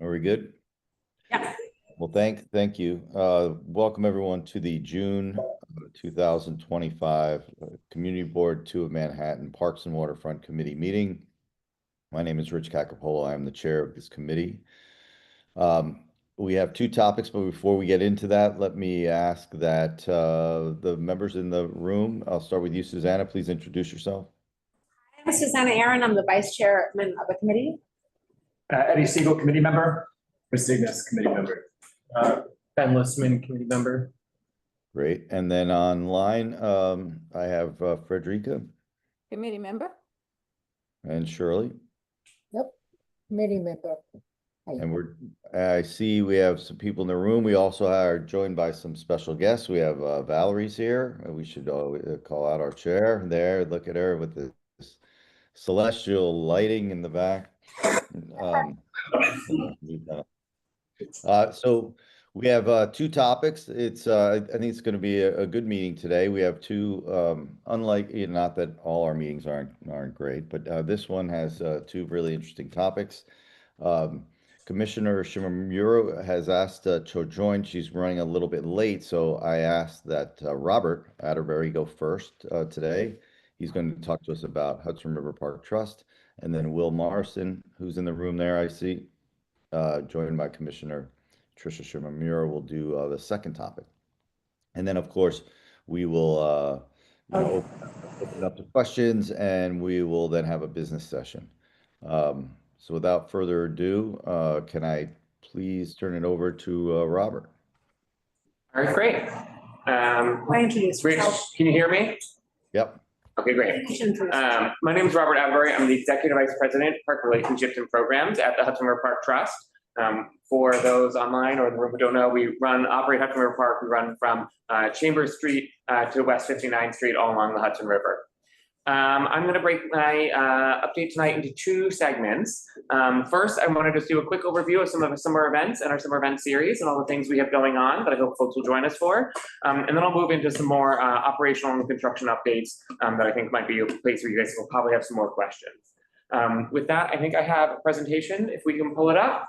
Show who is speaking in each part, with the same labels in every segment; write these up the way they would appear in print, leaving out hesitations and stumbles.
Speaker 1: Are we good?
Speaker 2: Yeah.
Speaker 1: Well, thank you. Welcome everyone to the June 2025 Community Board 2 of Manhattan Parks and Waterfront Committee meeting. My name is Rich Cacapola. I'm the chair of this committee. We have two topics, but before we get into that, let me ask that the members in the room, I'll start with you, Susanna. Please introduce yourself.
Speaker 2: I'm Susanna Aaron. I'm the vice chairman of the committee.
Speaker 3: Eddie Siegel, committee member. Chris Ignas, committee member. Ben Listman, committee member.
Speaker 1: Great. And then online, I have Frederica.
Speaker 4: Committee member.
Speaker 1: And Shirley.
Speaker 4: Yep, committee member.
Speaker 1: And I see we have some people in the room. We also are joined by some special guests. We have Valerie's here. We should call out our chair there. Look at her with this celestial lighting in the back. So we have two topics. I think it's going to be a good meeting today. We have two, unlike, not that all our meetings aren't great, but this one has two really interesting topics. Commissioner Shimamura has asked to join. She's running a little bit late, so I asked that Robert Atterbury go first today. He's going to talk to us about Hudson River Park Trust, and then Will Morrison, who's in the room there, I see, joined by Commissioner Tricia Shimamura, will do the second topic. And then, of course, we will open up to questions, and we will then have a business session. So without further ado, can I please turn it over to Robert?
Speaker 3: All right, great.
Speaker 2: I introduce
Speaker 3: Rich,
Speaker 2: myself.
Speaker 3: can you hear me?
Speaker 1: Yep.
Speaker 3: Okay, great. My name is Robert Atterbury. I'm the Executive Vice President, Park Relationships and Programs at the Hudson River Park Trust. For those online or in the room who don't know, we operate Hudson River Park. We run from Chambers Street to West 59th Street, all along the Hudson River. I'm going to break my update tonight into two segments. First, I want to just do a quick overview of some of the summer events and our summer event series and all the things we have going on that I hope folks will join us for. And then I'll move into some more operational and construction updates that I think might be a place where you guys will probably have some more questions. With that, I think I have a presentation, if we can pull it up.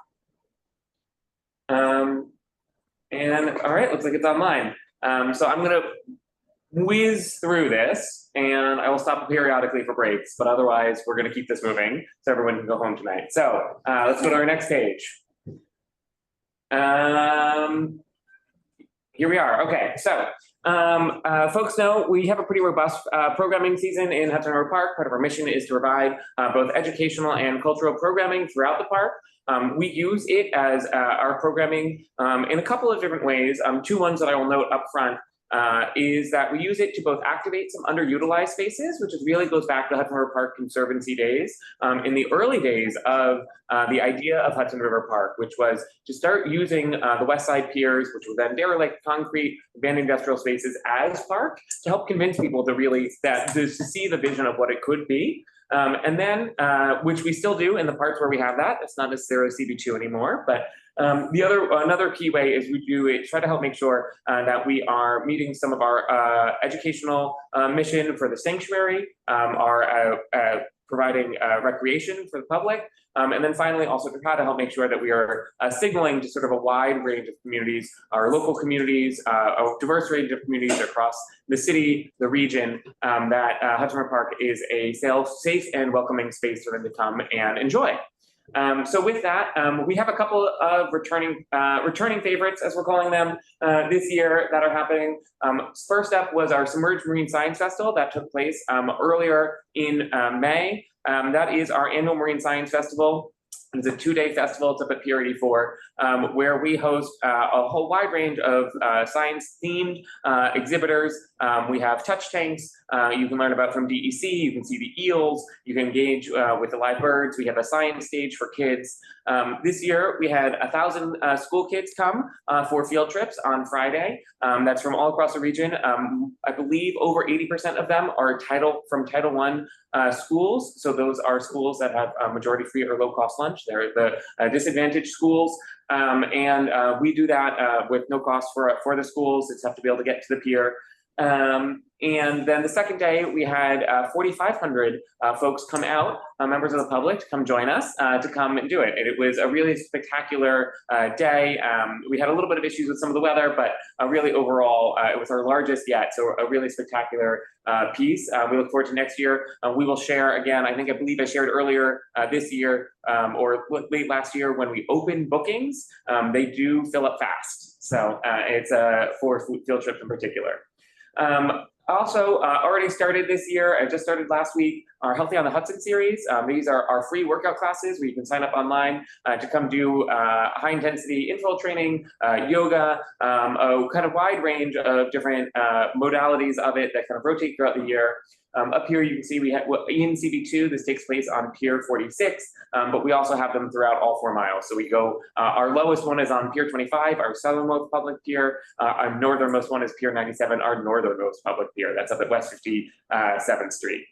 Speaker 3: And all right, looks like it's online. So I'm going to whiz through this, and I will stop periodically for breaks, but otherwise we're going to keep this moving so everyone can go home tonight. So let's go to our next page. Here we are. Okay, so folks know we have a pretty robust programming season in Hudson River Park. Part of our mission is to provide both educational and cultural programming throughout the park. We use it as our programming in a couple of different ways. Two ones that I will note up front is that we use it to both activate some underutilized spaces, which really goes back to Hudson River Park Conservancy days, in the early days of the idea of Hudson River Park, which was to start using the West Side piers, which were then derelict concrete abandoned industrial spaces, as park, to help convince people to see the vision of what it could be. And then, which we still do in the parts where we have that. It's not necessarily CB2 anymore, but another key way is we do it, try to help make sure that we are meeting some of our educational mission for the sanctuary, providing recreation for the public, and then finally also to try to help make sure that we are signaling to sort of a wide range of communities, our local communities, a diverse range of communities across the city, the region, that Hudson River Park is a safe and welcoming space for them to come and enjoy. So with that, we have a couple of returning favorites, as we're calling them, this year that are happening. First up was our Submerged Marine Science Festival that took place earlier in May. That is our annual Marine Science Festival. It's a 2-day festival. It's up at Pier 84, where we host a whole wide range of science-themed exhibitors. We have touch tanks. You can learn about from DEC. You can see the eels. You can engage with the live birds. We have a science stage for kids. This year, we had 1,000 school kids come for field trips on Friday. That's from all across the region. I believe over 80% of them are from Title I schools. So those are schools that have majority free or low cost lunch. They're the disadvantaged schools. And we do that with no cost for the schools. It's have to be able to get to the pier. And then the second day, we had 4,500 folks come out, members of the public, to come join us, to come and do it. And it was a really spectacular day. We had a little bit of issues with some of the weather, but really overall, it was our largest yet. So a really spectacular piece. We look forward to next year. We will share again, I believe I shared earlier this year or late last year when we open bookings, they do fill up fast. So it's for field trips in particular. Also, already started this year, I just started last week, our Healthy on the Hudson series. These are our free workout classes where you can sign up online to come do high intensity interval training, yoga, a kind of wide range of different modalities of it that kind of rotate throughout the year. Up here you can see we have in CB2, this takes place on Pier 46, but we also have them throughout all 4 miles. So we go, our lowest one is on Pier 25, our southernmost public pier. Our northernmost one is Pier 97, our northernmost public pier. That's up at West 57th Street.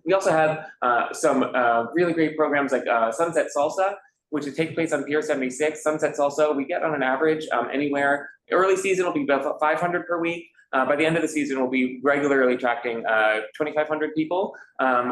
Speaker 3: We also have some really great programs like Sunset Salsa, which would take place on Pier 76. Sunset Salsa, we get on an average anywhere. Early season will be about 500 per week. By the end of the season, we'll be regularly attracting 2,500 people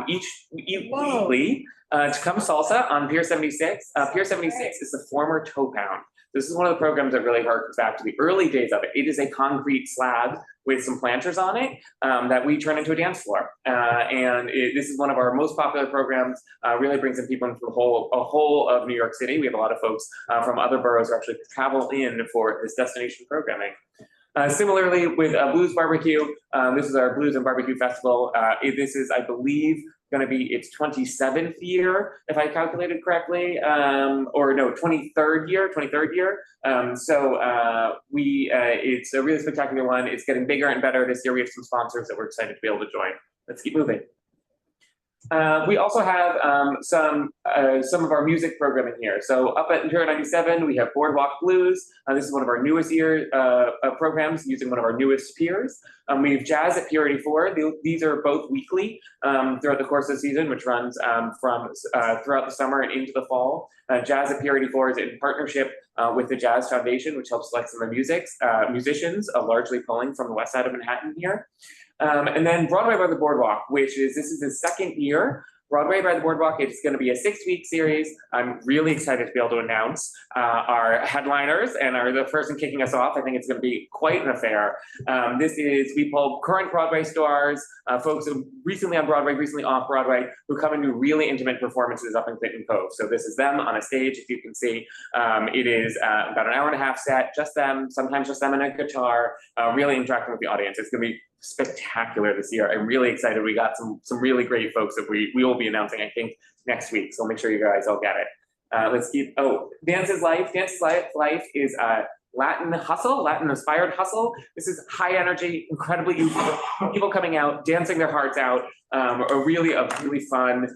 Speaker 3: weekly to come salsa on Pier 76. Pier 76 is the former tow pound. This is one of the programs that really harkens back to the early days of it. It is a concrete slab with some planters on it that we turn into a dance floor. This is one of our most popular programs, really brings in people into a whole of New York City. We have a lot of folks from other boroughs who actually travel in for this destination programming. Similarly with Blues Barbecue, this is our Blues and Barbecue Festival. This is, I believe, going to be its 27th year, if I calculated correctly, or no, 23rd year. It's a really spectacular one. It's getting bigger and better this year. We have some sponsors that we're excited to be able to join. Let's keep moving. We also have some of our music programming here. So up at Pier 97, we have Boardwalk Blues. This is one of our newest programs using one of our newest piers. We have Jazz at Pier 84. These are both weekly throughout the course of the season, which runs from throughout the summer and into the fall. Jazz at Pier 84 is in partnership with the Jazz Foundation, which helps select some of the musicians, largely pulling from the west side of Manhattan here. And then Broadway by the Boardwalk, this is the second year. Broadway by the Boardwalk, it's going to be a 6-week series. I'm really excited to be able to announce our headliners and the person kicking us off. I think it's going to be quite an affair. We pull current Broadway stars, folks who recently on Broadway, recently off Broadway, who come and do really intimate performances up in Clinton Cove. So this is them on a stage, if you can see. It is about an hour-and-a-half set, just them, sometimes just them and a guitar, really interacting with the audience. It's going to be spectacular this year. I'm really excited. We got some really great folks that we will be announcing, I think, next week. So make sure you guys all get it. Let's keep, Dance is Life. Dance is Life is Latin hustle, Latin inspired hustle. This is high energy, incredibly youthful, people coming out, dancing their hearts out. A really fun,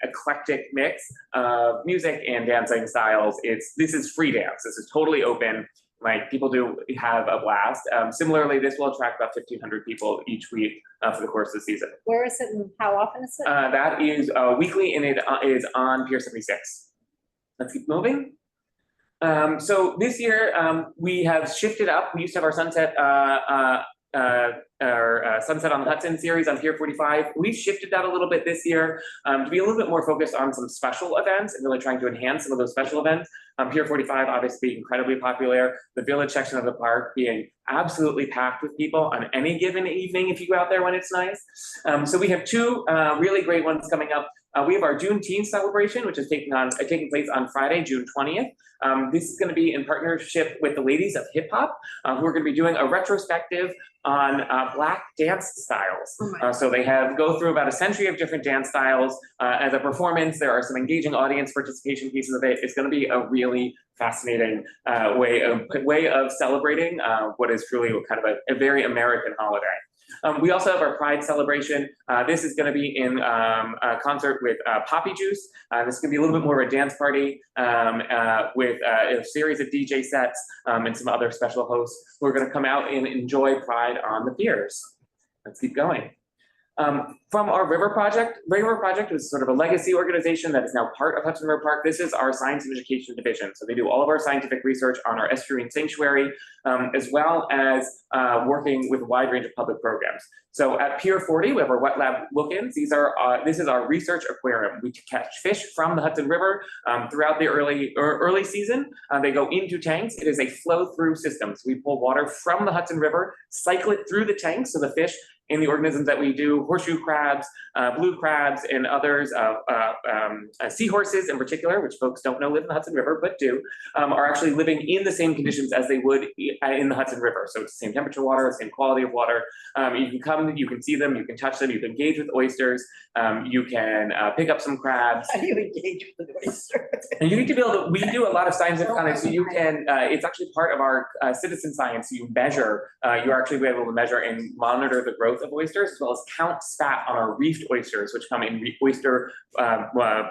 Speaker 3: eclectic mix of music and dancing styles. This is free dance. This is totally open. Like, people do have a blast. Similarly, this will attract about 1,500 people each week for the course of the season.
Speaker 2: Where is it and how often is it?
Speaker 3: That is weekly, and it is on Pier 76. Let's keep moving. So this year, we have shifted up. We used to have our Sunset Sunset on the Hudson series on Pier 45. We've shifted that a little bit this year to be a little bit more focused on some special events and really trying to enhance some of those special events. Pier 45 obviously being incredibly popular, the village section of the park being absolutely packed with people on any given evening if you go out there when it's nice. So we have two really great ones coming up. We have our Juneteenth celebration, which is taking place on Friday, June 20th. This is going to be in partnership with the Ladies of Hip Hop, who are going to be doing a retrospective on Black dance styles. So they go through about a century of different dance styles as a performance. There are some engaging audience participation pieces of it. It's going to be a really fascinating way of celebrating what is truly kind of a very American holiday. We also have our Pride celebration. This is going to be in concert with Poppy Juice. This is going to be a little bit more of a dance party with a series of DJ sets and some other special hosts who are going to come out and enjoy Pride on the piers. Let's keep going. From our River Project was sort of a legacy organization that is now part of Hudson River Park. This is our science and education division. So they do all of our scientific research on our estuarine sanctuary, as well as working with a wide range of public programs. So at Pier 40, we have our wet lab look-ins. This is our research aquarium. We catch fish from the Hudson River throughout the early season. They go into tanks. It is a flow-through system. So we pull water from the Hudson River, cycle it through the tanks, so the fish and the organisms that we do, horseshoe crabs, blue crabs, and others, seahorses in particular, which folks don't know live in the Hudson River, but do, are actually living in the same conditions as they would in the Hudson River. So it's the same temperature water, the same quality of water. You can come, you can see them, you can touch them, you can engage with oysters, you can pick up some crabs.
Speaker 2: How do you engage with the oyster?
Speaker 3: And you need to be able to, we do a lot of scientific kind of, so you can, it's actually part of our citizen science. You measure, you're actually able to measure and monitor the growth of oysters, as well as count spat on our reefed oysters, which come in oyster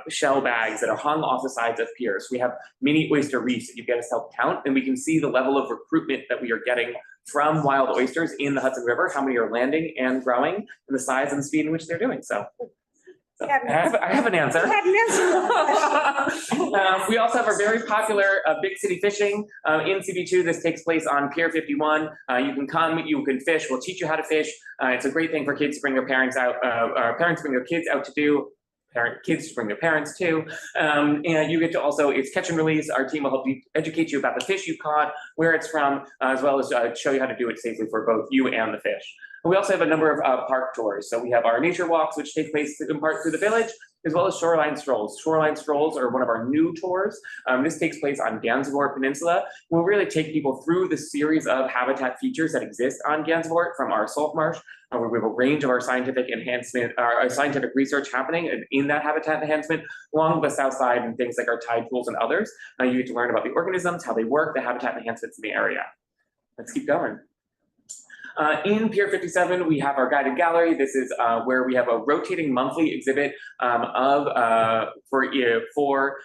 Speaker 3: shell bags that are hung off the sides of piers. We have mini oyster reefs that you get to self-count, and we can see the level of recruitment that we are getting from wild oysters in the Hudson River, how many are landing and growing, and the size and speed in which they're doing so. I have an answer. We also have our very popular big city fishing in CB2. This takes place on Pier 51. You can come, you can fish. We'll teach you how to fish. It's a great thing for kids to bring their parents out, parents bring their kids out to do. Kids to bring their parents too. And you get to also, it's catch and release. Our team will help you, educate you about the fish you caught, where it's from, as well as show you how to do it safely for both you and the fish. And we also have a number of park tours. So we have our nature walks, which take place in part through the village, as well as shoreline strolls. Shoreline strolls are one of our new tours. This takes place on Gansevoort Peninsula. We'll really take people through the series of habitat features that exist on Gansevoort, from our salt marsh, where we have a range of our scientific enhancement, our scientific research happening in that habitat enhancement, along with the south side and things like our tide pools and others. You get to learn about the organisms, how they work, the habitat enhancements in the area. Let's keep going. In Pier 57, we have our guided gallery. This is where we have a rotating monthly exhibit for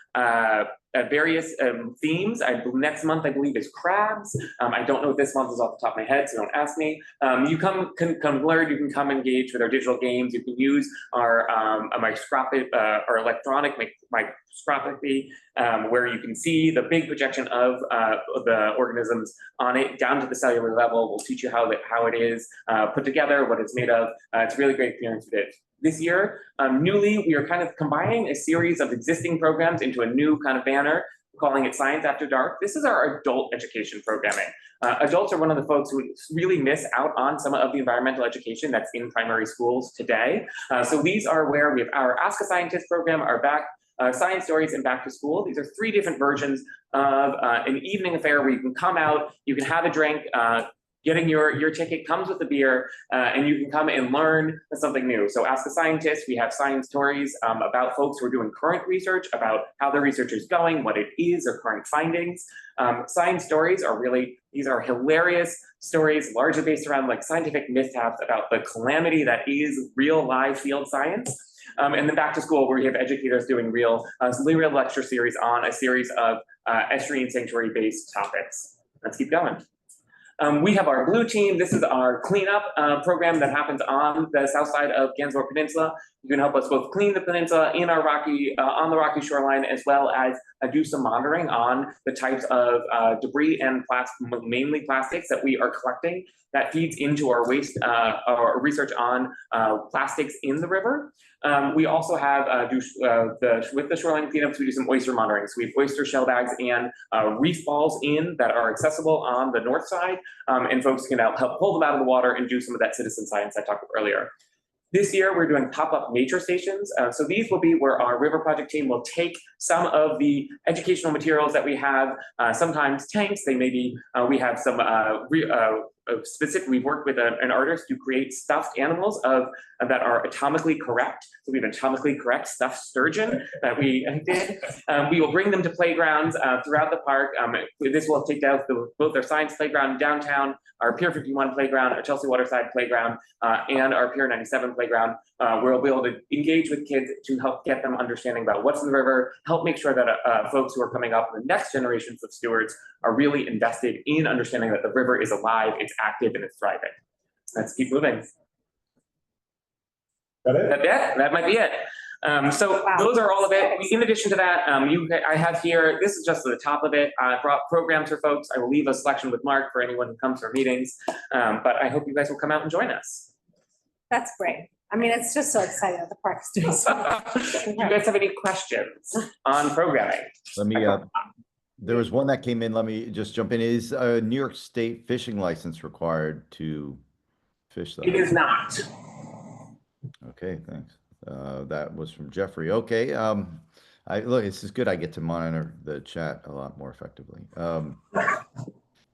Speaker 3: various themes. Next month, I believe, is crabs. I don't know what this month is off the top of my head, so don't ask me. You can learn, you can come engage with our digital games. You can use our microscopic or electronic microscopy, where you can see the big projection of the organisms on it down to the cellular level. We'll teach you how it is put together, what it's made of. It's a really great experience with it. This year, newly, we are kind of combining a series of existing programs into a new kind of banner, calling it Science After Dark. This is our adult education programming. Adults are one of the folks who really miss out on some of the environmental education that's in primary schools today. So these are where we have our Ask a Scientist program, our Science Stories, and Back to School. These are 3 different versions of an evening affair where you can come out, you can have a drink, getting your ticket comes with a beer, and you can come and learn something new. So Ask a Scientist, we have science stories about folks who are doing current research, about how their research is going, what it is, their current findings. Science stories are these are hilarious stories, largely based around like scientific mishaps about the calamity that is real live field science. And then Back to School, where we have educators doing real lecture series on a series of estuarine sanctuary-based topics. Let's keep going. We have our blue team. This is our cleanup program that happens on the south side of Gansevoort Peninsula. You can help us both clean the peninsula in our on the rocky shoreline, as well as do some monitoring on the types of debris and mainly plastics that we are collecting that feeds into our waste, our research on plastics in the river. We also have, with the shoreline cleanups, we do some oyster monitoring. So we have oyster shell bags and reef balls that are accessible on the north side, and folks can help pull them out of the water and do some of that citizen science I talked about earlier. This year, we're doing pop-up nature stations. So these will be where our River Project team will take some of the educational materials that we have, sometimes tanks, they may be, we have some we've worked with an artist to create stuffed animals that are atomically correct. So we have an atomically correct stuffed sturgeon that we did. We will bring them to playgrounds throughout the park. This will take down both our science playground downtown, our Pier 51 playground, our Chelsea Waterside playground, and our Pier 97 playground, where we'll be able to engage with kids to help get them understanding about what's in the river, help make sure that folks who are coming up, the next generations of stewards, are really invested in understanding that the river is alive, it's active, and it's thriving. Let's keep moving. That might be it. So
Speaker 2: Wow.
Speaker 3: those are all of it. In addition to that, I have here, this is just the top of it. I brought programs for folks. I will leave a selection with Mark for anyone who comes to our meetings. But I hope you guys will come out and join us.
Speaker 2: That's great. I mean, it's just so exciting that the park's doing so much.
Speaker 3: Do you guys have any questions on programming?
Speaker 1: Let me, there was one that came in. Let me just jump in. Is a New York State fishing license required to fish that?
Speaker 3: It is not.
Speaker 1: Okay, thanks. That was from Jeffrey. Okay. Look, this is good. I get to monitor the chat a lot more effectively.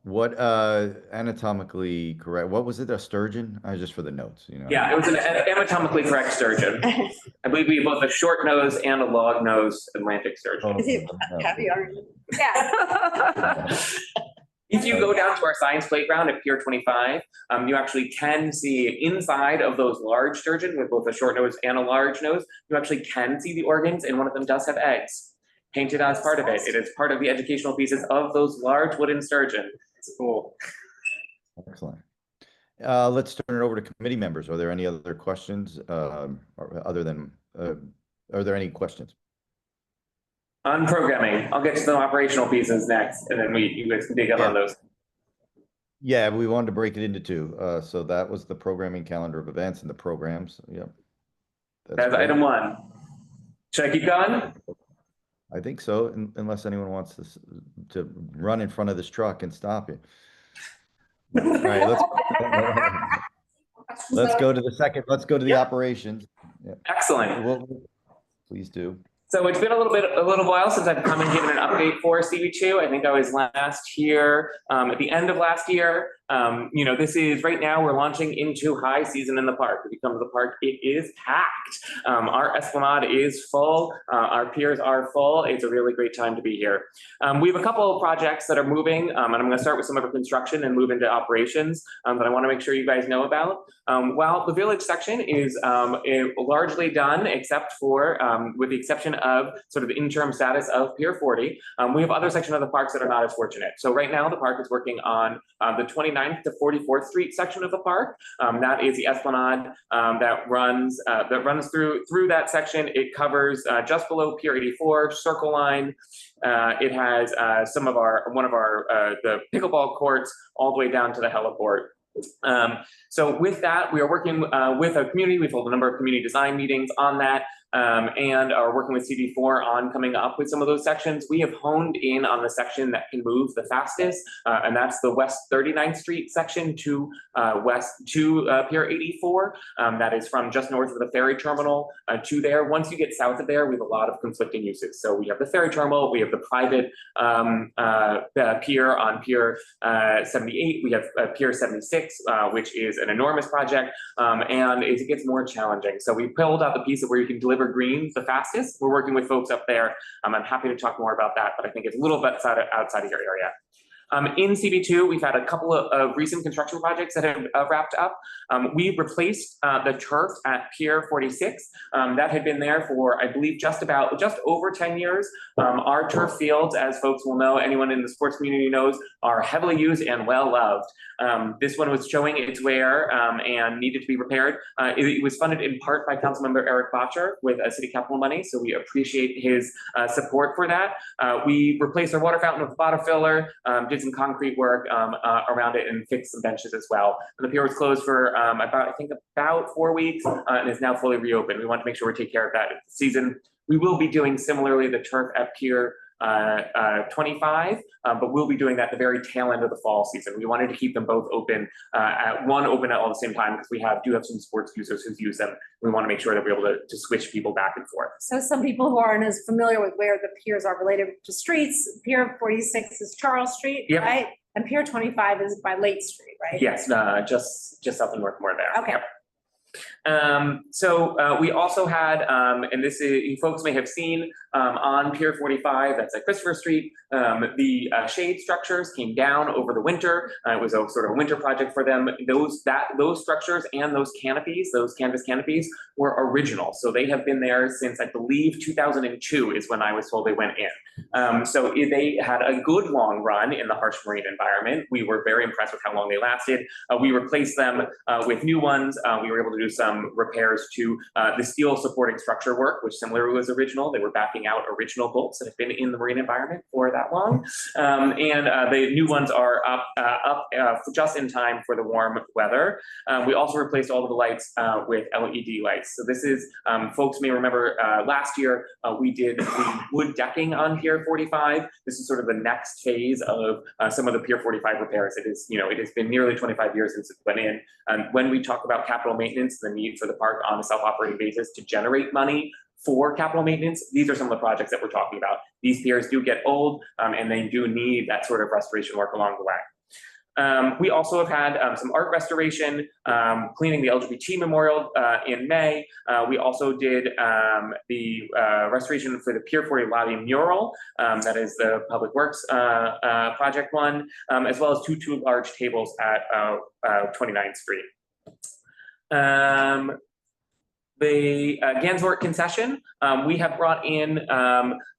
Speaker 1: What anatomically correct? What was it? A sturgeon? Just for the notes, you know.
Speaker 3: Yeah, it was an anatomically correct sturgeon. I believe we have both a short nose and a long nose Atlantic sturgeon.
Speaker 1: Oh,
Speaker 2: Is it
Speaker 1: no.
Speaker 2: caviar? Yeah.
Speaker 3: If you go down to our science playground at Pier 25, you actually can see inside of those large sturgeon with both a short nose and a large nose, you actually can see the organs, and one of them does have eggs painted as part of it. It is part of the educational pieces of those large wooden sturgeon. It's cool.
Speaker 1: Excellent. Let's turn it over to committee members. Are there any other questions? Or other than, are there any questions?
Speaker 3: On programming, I'll get to the operational pieces next, and then you guys can dig up on those.
Speaker 1: Yeah, we wanted to break it into two. So that was the programming calendar of events and the programs. Yep.
Speaker 3: That's
Speaker 1: great.
Speaker 3: item one. Should I keep going?
Speaker 1: I think so, unless anyone wants to run in front of this truck and stop you. All right, let's go to the second. Let's go to the operations. Yeah.
Speaker 3: Excellent.
Speaker 1: Please do.
Speaker 3: So it's been a little while since I've come and given an update for CB2. I think I was last here at the end of last year. You know, this is right now we're launching into high season in the park. If you come to the park, it is packed. Our Esplanade is full. Our piers are full. It's a really great time to be here. We have a couple of projects that are moving, and I'm going to start with some of our construction and move into operations that I want to make sure you guys know about. While the village section is largely done, except for with the exception of sort of the interim status of Pier 40, we have other sections of the parks that are not as fortunate. So right now the park is working on the 29th to 44th Street section of the park. That is the Esplanade that runs through that section. It covers just below Pier 84, Circle Line. It has one of our the pickleball courts all the way down to the heliport. So with that, we are working with a community. We've held a number of community design meetings on that. And are working with CB4 on coming up with some of those sections. We have honed in on the section that can move the fastest, and that's the West 39th Street section to Pier 84. That is from just north of the ferry terminal to there. Once you get south of there, we have a lot of conflicting uses. So we have the ferry terminal, we have the private pier on Pier 78, we have Pier 76, which is an enormous project, and it gets more challenging. So we pulled out the piece of where you can deliver greens the fastest. We're working with folks up there. I'm happy to talk more about that, but I think it's a little bit outside of your area. In CB2, we've had a couple of recent construction projects that have wrapped up. We replaced the turf at Pier 46. That had been there for, I believe, just over 10 years. Our turf fields, as folks will know, anyone in the sports community knows, are heavily used and well loved. This one was showing its wear and needed to be repaired. It was funded in part by Councilmember Eric Botcher with city capital money, so we appreciate his support for that. We replaced our water fountain with a bottom filler, did some concrete work around it, and fixed some benches as well. And the pier was closed for about 4 weeks and is now fully reopened. We want to make sure we take care of that this season. We will be doing similarly the turf at Pier 25, but we'll be doing that at the very tail end of the fall season. We wanted to keep them both open, open at all the same time, because we do have some sports users who use them. We want to make sure that we're able to switch people back and forth.
Speaker 2: So some people who aren't as familiar with where the piers are related to streets, Pier 46 is Charles Street,
Speaker 3: Yep.
Speaker 2: right? And Pier 25 is by Lake Street, right?
Speaker 3: Yes, just south of Northmore there.
Speaker 2: Okay.
Speaker 3: Yep. So we also had, and this is, you folks may have seen on Pier 45, that's at Christopher Street, the shade structures came down over the winter. It was a sort of a winter project for them. Those structures and those canopies, those canvas canopies, were original. So they have been there since, I believe, 2002 is when I was told they went in. So they had a good long run in the harsh marine environment. We were very impressed with how long they lasted. We replaced them with new ones. We were able to do some repairs to the steel supporting structure work, which similarly was original. They were backing out original bolts that have been in the marine environment for that long. And the new ones are up just in time for the warm weather. We also replaced all of the lights with LED lights. So this is, folks may remember last year we did the wood decking on Pier 45. This is sort of the next phase of some of the Pier 45 repairs. It is, it has been nearly 25 years since it went in. When we talk about capital maintenance, the need for the park on a self-operating basis to generate money for capital maintenance, these are some of the projects that we're talking about. These piers do get old and they do need that sort of restoration work along the way. We also have had some art restoration, cleaning the LGBT memorial in May. We also did the restoration for the Pier 40 lobby mural, that is the Public Works project one, as well as two large tables at 29th Street. The Gansevoort concession, we have brought in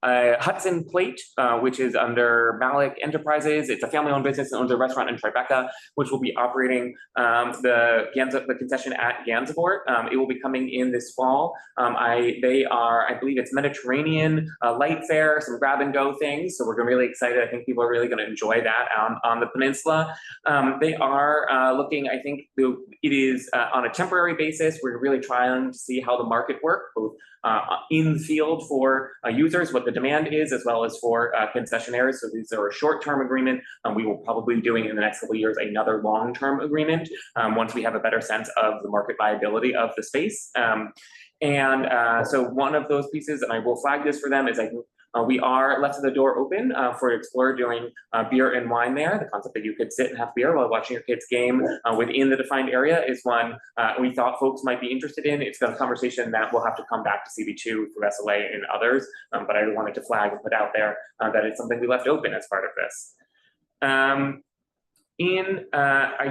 Speaker 3: a Hudson Plate, which is under Malik Enterprises. It's a family-owned business that owns a restaurant in Tribeca, which will be operating the concession at Gansevoort. It will be coming in this fall. I believe it's Mediterranean light fare, some grab and go things. So we're really excited. I think people are really going to enjoy that on the peninsula. They are looking, I think it is on a temporary basis. We're really trying to see how the market works, both in the field for users, what the demand is, as well as for concessionaires. So these are a short-term agreement. We will probably be doing in the next couple of years another long-term agreement once we have a better sense of the market viability of the space. So one of those pieces, and I will flag this for them, is I think we are left the door open for Explorer doing beer and wine there. The concept that you could sit and have beer while watching your kids' game within the defined area is one we thought folks might be interested in. It's a conversation that will have to come back to CB2 through SLA and others, but I wanted to flag and put out there that it's something we left open as part of this. I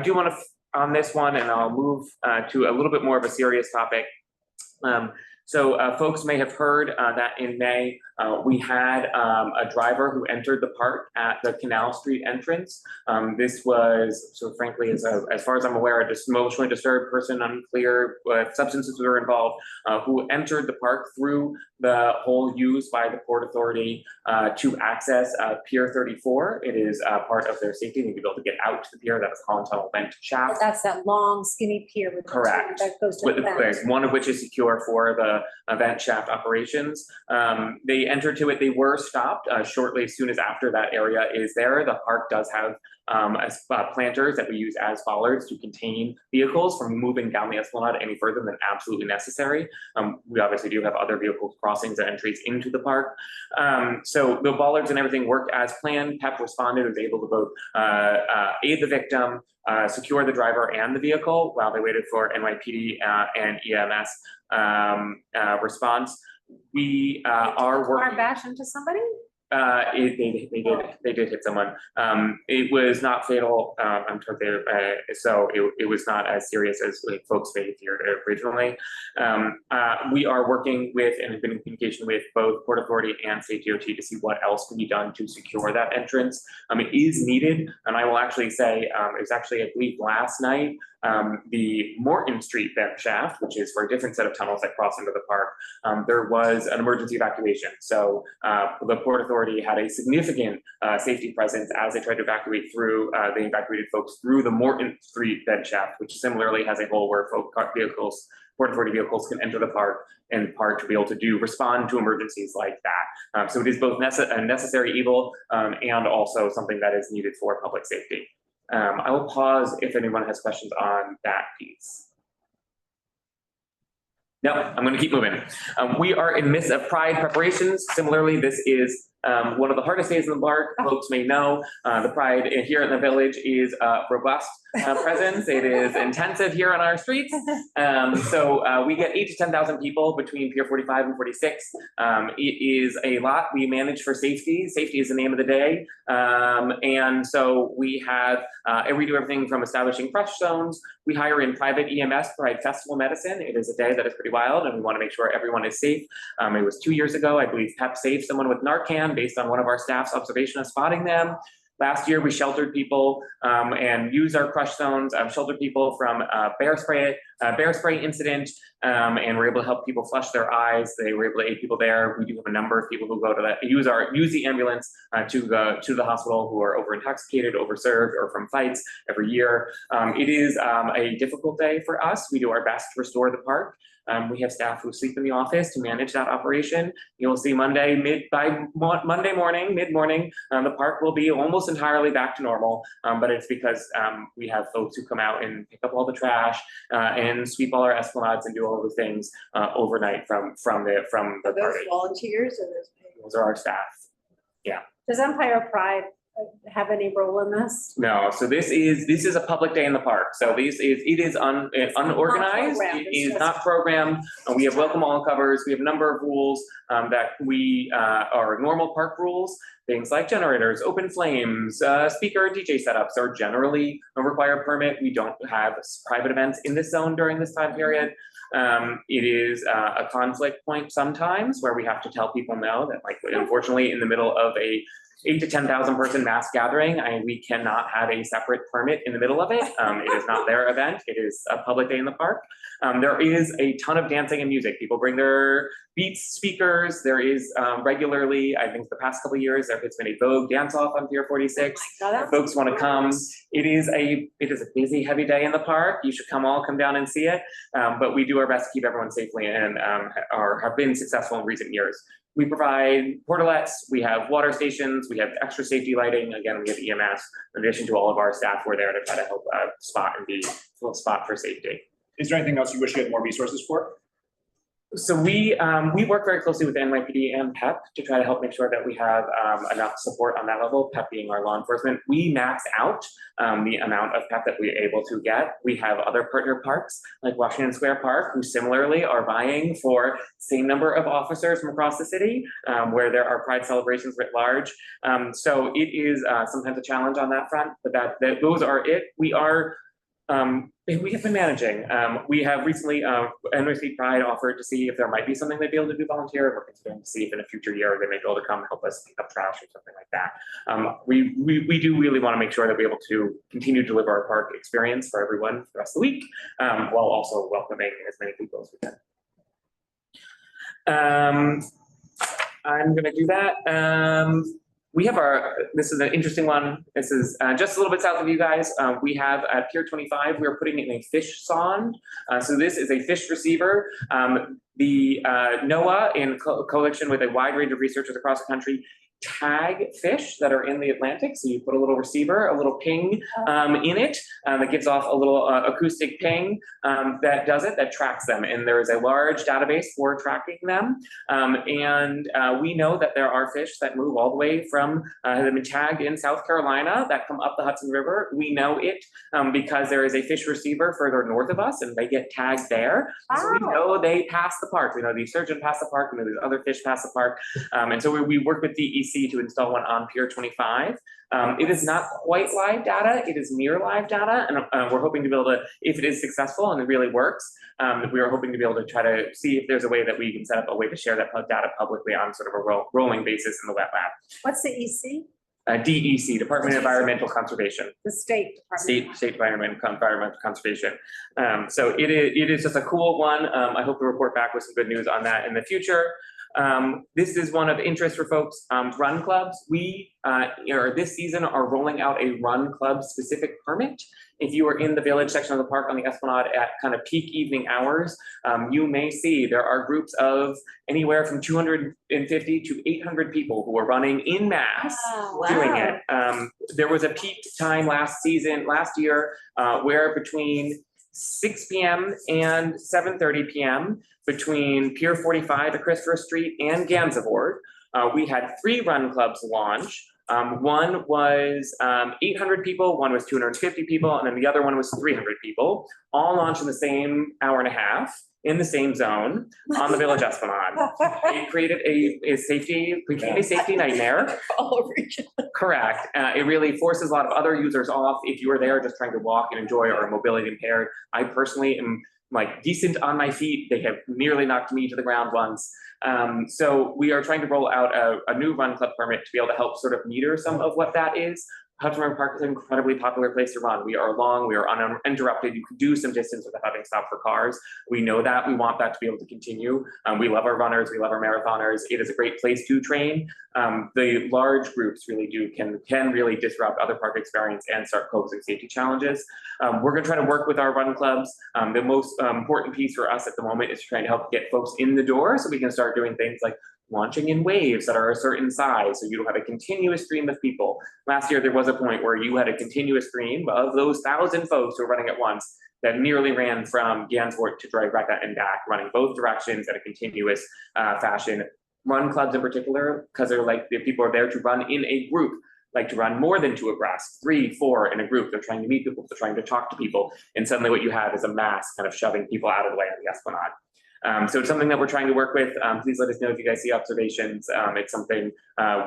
Speaker 3: do want to, on this one, and I'll move to a little bit more of a serious topic. So folks may have heard that in May, we had a driver who entered the park at the Canal Street entrance. This was, so frankly, as far as I'm aware, a emotionally disturbed person, unclear what substances were involved, who entered the park through the hole used by the Port Authority to access Pier 34. It is part of their safety. They need to be able to get out to the pier. That's Colin Tunnel vent shaft.
Speaker 2: That's that long skinny pier with
Speaker 3: correct.
Speaker 2: That goes to the vent.
Speaker 3: One of which is secure for the vent shaft operations. They entered to it. They were stopped shortly as soon as after that area is there. The park does have planters that we use as bollards to contain vehicles from moving down the esplanade any further than absolutely necessary. We obviously do have other vehicle crossings and entries into the park. So the bollards and everything worked as planned. PEP responded, was able to both aid the victim, secure the driver and the vehicle while they waited for NYPD and EMS response. We are working.
Speaker 2: Car bash into somebody?
Speaker 3: They did hit someone. It was not fatal. I'm told so it was not as serious as folks may feared originally. We are working with and have been in communication with both Port Authority and State DOT to see what else can be done to secure that entrance. It is needed, and I will actually say it was actually, I believe, last night. The Morton Street vent shaft, which is for a different set of tunnels that cross into the park, there was an emergency evacuation. So the Port Authority had a significant safety presence as they tried to evacuate through. They evacuated folks through the Morton Street vent shaft, which similarly has a hole where Port Authority vehicles can enter the park and park to be able to respond to emergencies like that. So it is both a necessary evil and also something that is needed for public safety. I will pause if anyone has questions on that piece. No, I'm going to keep moving. We are in the midst of Pride preparations. Similarly, this is one of the hardest days in the park. Folks may know the Pride here in the village is a robust presence. It is intensive here on our streets. So we get 8,000 to 10,000 people between Pier 45 and 46. It is a lot. We manage for safety. Safety is the name of the day. And so we do everything from establishing crush zones. We hire in private EMS, provide festival medicine. It is a day that is pretty wild, and we want to make sure everyone is safe. It was 2 years ago, I believe PEP saved someone with Narcan based on one of our staff's observation of spotting them. Last year, we sheltered people and used our crush zones, sheltered people from bear spray incident, and we're able to help people flush their eyes. They were able to aid people there. We do have a number of people who go to that, use the ambulance to the hospital who are over intoxicated, overserved, or from fights every year. It is a difficult day for us. We do our best to restore the park. We have staff who sleep in the office to manage that operation. You'll see Monday morning, mid-morning, the park will be almost entirely back to normal, but it's because we have folks who come out and pick up all the trash and sweep all our esplanades and do all the things overnight from the
Speaker 5: Are those
Speaker 3: party.
Speaker 5: volunteers or those paid?
Speaker 3: Those are our staff.
Speaker 2: Does Empire Pride have any role in this?
Speaker 3: No, so this is a public day in the park. So it is unorganized.
Speaker 2: programmed,
Speaker 3: It
Speaker 2: it's
Speaker 3: is
Speaker 2: just-
Speaker 3: not programmed. We have welcome all covers. We have a number of rules that we are normal park rules. Things like generators, open flames, speaker and DJ setups are generally a required permit. We don't have private events in this zone during this time period. It is a conflict point sometimes where we have to tell people no that, like, unfortunately in the middle of a 8 to 10,000 person mass gathering, we cannot have a separate permit in the middle of it. It is not their event. It is a public day in the park. There is a ton of dancing and music. People bring their Beats speakers. There is regularly, I think the past couple of years, there has been a Vogue dance off on Pier 46.
Speaker 2: Oh my God,
Speaker 3: If folks want to come. It is a busy, heavy day in the park. You should come down and see it. But we do our best to keep everyone safely and have been successful in recent years. We provide portalets, we have water stations, we have extra safety lighting. Again, we have EMS. In addition to all of our staff, we're there to try to help spot and be a spot for safety.
Speaker 6: Is there anything else you wish you had more resources for?
Speaker 3: So we work very closely with NYPD and PEP to try to help make sure that we have enough support on that level, PEP being our law enforcement. We max out the amount of PEP that we're able to get. We have other partner parks like Washington Square Park, who similarly are vying for same number of officers from across the city, where there are pride celebrations writ large. So it is sometimes a challenge on that front, but those are it. We have been managing. We have recently, NYC Pride offered to see if there might be something they'd be able to do volunteer. We're considering to see if in a future year they may be able to come help us pick up trash or something like that. We do really want to make sure that we're able to continue to deliver our park experience for everyone for the rest of the week, while also welcoming as many people as we can. I'm gonna do that. We have this is an interesting one. This is just a little bit south of you guys. We have at Pier 25, we are putting in a fish sonde. So this is a fish receiver. The NOAA, in coalition with a wide range of researchers across the country, tag fish that are in the Atlantic. So you put a little receiver, a little ping in it that gives off a little acoustic ping that tracks them. And there is a large database for tracking them. And we know that there are fish that move all the way from, have been tagged in South Carolina that come up the Hudson River. We know it because there is a fish receiver further north of us and they get tagged there. So we know they pass the park. We know the sturgeon pass the park. We know these other fish pass the park. And so we work with DEC to install one on Pier 25. It is not quite live data, it is near live data, and we're hoping to be able to, if it is successful and it really works, we are hoping to be able to try to see if there's a way that we can set up a way to share that data publicly on sort of a rolling basis in the wet lab.
Speaker 2: What's the EC?
Speaker 3: DEC, Department of Environmental Conservation.
Speaker 2: The State Department.
Speaker 3: State Environmental Conservation. So it is just a cool one. I hope to report back with some good news on that in the future. This is one of interest for folks. Run clubs. We this season are rolling out a run club specific permit. If you are in the village section of the park on the Esplanade at kind of peak evening hours, you may see there are groups of anywhere from 250 to 800 people who are running in mass doing it. There was a peak time last year, where between 6 p.m. and 7:30 p.m. between Pier 45 at Christopher Street and Gansevoort, we had 3 run clubs launch. One was 800 people, one was 250 people, and then the other one was 300 people, all launched in the same hour and a half. in the same zone on the Village Esplanade. It created became a safety nightmare. Correct. It really forces a lot of other users off. If you are there just trying to walk and enjoy or are mobility impaired, I personally am like decent on my feet. They have nearly knocked me to the ground once. So we are trying to roll out a new run club permit to be able to help sort of meter some of what that is. Hudson River Park is an incredibly popular place to run. We are long, we are uninterrupted. You can do some distance without having to stop for cars. We know that, we want that to be able to continue. We love our runners, we love our marathoners. It is a great place to train. The large groups really can really disrupt other park experience and start posing safety challenges. We're gonna try to work with our run clubs. The most important piece for us at the moment is trying to help get folks in the door so we can start doing things like launching in waves that are a certain size, so you don't have a continuous stream of people. Last year, there was a point where you had a continuous stream of those 1,000 folks who were running at once that nearly ran from Gansevoort to Drybreca and back, running both directions at a continuous fashion. Run clubs in particular, because they're like, the people are there to run in a group, like to run more than 2 abreast, 3, 4 in a group. They're trying to meet people, they're trying to talk to people, and suddenly what you have is a mass kind of shoving people out of the way on the Esplanade. So it's something that we're trying to work with. Please let us know if you guys see observations. It's something eyes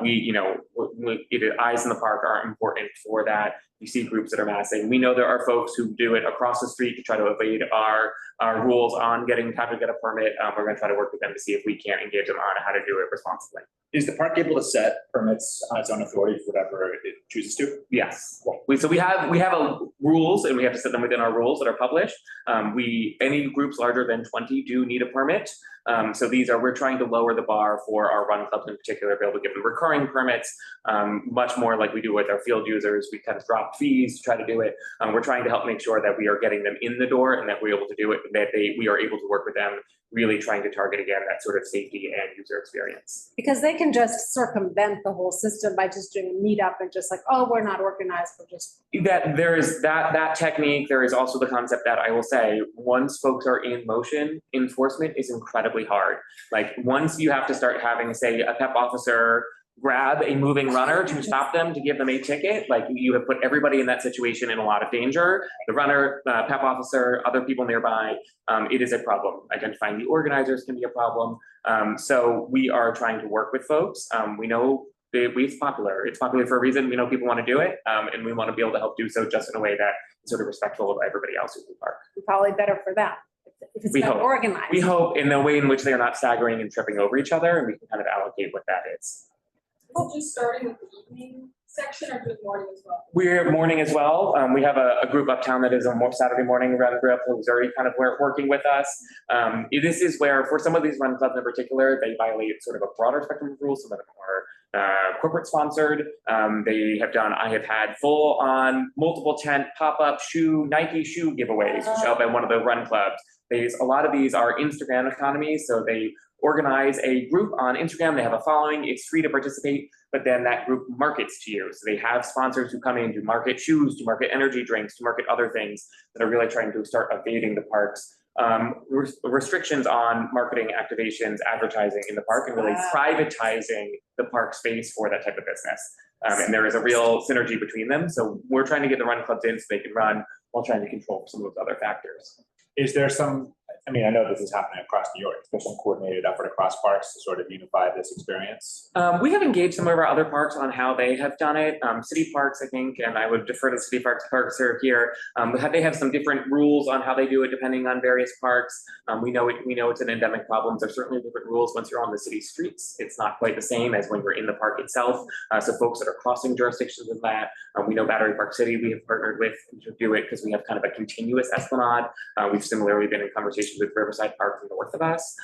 Speaker 3: in the park are important for that. You see groups that are massing. We know there are folks who do it across the street to try to evade our rules on how to get a permit. We're going to try to work with them to see if we can't engage them on how to do it responsibly.
Speaker 6: Is the park able to set permits on its own authority for whatever it chooses to?
Speaker 3: Yes. So we have rules, and we have to set them within our rules that are published. Any groups larger than 20 do need a permit. So we're trying to lower the bar for our run clubs in particular, be able to give them recurring permits, much more like we do with our field users. We kind of drop fees to try to do it. We're trying to help make sure that we are getting them in the door and that we're able to do it, and that we are able to work with them, really trying to target again that sort of safety and user experience.
Speaker 2: Because they can just circumvent the whole system by just doing a meetup and just like, oh, we're not organized, we're just.
Speaker 3: That there is that technique. There is also the concept that I will say, once folks are in motion, enforcement is incredibly hard. Like once you have to start having, say, a PEP officer grab a moving runner to stop them, to give them a ticket, like you have put everybody in that situation in a lot of danger. The runner, PEP officer, other people nearby, it is a problem. Identifying the organizers can be a problem. So we are trying to work with folks. We know it's popular. It's popular for a reason. We know people want to do it, and we want to be able to help do so just in a way that is sort of respectful of everybody else who's in the park.
Speaker 2: Probably better for them if it's not organized.
Speaker 3: We hope in the way in which they are not staggering and tripping over each other, and we can kind of allocate what that is.
Speaker 5: Just starting with the evening section or just morning as well?
Speaker 3: We're morning as well. We have a group uptown that is on Saturday morning run group who's already kind of working with us. This is where, for some of these run clubs in particular, they violate sort of a broader spectrum of rules. Some of them are corporate sponsored. I have had full on multiple tent pop-up Nike shoe giveaways to show up at one of the run clubs. A lot of these are Instagram economies, so they organize a group on Instagram, they have a following, it's free to participate, but then that group markets to you. So they have sponsors who come in to market shoes, to market energy drinks, to market other things that are really trying to start evading the park's restrictions on marketing activations, advertising in the park, and really privatizing the park space for that type of business. And there is a real synergy between them. So we're trying to get the run clubs in so they can run while trying to control some of those other factors.
Speaker 6: Is there some, I mean, I know this is happening across New York, there's some coordinated effort across parks to sort of unify this experience?
Speaker 3: We have engaged some of our other parks on how they have done it. City parks, I think, and I would defer to city parks are here. They have some different rules on how they do it depending on various parks. We know it's an endemic problem. There's certainly different rules once you're on the city streets. It's not quite the same as when you're in the park itself. So folks that are crossing jurisdictions in that, we know Battery Park City we have partnered with to do it because we have kind of a continuous esplanade. We've similarly been in conversations with Riverside Park north of us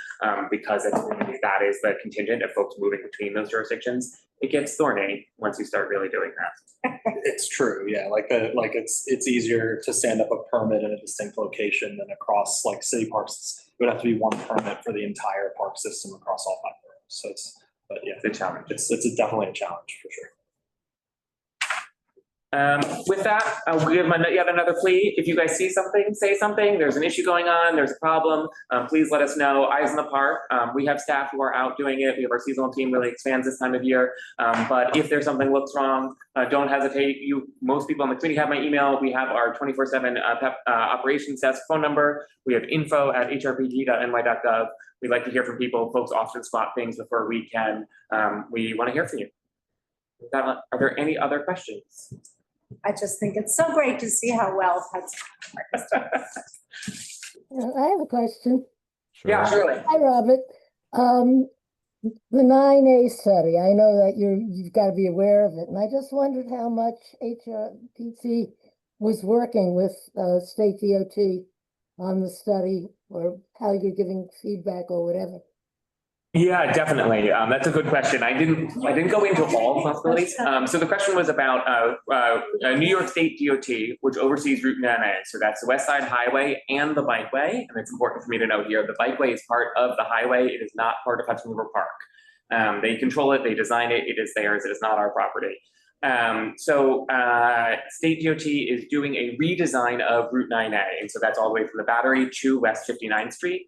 Speaker 3: because that is the contingent of folks moving between those jurisdictions. It gets thorny once you start really doing that.
Speaker 7: It's true, yeah. It's easier to stand up a permit in a distinct location than across like city parks. It would have to be one permit for the entire park system across all 5 boroughs. So it's a challenge. It's definitely a challenge for sure.
Speaker 3: With that, I'll give yet another plea. If you guys see something, say something. There's an issue going on, there's a problem, please let us know. Eyes in the park. We have staff who are out doing it. We have our seasonal team really expands this time of year. But if there's something looks wrong, don't hesitate. Most people on the committee have my email. We have our 24/7 PEP operations desk phone number. We have info@hrpt.ny.gov. We'd like to hear from people. Folks often spot things before we can. We want to hear from you. With that, are there any other questions?
Speaker 2: I just think it's so great to see how well Hudson works.
Speaker 4: I have a question.
Speaker 1: Sure.
Speaker 3: Yeah, surely.
Speaker 4: Hi, Robert. The 9A study, I know that you've got to be aware of it, and I just wondered how much HRPT was working with state DOT on the study, or how you're giving feedback or whatever.
Speaker 3: Yeah, definitely. That's a good question. I didn't go into all possibilities. So the question was about New York State DOT, which oversees Route 9A. So that's the West Side Highway and the Bikeway. And it's important for me to note here, the Bikeway is part of the highway. It is not part of Hudson River Park. They control it, they design it, it is theirs, it is not our property. State DOT is doing a redesign of Route 9A. And so that's all the way from the Battery to West 59th Street.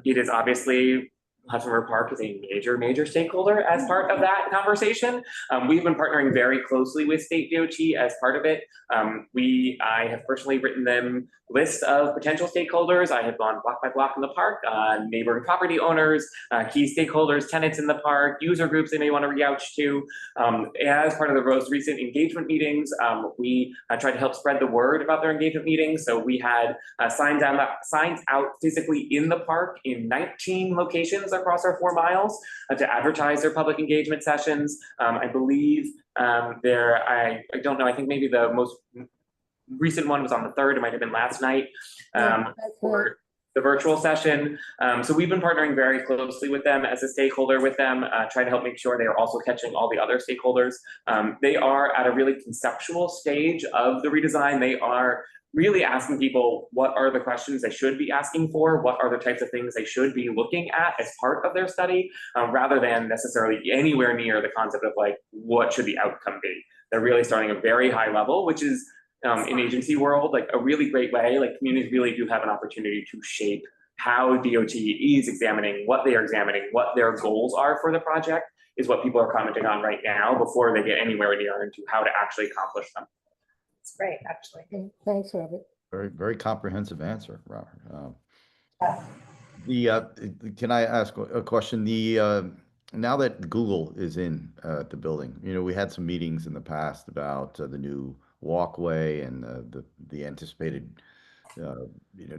Speaker 3: It is obviously Hudson River Park is a major stakeholder as part of that conversation. We've been partnering very closely with state DOT as part of it. I have personally written them lists of potential stakeholders. I have gone block by block in the park, neighboring property owners, key stakeholders, tenants in the park, user groups they may want to reach out to. As part of the most recent engagement meetings, we tried to help spread the word about their engagement meetings. So we had signs out physically in the park in 19 locations across our 4 miles to advertise their public engagement sessions. I believe I don't know, I think maybe the most recent one was on the 3rd, it might have been last night, for the virtual session. So we've been partnering very closely with them as a stakeholder with them, trying to help make sure they are also catching all the other stakeholders. They are at a really conceptual stage of the redesign. They are really asking people what are the questions they should be asking for, what are the types of things they should be looking at as part of their study, rather than necessarily anywhere near the concept of like, what should the outcome be? They're really starting a very high level, which is in agency world, like a really great way. Like communities really do have an opportunity to shape how DOT is examining, what they are examining, what their goals are for the project is what people are commenting on right now before they get anywhere near into how to actually accomplish them.
Speaker 2: It's great, actually.
Speaker 4: Okay, thanks, Robert.
Speaker 1: Very comprehensive answer, Robert.
Speaker 2: Yeah.
Speaker 1: Can I ask a question? Now that Google is in the building, we had some meetings in the past about the new walkway and the anticipated,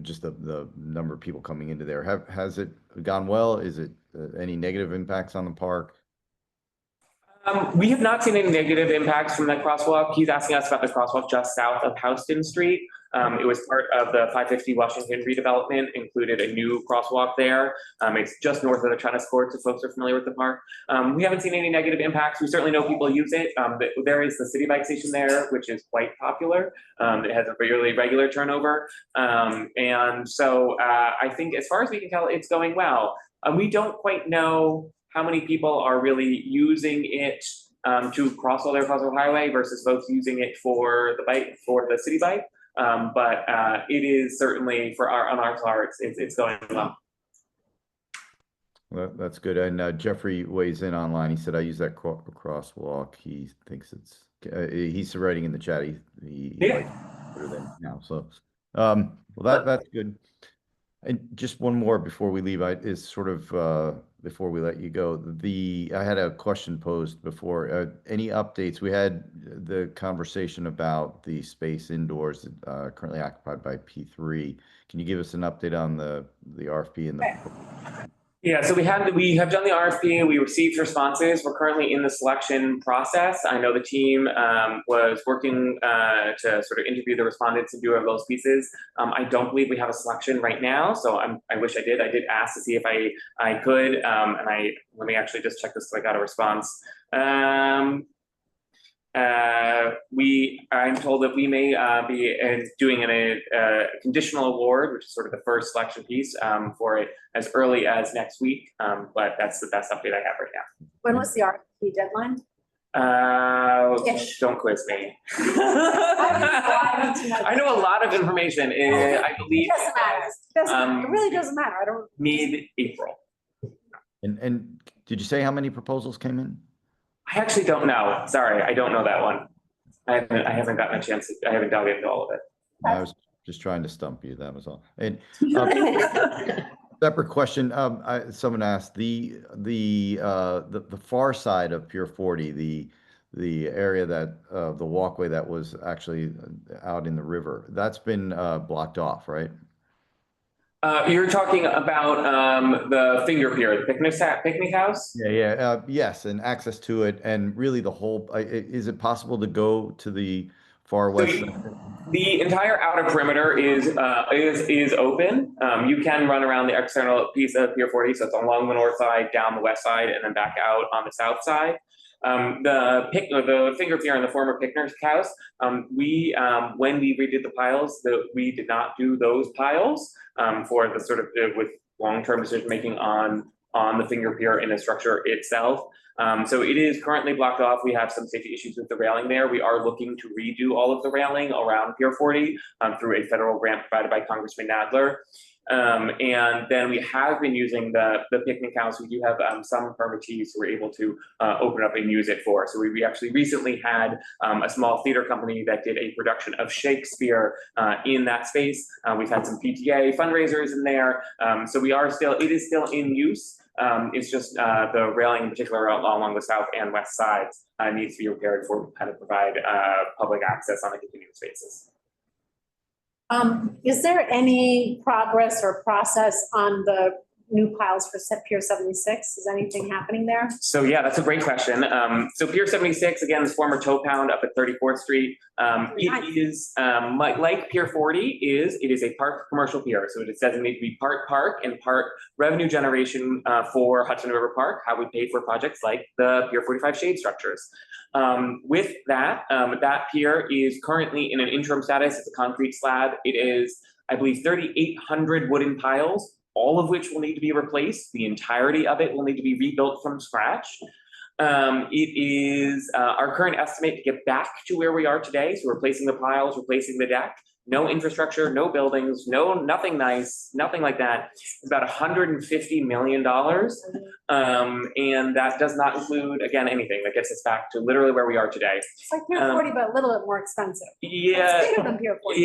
Speaker 1: just the number of people coming into there. Has it gone well? Is it any negative impacts on the park?
Speaker 3: We have not seen any negative impacts from that crosswalk. He's asking us about the crosswalk just south of Houston Street. It was part of the 550 Washington redevelopment, included a new crosswalk there. It's just north of the tennis courts, if folks are familiar with the park. We haven't seen any negative impacts. We certainly know people use it. There is the city bike station there, which is quite popular. It has a really regular turnover. And so I think as far as we can tell, it's going well. We don't quite know how many people are really using it to cross all their Crosswalk Highway versus folks using it for the city bike. But it is certainly on our parts, it's going well.
Speaker 1: Well, that's good. And Jeffrey weighs in online. He said, I use that crosswalk. He thinks he's writing in the chat. He likes it better than now. So, well, that's good. And just one more before we leave, before we let you go, I had a question posed before. Any updates? We had the conversation about the space indoors currently occupied by P3. Can you give us an update on the RFP and the?
Speaker 3: Yeah, so we have done the RFP. We received responses. We're currently in the selection process. I know the team was working to sort of interview the respondents and do all those pieces. I don't believe we have a selection right now, so I wish I did. I did ask to see if I could, and let me actually just check this so I got a response. I'm told that we may be doing a conditional award, which is sort of the first selection piece for it as early as next week. But that's the best update I have right now.
Speaker 2: When was the RFP deadline? Ish.
Speaker 3: Don't quiz me. I know a lot of information. I believe
Speaker 2: It doesn't matter. It really doesn't matter. I don't.
Speaker 3: mid-April.
Speaker 1: And did you say how many proposals came in?
Speaker 3: I actually don't know. Sorry, I don't know that one. I haven't gotten a chance. I haven't dug into all of it.
Speaker 1: I was just trying to stump you, that was all. And separate question, someone asked, the far side of Pier 40, the area that, the walkway that was actually out in the river, that's been blocked off, right?
Speaker 3: You're talking about the finger pier, the picnic house?
Speaker 1: Yeah, yes, and access to it, and really the whole, is it possible to go to the far west?
Speaker 3: The entire outer perimeter is open. You can run around the external piece of Pier 40, so it's along the north side, down the west side, and then back out on the south side. The finger pier and the former picnic house, when we redid the piles, we did not do those piles for the sort of with long-term decision making on the finger pier and the structure itself. So it is currently blocked off. We have some safety issues with the railing there. We are looking to redo all of the railing around Pier 40 through a federal grant provided by Congressman Nadler. And then we have been using the picnic house. We do have some permittees who were able to open up and use it for. So we actually recently had a small theater company that did a production of Shakespeare in that space. We've had some PTA fundraisers in there. So it is still in use. It's just the railing in particular along the south and west sides needs to be repaired for kind of provide public access on a continuous basis.
Speaker 2: Is there any progress or process on the new piles for Pier 76? Is anything happening there?
Speaker 3: So yeah, that's a great question. So Pier 76, again, this former tow pound up at 34th Street. It is like Pier 40 it is a park commercial pier. So it is designated to be part park and part revenue generation for Hudson River Park, how we pay for projects like the Pier 45 shade structures. With that, that pier is currently in an interim status. It's a concrete slab. It is, I believe, 3,800 wooden piles, all of which will need to be replaced. The entirety of it will need to be rebuilt from scratch. It is our current estimate to get back to where we are today. So replacing the piles, replacing the deck, no infrastructure, no buildings, nothing nice, nothing like that. It's about $150 million. And that does not include, again, anything that gets us back to literally where we are today.
Speaker 2: It's like Pier 40, but a little bit more expensive.
Speaker 3: Yeah,
Speaker 2: It's bigger than Pier 40.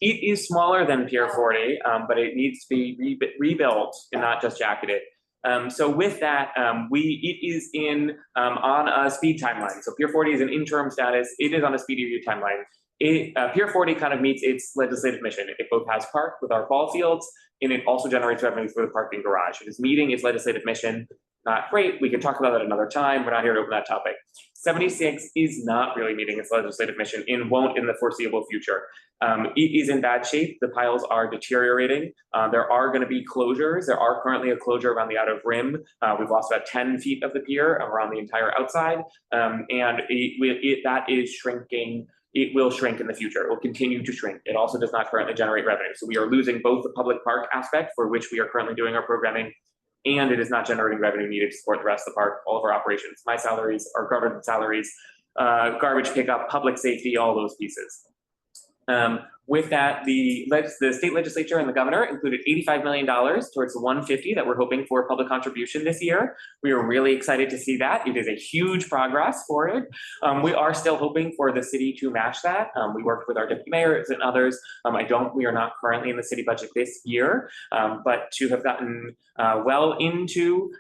Speaker 3: it is smaller than Pier 40, but it needs to be rebuilt and not just jacketed. So with that, it is on a speed timeline. So Pier 40 is an interim status. It is on a speed review timeline. Pier 40 kind of meets its legislative mission. It both has park with our ball fields, and it also generates revenue for the parking garage. It is meeting its legislative mission. Not great. We can talk about that another time. We're not here to open that topic. 76 is not really meeting its legislative mission and won't in the foreseeable future. It is in bad shape. The piles are deteriorating. There are going to be closures. There are currently a closure around the outer rim. We've lost about 10 feet of the pier around the entire outside, and that is shrinking. It will shrink in the future. It will continue to shrink. It also does not currently generate revenue. So we are losing both the public park aspect, for which we are currently doing our programming, and it is not generating revenue needed to support the rest of the park, all of our operations. My salaries, our government salaries, garbage pickup, public safety, all those pieces. With that, the state legislature and the governor included $85 million towards the 150 that we're hoping for public contribution this year. We are really excited to see that. It is a huge progress for it. We are still hoping for the city to match that. We worked with our deputy mayors and others. We are not currently in the city budget this year, but to have gotten well into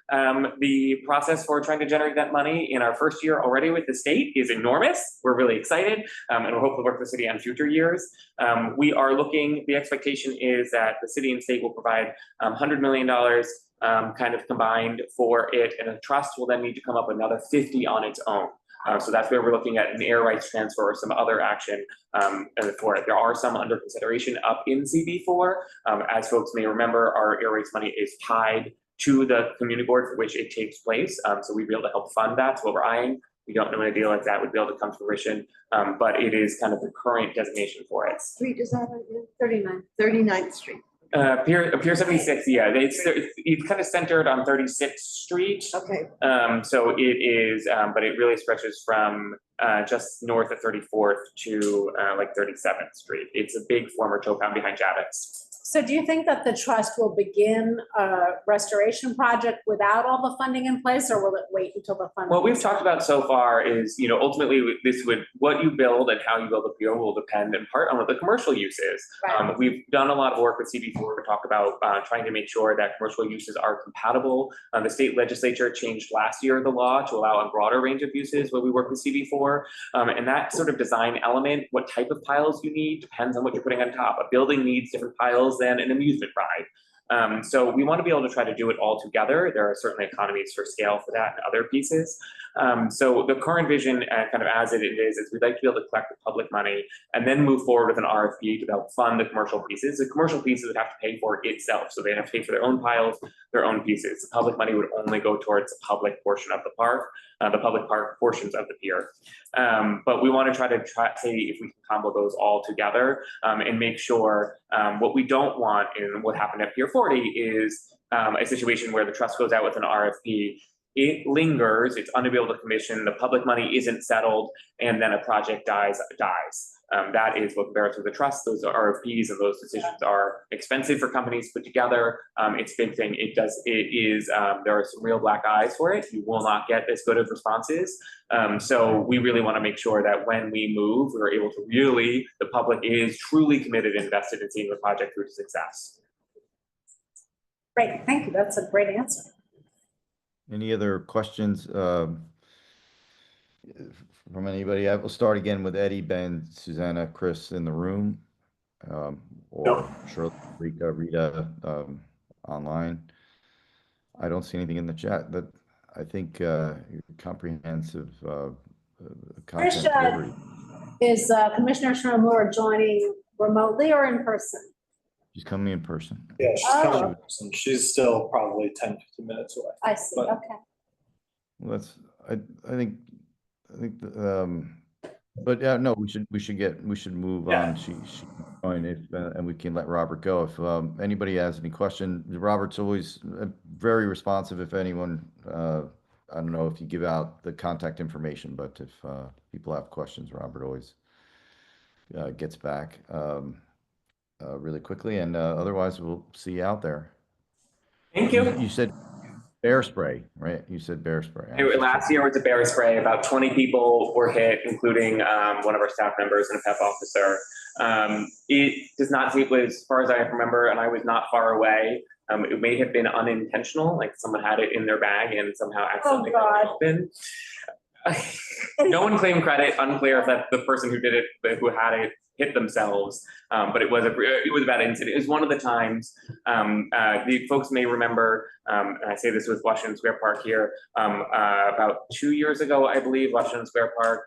Speaker 3: the process for trying to generate that money in our first year already with the state is enormous. We're really excited, and we'll hopefully work with the city on future years. The expectation is that the city and state will provide $100 million kind of combined for it, and a trust will then need to come up with another 50 on its own. So that's where we're looking at an air rights transfer or some other action for it. There are some under consideration up in CB4. As folks may remember, our air rights money is tied to the community board for which it takes place. So we'd be able to help fund that. So what we're eyeing. We don't know when a deal like that would be able to come to fruition, but it is kind of the current designation for it.
Speaker 8: Street is that, 39th Street.
Speaker 3: Pier 76, yeah, it's kind of centered on 36th Street.
Speaker 2: Okay,
Speaker 3: So it is, but it really stretches from just north of 34th to like 37th Street. It's a big former tow pound behind Javits.
Speaker 2: so do you think that the trust will begin a restoration project without all the funding in place, or will it wait until the funding?
Speaker 3: What we've talked about so far is, ultimately what you build and how you build a pier will depend in part on what the commercial use is.
Speaker 2: Right.
Speaker 3: We've done a lot of work with CB4 to talk about trying to make sure that commercial uses are compatible. The state legislature changed last year the law to allow a broader range of uses when we work with CB4. And that sort of design element, what type of piles you need, depends on what you're putting on top. A building needs different piles than an amusement ride. So we want to be able to try to do it all together. There are certainly economies for scale for that and other pieces. So the current vision, kind of as it is we'd like to be able to collect the public money and then move forward with an RFP to help fund the commercial pieces. The commercial pieces would have to pay for itself. So they'd have to pay for their own piles, their own pieces. The public money would only go towards the public portion of the park, the public park portions of the pier. But we want to try see if we can combo those all together and make sure what we don't want in what happened at Pier 40 is a situation where the trust goes out with an RFP. It lingers, it's unable to commission, the public money isn't settled, and then a project dies. That is what bears with the trust. Those RFPs and those decisions are expensive for companies to put together. It's a big thing. There are some real black eyes for it. You will not get as good of responses. So we really want to make sure that when we move, we're able to the public is truly committed and invested in seeing the project through to success.
Speaker 2: Great, thank you. That's a great answer.
Speaker 1: Any other questions from anybody? I will start again with Eddie, Ben, Susanna, Chris in the room, or Shirley, Rita online. I don't see anything in the chat, but I think comprehensive content delivery.
Speaker 2: Is Commissioner Shimomura joining remotely or in person?
Speaker 1: She's coming in person.
Speaker 7: Yeah, she's
Speaker 2: Oh.
Speaker 7: coming in person. She's still probably 10-15 minutes away.
Speaker 2: I see,
Speaker 7: But-
Speaker 2: okay.
Speaker 1: Well, I think, but yeah, no, we should move
Speaker 7: Yeah.
Speaker 1: on. She join if, and we can let Robert go. If anybody has any question, Robert's always very responsive. If anyone, I don't know if you give out the contact information, but if people have questions, Robert always gets back really quickly. And otherwise, we'll see you out there.
Speaker 3: Thank you.
Speaker 1: You said bear spray, right? You said bear spray.
Speaker 3: Last year was a bear spray. About 20 people were hit, including one of our staff members and a PEP officer. It does not take place, as far as I remember, and I was not far away. It may have been unintentional, like someone had it in their bag and somehow accidentally cut it open. No one claimed credit. Unclear if that the person who did it, who had it, hit themselves. But it was a bad incident. It was one of the times the folks may remember, and I say this with Washington Square Park here, about 2 years ago, I believe, Washington Square Park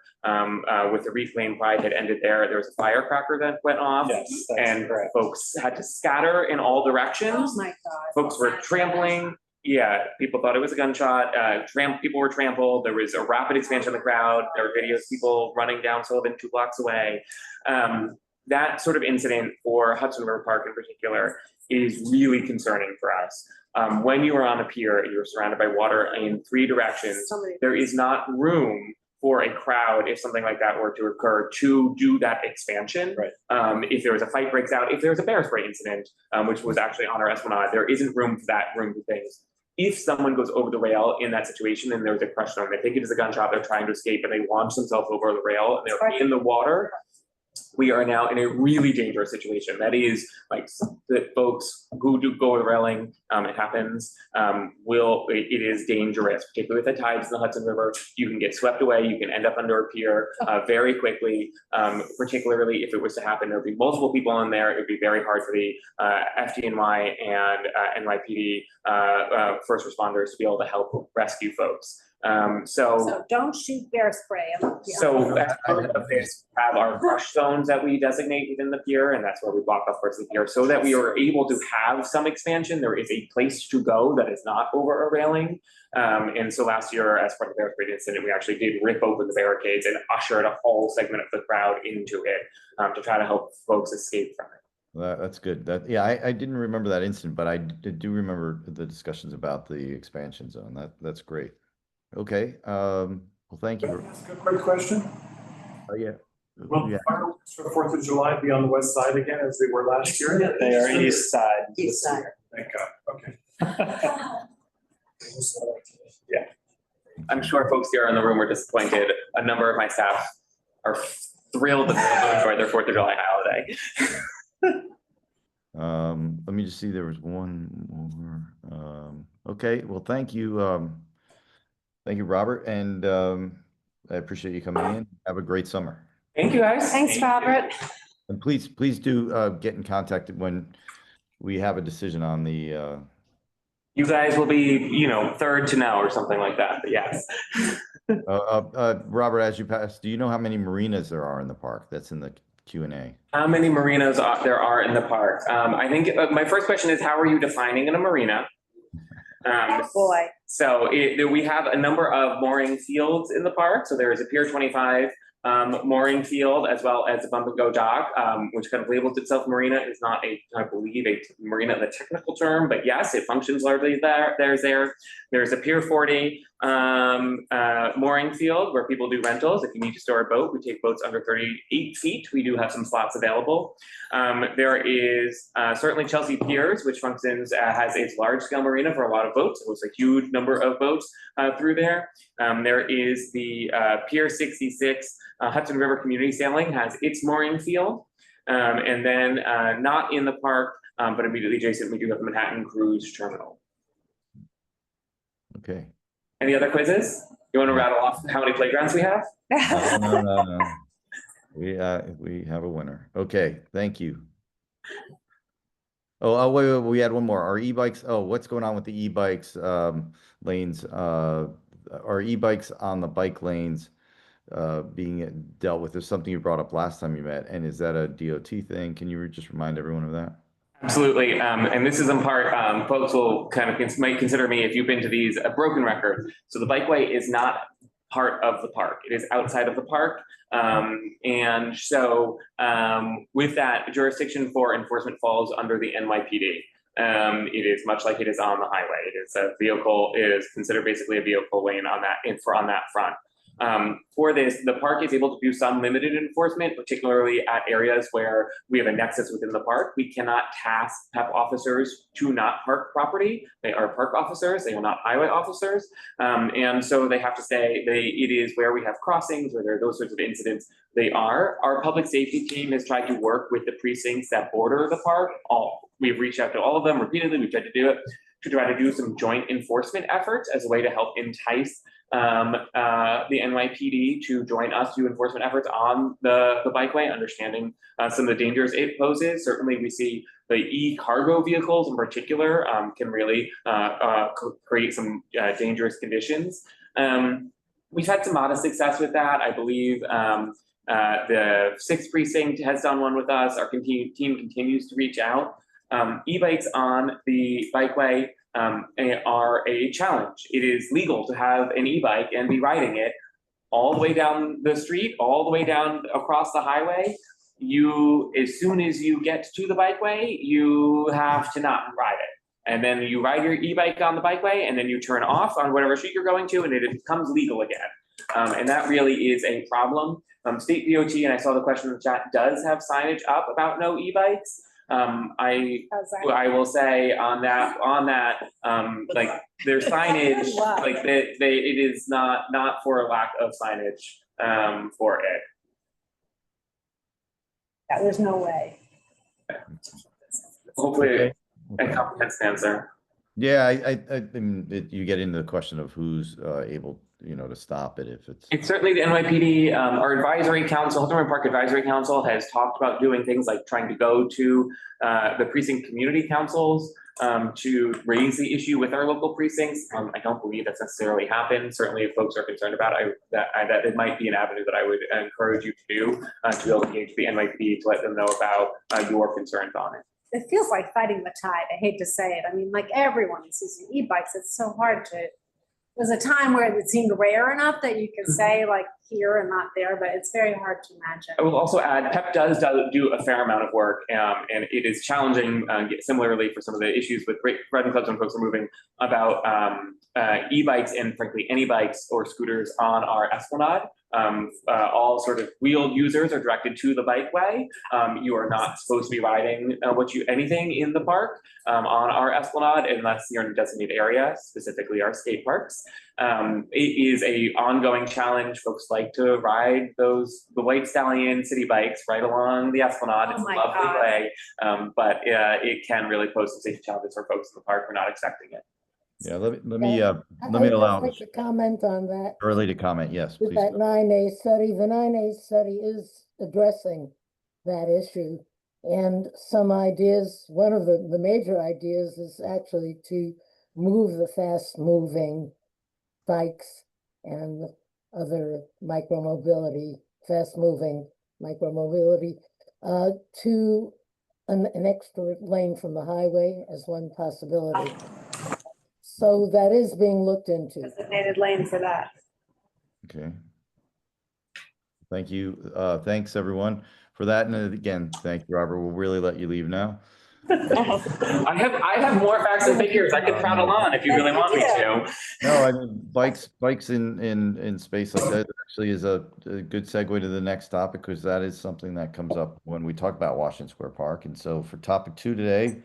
Speaker 3: with the Reclaim Pride had ended there. There was a firecracker that went off,
Speaker 7: Yes, that's
Speaker 3: and
Speaker 7: correct.
Speaker 3: folks had to scatter in all directions.
Speaker 2: Oh, my God.
Speaker 3: Folks were trampling. Yeah, people thought it was a gunshot. People were trampled. There was a rapid expansion of the crowd. There were videos of people running down Sullivan 2 blocks away. That sort of incident for Hudson River Park in particular is really concerning for us. When you are on a pier and you're surrounded by water in 3 directions, there is not room for a crowd, if something like that were to occur, to do that expansion.
Speaker 7: Right.
Speaker 3: If there was a fight breaks out, if there's a bear spray incident, which was actually on our Esplanade, there isn't room for that room for things. If someone goes over the rail in that situation and there's a crush zone, they think it is a gunshot, they're trying to escape, and they launch themselves over the rail and they're in the water, we are now in a really dangerous situation. That is, like, the folks who do go over the railing, it happens, it is dangerous, particularly with the tides in the Hudson River. You can get swept away, you can end up under a pier very quickly, particularly if it was to happen, there would be multiple people in there. It would be very hard for the FDNY and NYPD first responders to be able to help rescue folks.
Speaker 2: So don't shoot bear spray.
Speaker 3: So as part of this, we have our crush zones that we designate within the pier, and that's where we block off parts of the pier so that we are able to have some expansion. There is a place to go that is not over a railing. And so last year, as part of the bear spray incident, we actually did rip open the barricades and ushered a whole segment of the crowd into it to try to help folks escape from it.
Speaker 1: That's good. Yeah, I didn't remember that incident, but I do remember the discussions about the expansion zone. That's great. Okay, well, thank you.
Speaker 8: Ask a quick question.
Speaker 1: Yeah.
Speaker 8: Will
Speaker 1: Yeah.
Speaker 8: the fireworks for 4th of July be on the west side again as they were last year?
Speaker 7: They are east side.
Speaker 9: East side.
Speaker 8: Thank God, okay.
Speaker 3: I'm sure folks here in the room are disappointed. A number of my staff are thrilled that they'll enjoy their 4th of July holiday.
Speaker 1: Let me just see, there was one more. Okay, well, thank you. Thank you, Robert, and I appreciate you coming in. Have a great summer.
Speaker 3: Thank you, guys.
Speaker 2: Thanks, Robert.
Speaker 1: And please do get in contact when we have a decision on the
Speaker 3: You guys will be, third to know or something like that, but yes.
Speaker 1: Robert, as you pass, do you know how many marinas there are in the park? That's in the Q&A.
Speaker 3: How many marinas there are in the park? I think my first question is, how are you defining in a marina?
Speaker 2: Boy.
Speaker 3: So we have a number of mooring fields in the park. So there is a Pier 25 mooring field, as well as a bump and go dock, which kind of labels itself marina. Is not I believe, a marina, the technical term, but yes, it functions largely there. There's a Pier 40 mooring field where people do rentals. If you need to store a boat, we take boats under 38 feet. We do have some slots available. There is certainly Chelsea Piers, which functions has its large scale marina for a lot of boats. It was a huge number of boats through there. There is the Pier 66 Hudson River Community Sailing has its mooring field. And then not in the park, but immediately adjacent, we do have the Manhattan Cruise Terminal.
Speaker 1: Okay.
Speaker 3: Any other quizzes? You want to rattle off how many playgrounds we have?
Speaker 1: No. We have a winner. Okay, thank you. Wait, we had one more. Our e-bikes. Oh, what's going on with the e-bikes lanes? Our e-bikes on the bike lanes being dealt with? Is something you brought up last time you met, and is that a DOT thing? Can you just remind everyone of that?
Speaker 3: Absolutely, and this is in part, folks will kind of might consider me, if you've been to these, a broken record. So the bikeway is not part of the park. It is outside of the park. And so with that, jurisdiction for enforcement falls under the NYPD. It is much like it is on the highway. It is a vehicle, it is considered basically a vehicle lane on that front. For this, the park is able to do some limited enforcement, particularly at areas where we have a nexus within the park. We cannot task PEP officers to not park property. They are park officers, they are not highway officers. And so they have to say it is where we have crossings, where there are those sorts of incidents. They are. Our public safety team has tried to work with the precincts that border the park. We've reached out to all of them repeatedly. We've tried to do it, to try to do some joint enforcement efforts as a way to help entice the NYPD to join us to enforcement efforts on the bikeway, understanding some of the dangers it poses. Certainly we see the e-cargo vehicles in particular can really create some dangerous conditions. We've had some modest success with that. I believe the 6th precinct has done one with us. Our team continues to reach out. E-bikes on the bikeway are a challenge. It is legal to have an e-bike and be riding it all the way down the street, all the way down across the highway. As soon as you get to the bikeway, you have to not ride it. And then you ride your e-bike on the bikeway, and then you turn off on whatever street you're going to, and it becomes legal again. And that really is a problem. State DOT, and I saw the question in the chat, does have signage up about no e-bikes. I will say on that, like their signage, like it is not for a lack of signage for it.
Speaker 2: Yeah, there's no way.
Speaker 3: Hopefully a comprehensive answer.
Speaker 1: Yeah, I mean, you get into the question of who's able, to stop it if
Speaker 3: It's certainly the NYPD. Our advisory council, Hudson River Park Advisory Council, has talked about doing things like trying to go to the precinct community councils to raise the issue with our local precincts. I don't believe that's necessarily happened. Certainly, if folks are concerned about it, that it might be an avenue that I would encourage you to do to be able to engage the NYPD to let them know about your concerns on it.
Speaker 2: It feels like fighting the tide. I hate to say it. I mean, like everyone is using e-bikes. It's so hard to was a time where it seemed rare enough that you could say like here and not there, but it's very hard to imagine.
Speaker 3: I will also add, PEP does do a fair amount of work, and it is challenging, similarly for some of the issues with riding clubs when folks are moving, about e-bikes and frankly any bikes or scooters on our Esplanade. All sort of wheeled users are directed to the bikeway. You are not supposed to be riding anything in the park on our Esplanade unless you're in a designated area, specifically our skate parks. It is a ongoing challenge. Folks like to ride the White Stallion city bikes right along the Esplanade. It's a lovely way, but it can really pose some safety challenges for folks in the park. We're not expecting it.
Speaker 1: Yeah, let me allow
Speaker 4: I'd like to comment on that.
Speaker 1: Early to comment, yes,
Speaker 4: With
Speaker 1: please.
Speaker 4: that 9A study, the 9A study is addressing that issue. And some ideas, one of the major ideas is actually to move the fast-moving bikes and other fast-moving micromobility, to an extra lane from the highway as one possibility. So that is being looked into.
Speaker 2: Designated lane for that.
Speaker 1: Okay. Thank you. Thanks everyone for that. And again, thank you, Robert. We'll really let you leave now.
Speaker 3: I have more facts and figures. I could prattle on if you really want me to.
Speaker 1: No, I mean, bikes in space like that actually is a good segue to the next topic, because that is something that comes up when we talk about Washington Square Park. And so for topic 2 today,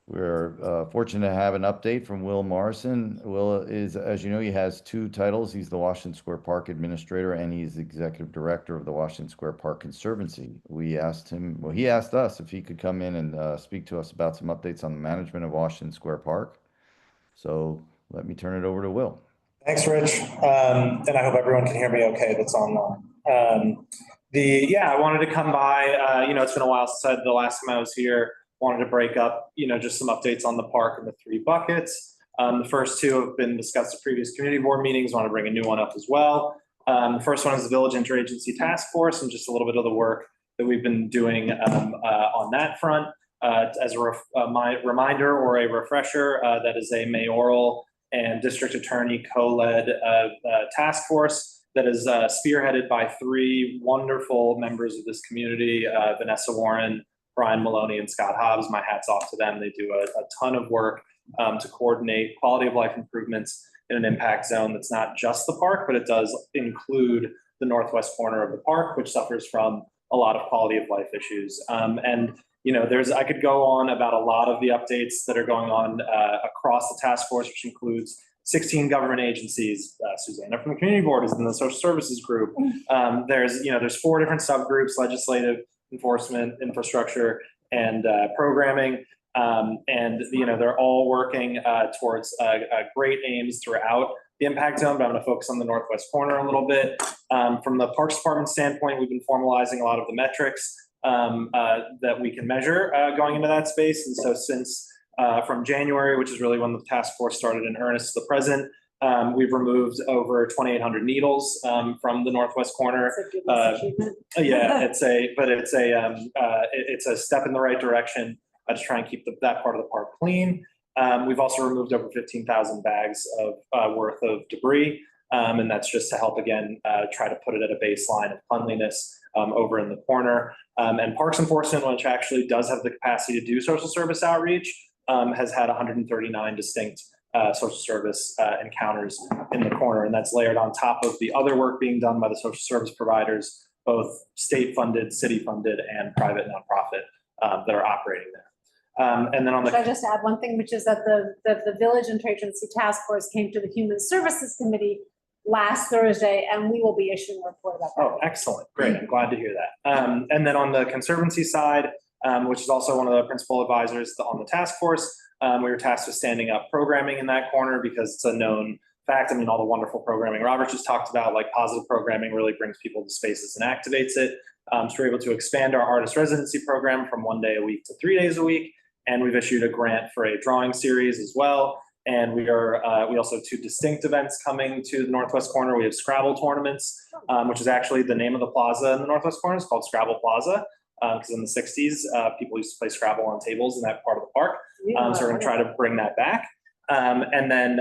Speaker 1: we're fortunate to have an update from Will Morrison. Will is, as you know, he has 2 titles. He's the Washington Square Park Administrator, and he's the Executive Director of the Washington Square Park Conservancy. We asked him, well, he asked us if he could come in and speak to us about some updates on the management of Washington Square Park. So let me turn it over to Will.
Speaker 7: Thanks, Rich. And I hope everyone can hear me okay that's online. I wanted to come by, it's been a while since the last time I was here. Wanted to break up, just some updates on the park in the 3 buckets. The first 2 have been discussed at previous community board meetings. Want to bring a new one up as well. The first one is the Village Interagency Task Force, and just a little bit of the work that we've been doing on that front. As a reminder or a refresher, that is a mayoral and district attorney co-led task force that is spearheaded by 3 wonderful members of this community, Vanessa Warren, Brian Maloney, and Scott Hobbs. My hat's off to them. They do a ton of work to coordinate quality of life improvements in an impact zone that's not just the park, but it does include the northwest corner of the park, which suffers from a lot of quality of life issues. I could go on about a lot of the updates that are going on across the task force, which includes 16 government agencies. Susanna from the community board is in the social services group. There's 4 different subgroups: legislative, enforcement, infrastructure, and programming. They're all working towards great aims throughout the impact zone, but I'm going to focus on the northwest corner a little bit. From the Parks Department standpoint, we've been formalizing a lot of the metrics that we can measure going into that space. And so since from January, which is really when the task force started in earnest to the present, we've removed over 2,800 needles from the northwest corner. Yeah, it's a step in the right direction to try and keep that part of the park clean. We've also removed over 15,000 bags of worth of debris, and that's just to help again try to put it at a baseline of cleanliness over in the corner. And Parks Enforcement, which actually does have the capacity to do social service outreach, has had 139 distinct social service encounters in the corner, and that's layered on top of the other work being done by the social service providers, both state-funded, city-funded, and private nonprofit that are operating there. And then on the—
Speaker 2: Should I just add one thing, which is that the Village Interagency Task Force came to the Human Services Committee last Thursday, and we will be issuing a report about that.
Speaker 7: Oh, excellent. Great. I'm glad to hear that. And then on the Conservancy side, which is also one of the principal advisors on the task force, we were tasked with standing up programming in that corner because it's a known fact. I mean, all the wonderful programming Robert just talked about, like positive programming, really brings people to spaces and activates it. So we're able to expand our artist residency program from 1 day a week to 3 days a week. And we've issued a grant for a drawing series as well. And we also have 2 distinct events coming to the northwest corner. We have Scrabble tournaments, which is actually the name of the plaza in the northwest corner. It's called Scrabble Plaza. Because in the 60s, people used to play Scrabble on tables in that part of the park. So we're going to try to bring that back. And then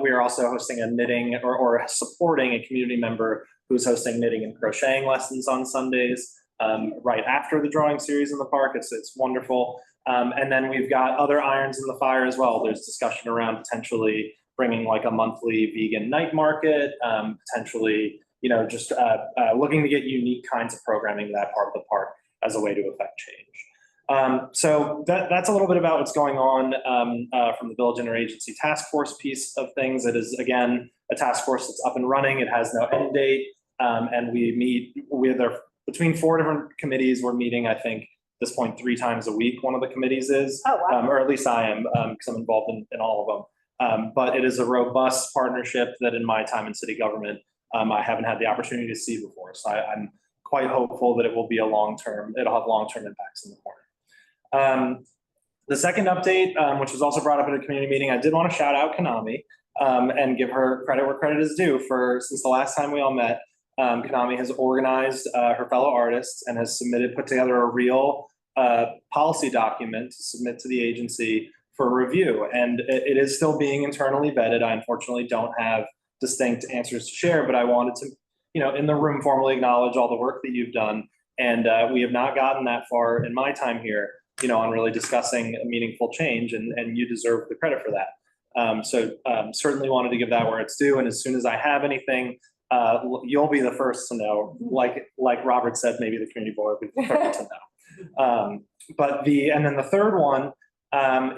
Speaker 7: we are also hosting a knitting or supporting a community member who's hosting knitting and crocheting lessons on Sundays right after the drawing series in the park. It's wonderful. And then we've got other irons in the fire as well. There's discussion around potentially bringing like a monthly vegan night market, potentially, just looking to get unique kinds of programming in that part of the park as a way to affect change. So that's a little bit about what's going on from the village interagency task force piece of things. It is, again, a task force that's up and running. It has no end date. And we meet with between 4 different committees. We're meeting, I think, at this point 3 times a week. One of the committees is,
Speaker 2: Oh, wow.
Speaker 7: or at least I am, because I'm involved in all of them. But it is a robust partnership that in my time in city government, I haven't had the opportunity to see before. So I'm quite hopeful that it will be it'll have long-term impacts in the park. The second update, which was also brought up at a community meeting, I did want to shout out Konami and give her credit where credit is due since the last time we all met. Konami has organized her fellow artists and has put together a real policy document to submit to the agency for review. And it is still being internally vetted. I unfortunately don't have distinct answers to share, but I wanted to, in the room formally acknowledge all the work that you've done. And we have not gotten that far in my time here, on really discussing a meaningful change, and you deserve the credit for that. So certainly wanted to give that where it's due. And as soon as I have anything, you'll be the first to know. Like Robert said, maybe the community board would be the first to know. And then the third one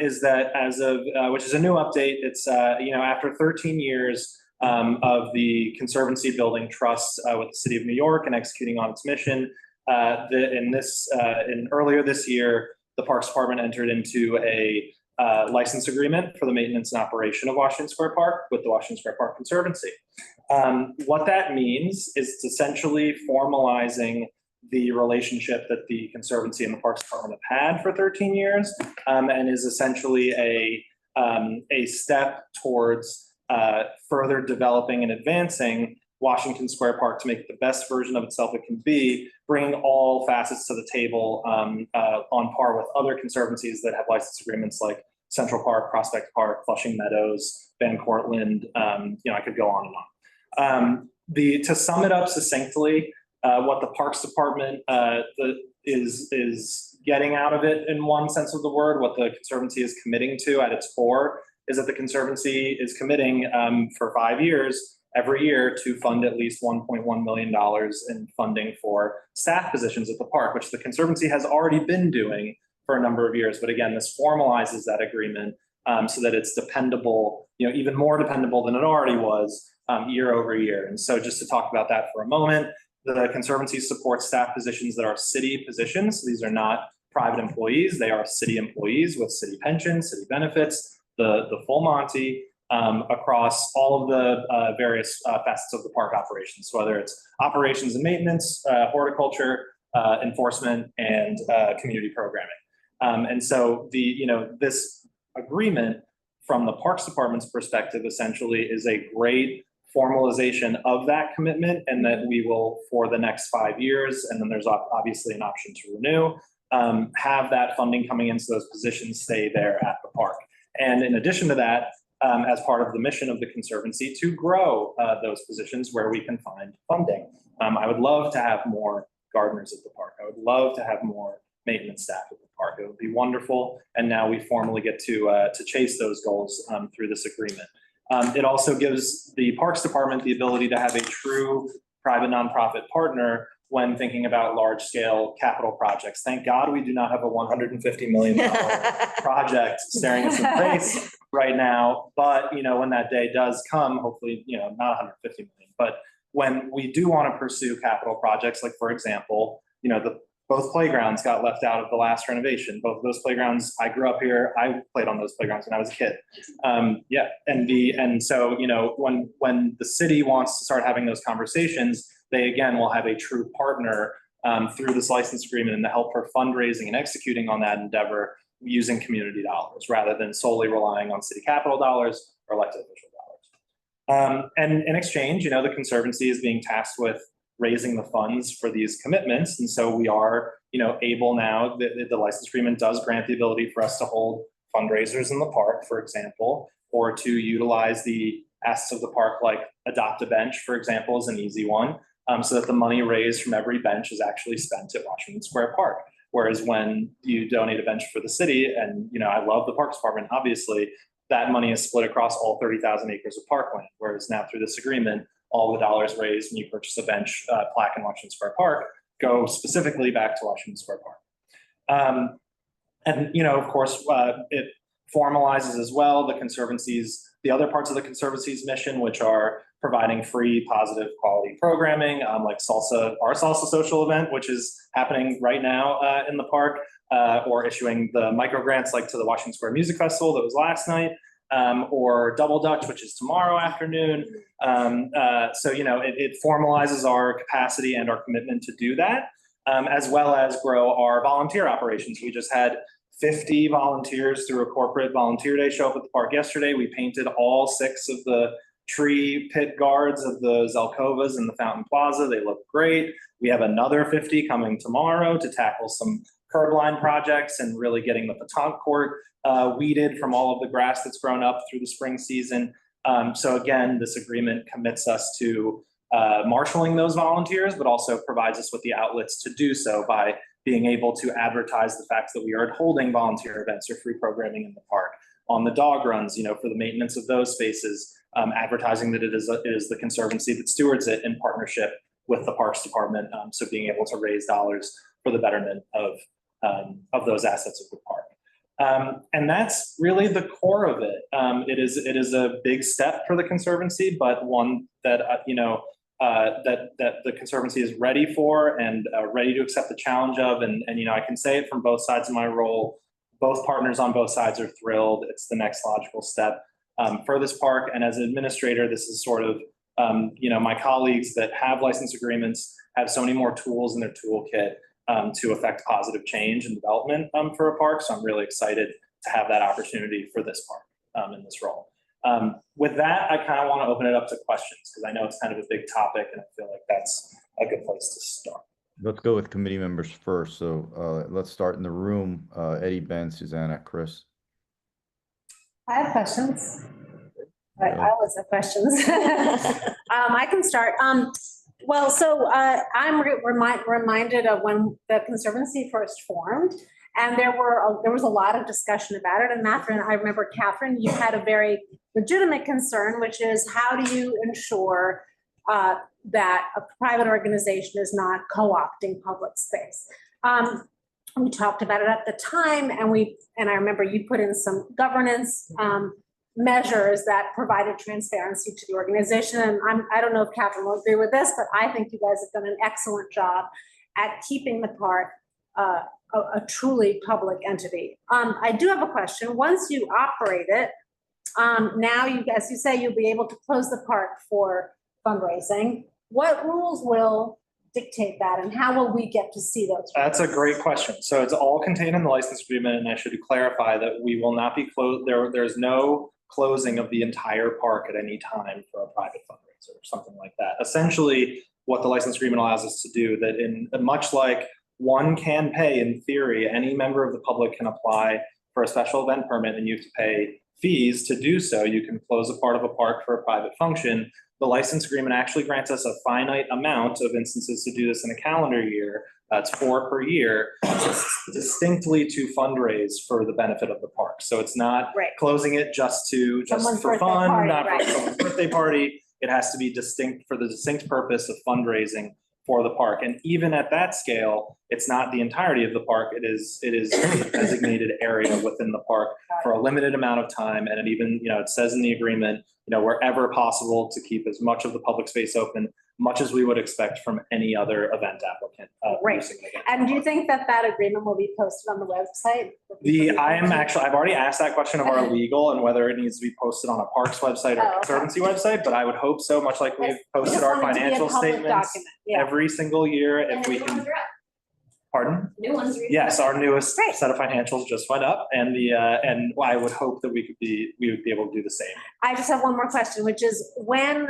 Speaker 7: is that as of, which is a new update, it's, after 13 years of the Conservancy building trust with the city of New York and executing on its mission, earlier this year, the Parks Department entered into a license agreement for the maintenance and operation of Washington Square Park with the Washington Square Park Conservancy. What that means is essentially formalizing the relationship that the Conservancy and the Parks Department have had for 13 years, and is essentially a step towards further developing and advancing Washington Square Park to make it the best version of itself it can be, bringing all facets to the table on par with other conservancies that have license agreements like Central Park, Prospect Park, Flushing Meadows, Van Cortlandt. I could go on and on. To sum it up succinctly, what the Parks Department is getting out of it in one sense of the word, what the Conservancy is committing to at its core, is that the Conservancy is committing for 5 years every year to fund at least $1.1 million in funding for staff positions at the park, which the Conservancy has already been doing for a number of years. But again, this formalizes that agreement so that it's dependable, even more dependable than it already was year over year. And so just to talk about that for a moment, the Conservancy supports staff positions that are city positions. These are not private employees. They are city employees with city pensions, city benefits, the full Monty, across all of the various facets of the park operations, whether it's operations and maintenance, horticulture, enforcement, and community programming. And so this agreement from the Parks Department's perspective essentially is a great formalization of that commitment, and that we will, for the next 5 years, and then there's obviously an option to renew, have that funding coming in so those positions stay there at the park. And in addition to that, as part of the mission of the Conservancy, to grow those positions where we can find funding. I would love to have more gardeners at the park. I would love to have more maintenance staff at the park. It would be wonderful. And now we formally get to chase those goals through this agreement. It also gives the Parks Department the ability to have a true private nonprofit partner when thinking about large-scale capital projects. Thank God we do not have a $150 million project staring us in the face right now. But when that day does come, hopefully, not 150 million, but when we do want to pursue capital projects, like for example, both playgrounds got left out of the last renovation. Both of those playgrounds, I grew up here. I played on those playgrounds when I was a kid. And so when the city wants to start having those conversations, they again will have a true partner through this license agreement and to help for fundraising and executing on that endeavor using community dollars rather than solely relying on city capital dollars or elected official dollars. And in exchange, the Conservancy is being tasked with raising the funds for these commitments. And so we are, able now, the license agreement does grant the ability for us to hold fundraisers in the park, for example, or to utilize the assets of the park, like adopt a bench, for example, is an easy one. So that the money raised from every bench is actually spent at Washington Square Park. Whereas when you donate a bench for the city, and I love the Parks Department, obviously, that money is split across all 30,000 acres of parkland. Whereas now through this agreement, all the dollars raised when you purchase a bench plaque in Washington Square Park go specifically back to Washington Square Park. And of course, it formalizes as well the other parts of the Conservancy's mission, which are providing free, positive, quality programming, like our salsa social event, which is happening right now in the park, or issuing the micro grants like to the Washington Square Music Festival that was last night, or Double Dutch, which is tomorrow afternoon. So it formalizes our capacity and our commitment to do that, as well as grow our volunteer operations. We just had 50 volunteers through a corporate volunteer day show up at the park yesterday. We painted all 6 of the tree pit guards of the Zelkovas in the Fountain Plaza. They look great. We have another 50 coming tomorrow to tackle some curb line projects and really getting the petanque court weeded from all of the grass that's grown up through the spring season. So again, this agreement commits us to marshaling those volunteers, but also provides us with the outlets to do so by being able to advertise the fact that we are holding volunteer events or free programming in the park, on the dog runs, for the maintenance of those spaces, advertising that it is the Conservancy that stewards it in partnership with the Parks Department. So being able to raise dollars for the betterment of those assets of the park. And that's really the core of it. It is a big step for the Conservancy, but one that that the Conservancy is ready for and ready to accept the challenge of. And I can say it from both sides of my role. Both partners on both sides are thrilled. It's the next logical step for this park. And as an administrator, this is sort of my colleagues that have license agreements have so many more tools in their toolkit to affect positive change and development for a park. So I'm really excited to have that opportunity for this park in this role. With that, I kind of want to open it up to questions because I know it's kind of a big topic and I feel like that's a good place to start.
Speaker 1: Let's go with committee members first. So let's start in the room. Eddie, Ben, Susanna, Chris.
Speaker 2: I have questions. I always have questions. I can start. Well, so I'm reminded of when the Conservancy first formed, and there was a lot of discussion about it. And Catherine, I remember, Catherine, you had a very legitimate concern, which is how do you ensure that a private organization is not co-opting public space? We talked about it at the time, and I remember you put in some governance measures that provided transparency to the organization. And I don't know if Catherine will agree with this, but I think you guys have done an excellent job at keeping the park a truly public entity. I do have a question. Once you operate it, now as you say, you'll be able to close the park for fundraising. What rules will dictate that, and how will we get to see those?
Speaker 7: That's a great question. So it's all contained in the license agreement, and I should clarify that we will not be closed. There's no closing of the entire park at any time for a private fundraiser or something like that. Essentially, what the license agreement allows us to do that in much like one can pay in theory, any member of the public can apply for a special event permit and you have to pay fees to do so. You can close a part of a park for a private function. The license agreement actually grants us a finite amount of instances to do this in a calendar year. It's 4 per year, distinctly to fundraise for the benefit of the park. So it's not closing it just for fun, not for someone's birthday party. It has to be distinct for the distinct purpose of fundraising for the park. And even at that scale, it's not the entirety of the park. It is a designated area within the park for a limited amount of time. And it even, it says in the agreement, wherever possible to keep as much of the public space open, much as we would expect from any other event applicant.
Speaker 2: And do you think that agreement will be posted on the website?
Speaker 7: I've already asked that question of our legal and whether it needs to be posted on a parks website or Conservancy website, but I would hope so, much like we've posted our financial statements every single year. If we can. Pardon?
Speaker 5: New ones.
Speaker 7: Yes, our newest set of financials just went up, and I would hope that we would be able to do the same.
Speaker 2: I just have one more question, which is when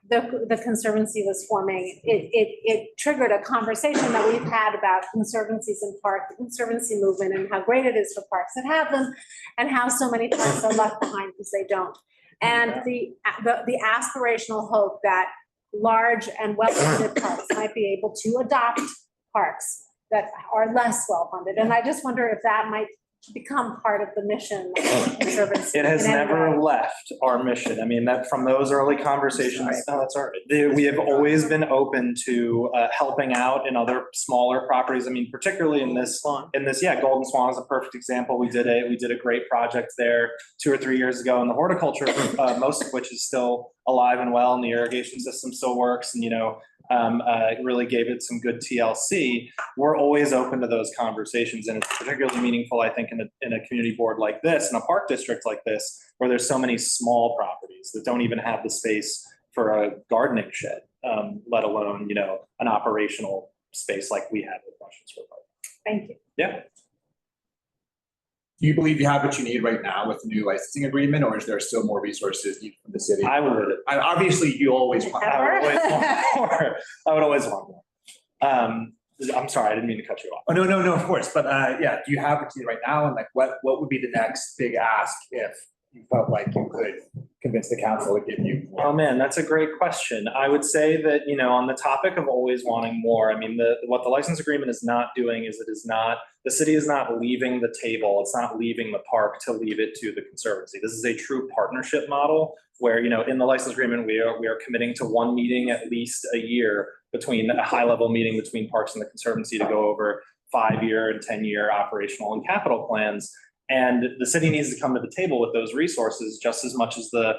Speaker 2: the Conservancy was forming, it triggered a conversation that we've had about conservancies and park, the Conservancy movement, and how great it is for parks that have them, and how so many parks are left behind because they don't. And the aspirational hope that large and well-funded parks might be able to adopt parks that are less well-funded. And I just wonder if that might become part of the mission of the Conservancy.
Speaker 7: It has
Speaker 2: in any
Speaker 7: never
Speaker 2: way.
Speaker 7: left our mission. I mean, that from those early conversations, no, that's all right. We have always been open to helping out in other smaller properties. I mean, particularly in this, yeah, Golden Swan is a perfect example. We did a great project there 2 or 3 years ago, and the horticulture, most of which is still alive and well, and the irrigation system still works, and it really gave it some good TLC. We're always open to those conversations, and it's particularly meaningful, I think, in a community board like this, in a park district like this, where there's so many small properties that don't even have the space for a gardening shed, let alone, an operational space like we have with Washington Square Park.
Speaker 2: Thank you.
Speaker 7: Yeah.
Speaker 6: Do you believe you have what you need right now with the new licensing agreement, or is there still more resources needed from the city? Obviously, you always want.
Speaker 7: I would always want more. I would always want more. I'm sorry, I didn't mean to cut you off.
Speaker 6: Oh, no, of course. But yeah, do you have what you need right now? And like, what would be the next big ask if you felt like you could convince the council to give you more?
Speaker 7: Oh man, that's a great question. I would say that, on the topic of always wanting more, I mean, what the license agreement is not doing is the city is not leaving the table. It's not leaving the park to leave it to the Conservancy. This is a true partnership model where, in the license agreement, we are committing to one meeting at least a year between a high level meeting between Parks and the Conservancy to go over 5-year and 10-year operational and capital plans. And the city needs to come to the table with those resources just as much as the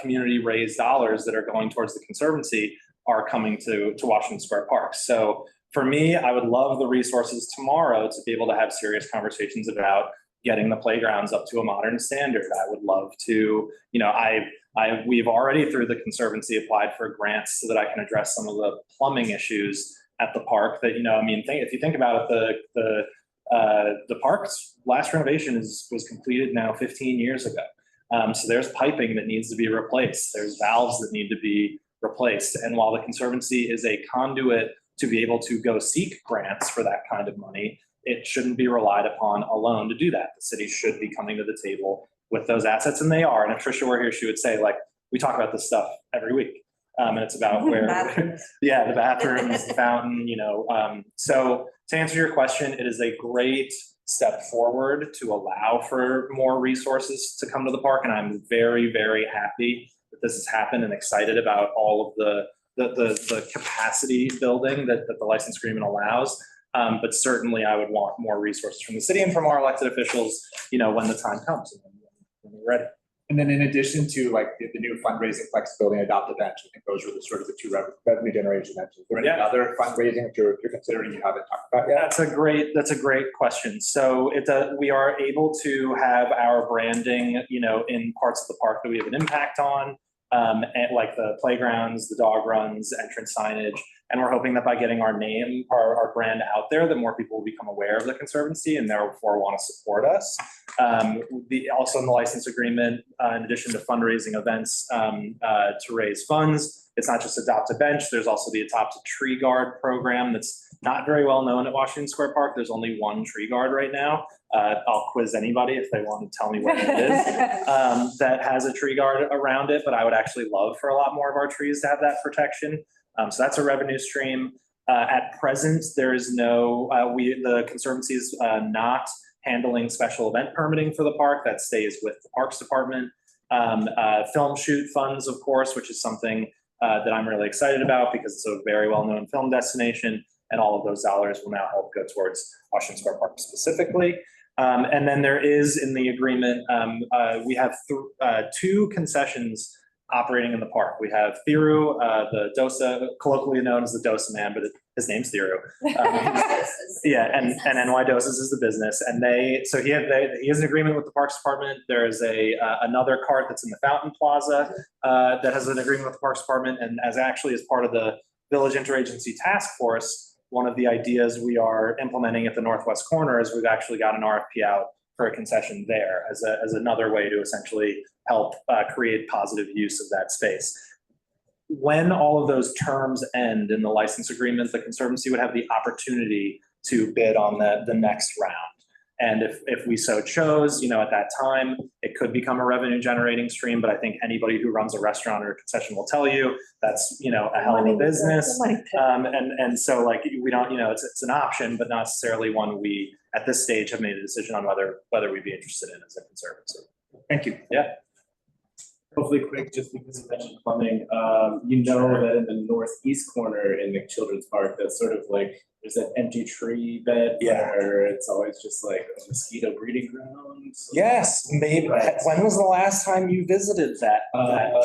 Speaker 7: community raised dollars that are going towards the Conservancy are coming to Washington Square Park. So for me, I would love the resources tomorrow to be able to have serious conversations about getting the playgrounds up to a modern standard. I would love to, we've already through the Conservancy applied for grants so that I can address some of the plumbing issues at the park that, if you think about it, the park's last renovation was completed now 15 years ago. So there's piping that needs to be replaced. There's valves that need to be replaced. And while the Conservancy is a conduit to be able to go seek grants for that kind of money, it shouldn't be relied upon alone to do that. The city should be coming to the table with those assets, and they are. And if Tricia were here, she would say, we talk about this stuff every week. And it's about the bathrooms, the fountain, So to answer your question, it is a great step forward to allow for more resources to come to the park. And I'm very, very happy that this has happened and excited about all of the capacity building that the license agreement allows. But certainly I would want more resources from the city and from our elected officials, when the time comes and when we're ready.
Speaker 6: And then in addition to the new fundraising flexibility and adopt a bench, I think those are the two revenue generation mentions. Is there any other fundraising that you're considering you haven't talked about yet?
Speaker 7: That's a great question. So we are able to have our branding, in parts of the park that we have an impact on, and like the playgrounds, the dog runs, entrance signage. And we're hoping that by getting our name, our brand out there, that more people will become aware of the Conservancy and therefore want to support us. Also in the license agreement, in addition to fundraising events to raise funds, it's not just Adopt a Bench. There's also the Adopt a Tree Guard program that's not very well known at Washington Square Park. There's only one tree guard right now. I'll quiz anybody if they want to tell me what it is that has a tree guard around it, but I would actually love for a lot more of our trees to have that protection. So that's a revenue stream. At present, there is the Conservancy is not handling special event permitting for the park. That stays with the Parks Department. Film shoot funds, of course, which is something that I'm really excited about because it's a very well-known film destination, and all of those dollars will now help go towards Washington Square Park specifically. And then there is in the agreement, we have 2 concessions operating in the park. We have Thiru, the Dosa, colloquially known as the Dosa Man, but his name's Thiru. And NY Dosas is the business. And he has an agreement with the Parks Department. There is another cart that's in the Fountain Plaza that has an agreement with the Parks Department. And as part of the Village Interagency Task Force, one of the ideas we are implementing at the northwest corner is we've actually got an RFP out for a concession there as another way to essentially help create positive use of that space. when all of those terms end in the license agreement, the Conservancy would have the opportunity to bid on the next round. And if we so chose, at that time, it could become a revenue generating stream, but I think anybody who runs a restaurant or a concession will tell you that's, a hell of a business. And so like, we don't, it's an option, but not necessarily one we, at this stage, have made a decision on whether we'd be interested in as a Conservancy.
Speaker 6: Thank you.
Speaker 7: Yeah.
Speaker 9: Hopefully quick, just because you mentioned plumbing, that in the northeast corner in the children's park, that's sort of like, there's that empty tree bed where it's always just like a mosquito breeding ground.
Speaker 7: Yes, maybe. When was the last time you visited that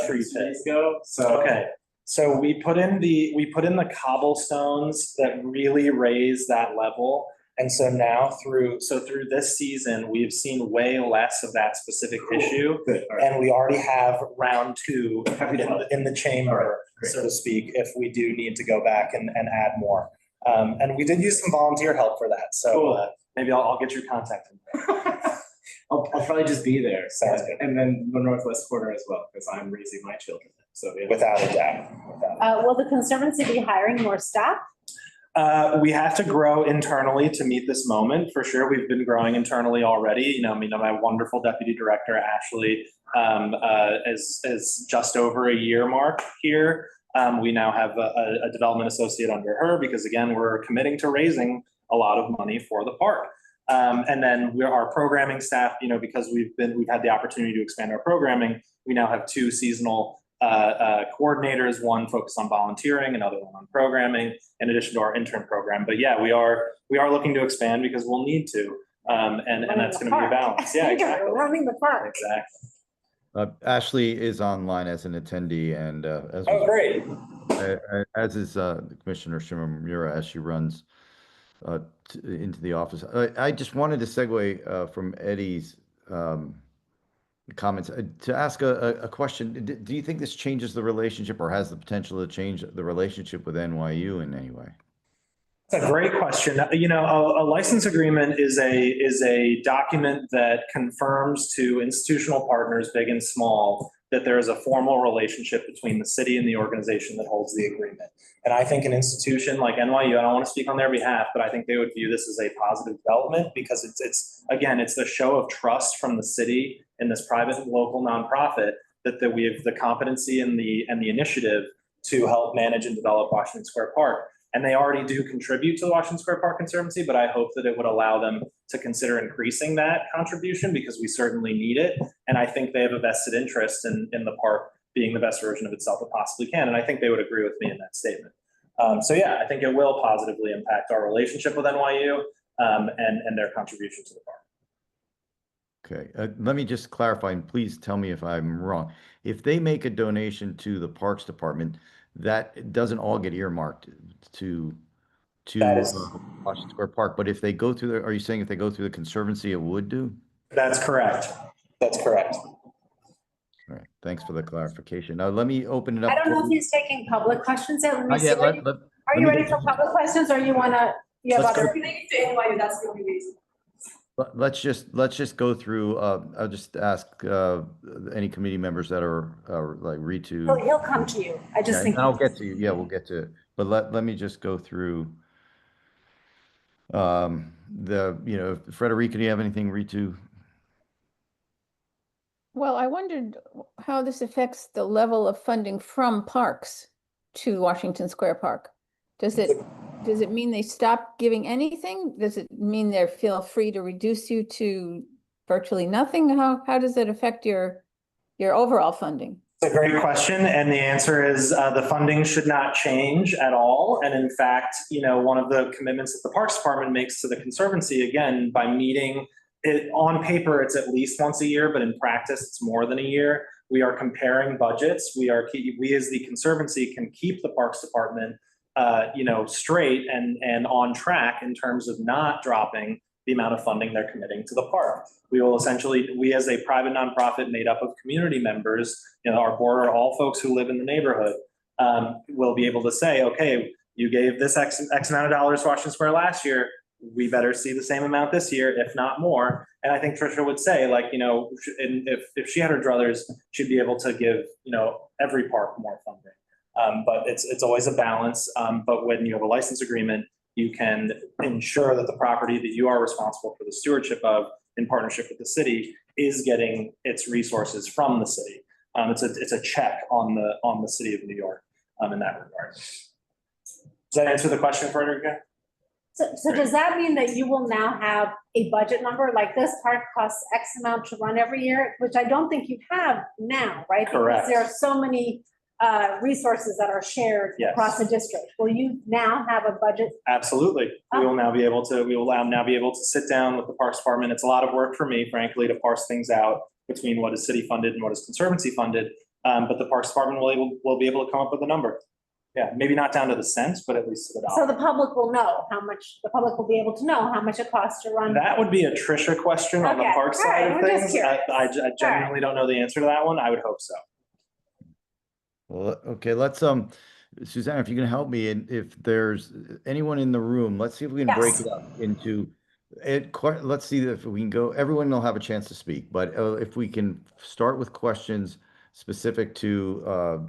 Speaker 7: tree pit?
Speaker 9: Days ago, so.
Speaker 7: Okay, so we put in the cobblestones that really raise that level. And so now through this season, we've seen way less of that specific issue.
Speaker 9: Good. All right.
Speaker 7: And we already have round 2
Speaker 9: Happy to help.
Speaker 7: in the chamber,
Speaker 9: Great.
Speaker 7: so to speak, if we do need to go back and add more. And we did use some volunteer help for that. So
Speaker 9: Cool.
Speaker 7: Maybe I'll get your contact info.
Speaker 9: I'll probably just be there.
Speaker 7: Sounds good.
Speaker 9: And then the northwest corner as well, because I'm raising my children. So yeah.
Speaker 7: Without a doubt.
Speaker 2: Will the Conservancy be hiring more staff?
Speaker 7: We have to grow internally to meet this moment, for sure. We've been growing internally already. My wonderful deputy director, Ashley, is just over a year mark here. We now have a development associate under her because, again, we're committing to raising a lot of money for the park. And then our programming staff, because we've had the opportunity to expand our programming, we now have 2 seasonal coordinators, one focused on volunteering, another one on programming, in addition to our intern program. But yeah, we are looking to expand because we'll need to, and that's going to be a balance. Yeah, exactly.
Speaker 2: Running the park.
Speaker 7: Exactly.
Speaker 1: Ashley is online as an attendee, and
Speaker 7: Great.
Speaker 1: as is Commissioner Shimomura as she runs into the office. I just wanted to segue from Eddie's comments to ask a question. Do you think this changes the relationship, or has the potential to change the relationship with NYU in any way?
Speaker 7: That's a great question. A license agreement is a document that confirms to institutional partners, big and small, that there is a formal relationship between the city and the organization that holds the agreement. And I think an institution like NYU, I don't want to speak on their behalf, but I think they would view this as a positive development because it's the show of trust from the city and this private and local nonprofit that we have the competency and the initiative to help manage and develop Washington Square Park. And they already do contribute to the Washington Square Park Conservancy, but I hope that it would allow them to consider increasing that contribution because we certainly need it. And I think they have a vested interest in the park being the best version of itself it possibly can. And I think they would agree with me in that statement. So yeah, I think it will positively impact our relationship with NYU and their contribution to the park.
Speaker 1: Okay, let me just clarify, and please tell me if I'm wrong. If they make a donation to the Parks Department, that doesn't all get earmarked to Washington Square Park. But if they go through are you saying if they go through the Conservancy, it would do?
Speaker 7: That's correct. That's correct.
Speaker 1: All right, thanks for the clarification. Now let me open it up.
Speaker 2: I don't know if he's taking public questions yet. Let me see.
Speaker 1: Yeah,
Speaker 2: Are you ready for public questions, or you have other?
Speaker 5: If you make it to NYU, that's the only reason.
Speaker 1: Let's just go through. I'll just ask any committee members that are like Ritu.
Speaker 2: He'll come to you. I just think.
Speaker 1: I'll get to you. Yeah, we'll get to it. But let me just go through. Frederica, do you have anything, Ritu?
Speaker 10: Well, I wondered how this affects the level of funding from parks to Washington Square Park. Does it mean they stop giving anything? Does it mean they feel free to reduce you to virtually nothing? How does it affect your overall funding?
Speaker 7: It's a great question. And the answer is the funding should not change at all. And in fact, one of the commitments that the Parks Department makes to the Conservancy, again, by meeting it on paper, it's at least once a year, but in practice, it's more than a year. We are comparing budgets. We as the Conservancy can keep the Parks Department straight and on track in terms of not dropping the amount of funding they're committing to the park. We as a private nonprofit made up of community members, our board are all folks who live in the neighborhood, will be able to say, okay, you gave this X amount of dollars to Washington Square last year, we better see the same amount this year, if not more. And I think Tricia would say, if she had her druthers, she'd be able to give, every park more funding. But it's always a balance. But when you have a license agreement, you can ensure that the property that you are responsible for the stewardship of, in partnership with the city, is getting its resources from the city. It's a check on the city of New York in that regard. Does that answer the question, Frederica?
Speaker 2: So does that mean that you will now have a budget number, like this park costs X amount to run every year, which I don't think you have now, right?
Speaker 7: Correct.
Speaker 2: Because there are so many resources that are shared
Speaker 7: Yes.
Speaker 2: across the district. Will you now have a budget?
Speaker 7: Absolutely. We will now be able to sit down with the Parks Department. It's a lot of work for me, frankly, to parse things out between what is city funded and what is Conservancy funded. But the Parks Department will be able to come up with a number. Yeah, maybe not down to the cents, but at least to the dollar.
Speaker 2: So the public will know the public will be able to know how much it costs to run.
Speaker 7: That would be a Tricia question on the
Speaker 2: Okay.
Speaker 7: park
Speaker 2: All
Speaker 7: side
Speaker 2: right,
Speaker 7: of
Speaker 2: we're just
Speaker 7: things.
Speaker 2: curious.
Speaker 7: I genuinely don't know the answer to that one. I would hope so.
Speaker 1: Well, okay, let's, Suzanne, if you can help me, and if there's anyone in the room, let's see if we can break
Speaker 2: Yes.
Speaker 1: it up into let's see if we can go, everyone will have a chance to speak, but if we can start with questions specific to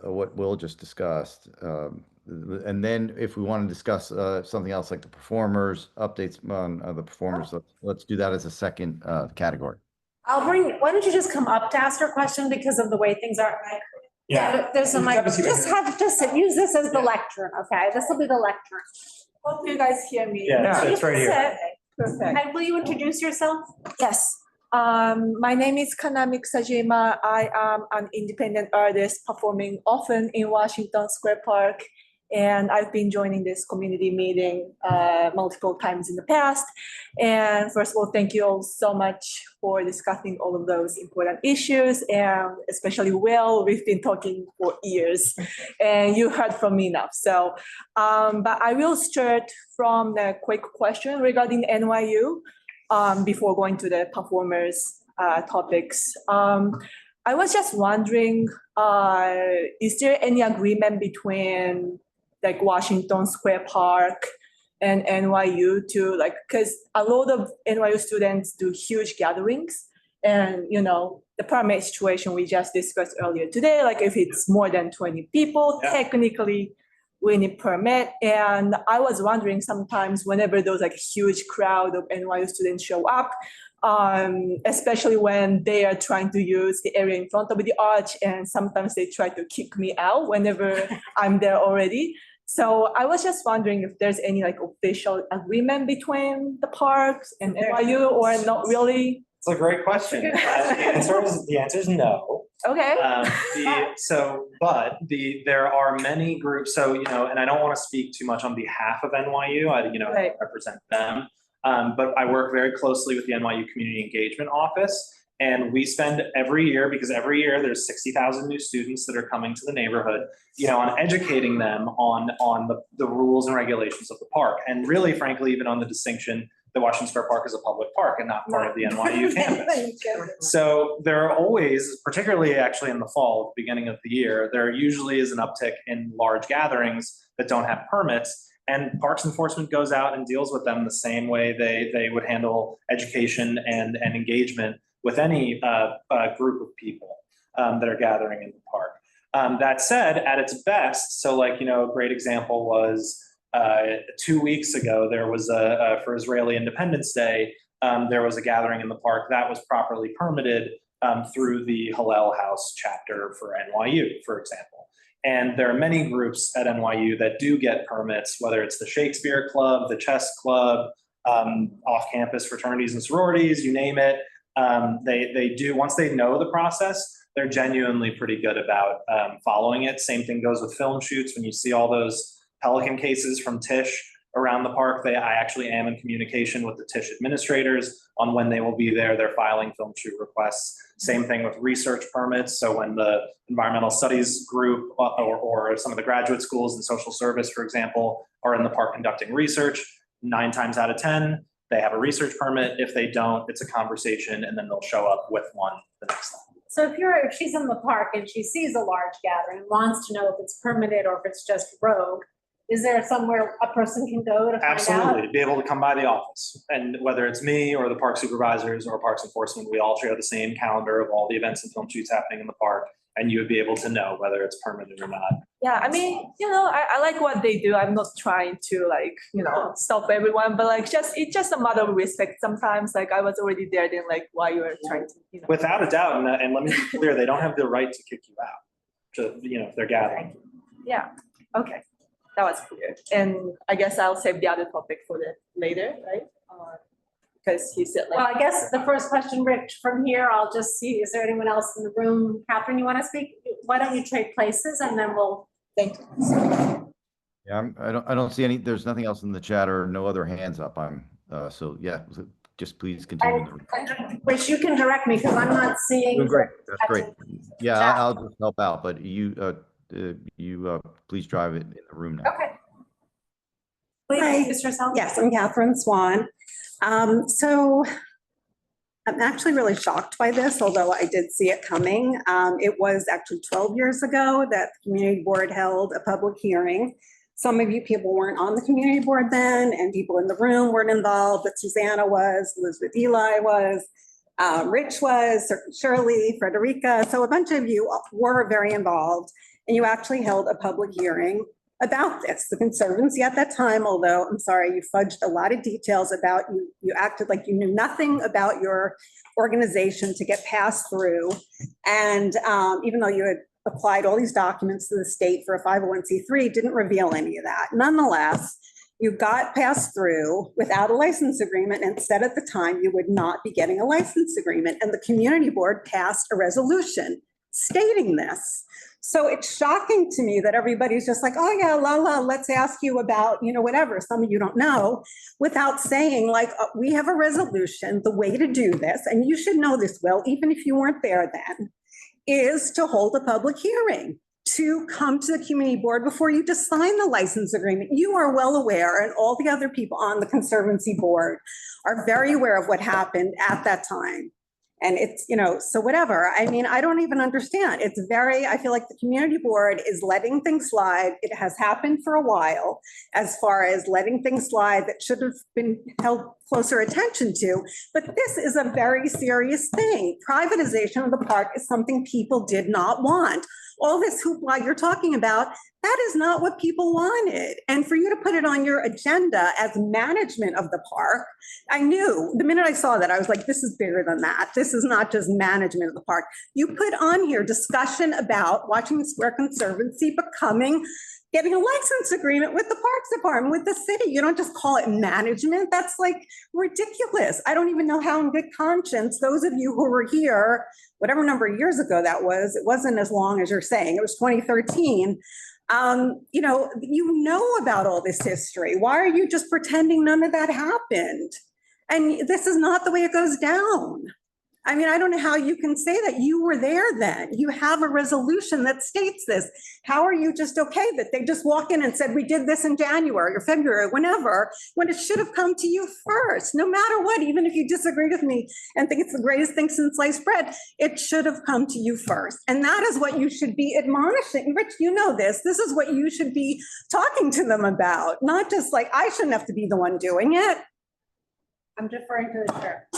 Speaker 1: what Will just discussed. And then if we want to discuss something else like the performers, updates on the performers, let's do that as a second category.
Speaker 2: Why don't you just come up to ask your question because of the way things are?
Speaker 7: Yeah.
Speaker 2: There's a mic,
Speaker 6: Have a seat right
Speaker 2: just use this as the lectern, okay? This will be the lectern.
Speaker 5: Hope you guys hear me.
Speaker 7: Yeah, it's right here.
Speaker 5: Perfect.
Speaker 2: And will you introduce yourself?
Speaker 5: Yes. My name is Kanami Sajima. I am an independent artist performing often in Washington Square Park. And I've been joining this community meeting multiple times in the past. And first of all, thank you all so much for discussing all of those important issues. And especially Will, we've been talking for years and you heard from me enough. So, but I will start from the quick question regarding NYU before going to the performers topics. I was just wondering, is there any agreement between like Washington Square Park and NYU to because a lot of NYU students do huge gatherings and, the permit situation we just discussed earlier today, like if it's more than 20 people, technically we need permit. And I was wondering sometimes whenever those huge crowd of NYU students show up, especially when they are trying to use the area in front of the arch, and sometimes they try to kick me out whenever I'm there already. So I was just wondering if there's any official agreement between the parks and NYU or not really.
Speaker 7: It's a great question. The answer is no.
Speaker 5: Okay.
Speaker 7: There are many groups. So, and I don't want to speak too much on behalf of NYU. I
Speaker 5: Right.
Speaker 7: represent them. But I work very closely with the NYU Community Engagement Office. And we spend every year, because every year there's 60,000 new students that are coming to the neighborhood, on educating them on the rules and regulations of the park. And really, frankly, even on the distinction that Washington Square Park is a public park and not part of the NYU campus. So there are always, particularly actually in the fall, beginning of the year, there usually is an uptick in large gatherings that don't have permits. And Parks Enforcement goes out and deals with them the same way they would handle education and engagement with any group of people that are gathering in the park. That said, at its best, so a great example was 2 weeks ago, there was for Israeli Independence Day, there was a gathering in the park that was properly permitted through the Hillel House chapter for NYU, for example. And there are many groups at NYU that do get permits, whether it's the Shakespeare Club, the Chess Club, off-campus fraternities and sororities, you name it. They do, once they know the process, they're genuinely pretty good about following it. Same thing goes with film shoots. When you see all those Pelican cases from Tisch around the park, I actually am in communication with the Tisch administrators on when they will be there. They're filing film shoot requests. Same thing with research permits. So when the environmental studies group or some of the graduate schools in social service, for example, are in the park conducting research, 9 times out of 10, they have a research permit. If they don't, it's a conversation, and then they'll show up with one the next time.
Speaker 2: So if she's in the park and she sees a large gathering, wants to know if it's permitted or if it's just rogue, is there somewhere a person can go to find out?
Speaker 7: Absolutely, be able to come by the office. And whether it's me or the park supervisors or Parks Enforcement, we all share the same calendar of all the events and film shoots happening in the park. and you would be able to know whether it's permitted or not.
Speaker 5: Yeah, I mean, I like what they do. I'm not trying to stop everyone, but it's just a matter of respect. Sometimes I was already there, then why you were trying to,
Speaker 7: Without a doubt, and let me be clear, they don't have the right to kick you out, if they're gathering.
Speaker 5: Yeah, okay, that was clear. And I guess I'll save the other topic for the later, right? Because he said
Speaker 2: Well, I guess the first question, Rich, from here, I'll just see, is there anyone else in the room? Catherine, you want to speak? Why don't you trade places and then we'll.
Speaker 5: Thank you.
Speaker 1: Yeah, I don't see any, there's nothing else in the chat or no other hands up. So yeah, just please continue.
Speaker 2: Rich, you can direct me because I'm not seeing.
Speaker 1: Doing great, that's great. Yeah, I'll just help out, but you please drive it in the room now.
Speaker 2: Okay.
Speaker 11: Hi.
Speaker 2: Please, Mr. Self.
Speaker 11: Yes, I'm Catherine Swan. So I'm actually really shocked by this, although I did see it coming. It was actually 12 years ago that the community board held a public hearing. Some of you people weren't on the community board then, and people in the room weren't involved, but Susanna was, Elizabeth Eli was, Rich was, Shirley, Frederica. So a bunch of you were very involved, and you actually held a public hearing about this. The Conservancy at that time, although I'm sorry, you fudged a lot of details about you acted like you knew nothing about your organization to get passed through. And even though you had applied all these documents to the state for a 501c3, didn't reveal any of that. Nonetheless, you got passed through without a license agreement and said at the time you would not be getting a license agreement. And the community board passed a resolution stating this. So it's shocking to me that everybody's just like, oh yeah, let's ask you about, whatever, some of you don't know, without saying we have a resolution, the way to do this, and you should know this, Will, even if you weren't there then, is to hold a public hearing, to come to the community board before you just sign the license agreement. You are well aware, and all the other people on the Conservancy board are very aware of what happened at that time. And it's, so whatever. I mean, I don't even understand. I feel like the community board is letting things slide. It has happened for a while as far as letting things slide that should have been held closer attention to. But this is a very serious thing. Privatization of the park is something people did not want. All this hoopla you're talking about, that is not what people wanted. And for you to put it on your agenda as management of the park, I knew the minute I saw that, I was like, this is bigger than that. This is not just management of the park. You put on here discussion about Washington Square Conservancy getting a license agreement with the Parks Department, with the city. You don't just call it management. That's ridiculous. I don't even know how in good conscience, those of you who were here, whatever number of years ago that was, it wasn't as long as you're saying, it was 2013. You know about all this history. Why are you just pretending none of that happened? And this is not the way it goes down. I mean, I don't know how you can say that. You were there then. You have a resolution that states this. How are you just okay that they just walk in and said, we did this in January or February, whenever, when it should have come to you first, no matter what, even if you disagree with me and think it's the greatest thing since sliced bread, it should have come to you first. And that is what you should be admonishing. Rich, you know this. This is what you should be talking to them about, not just I shouldn't have to be the one doing it.
Speaker 2: I'm deferring to the chair.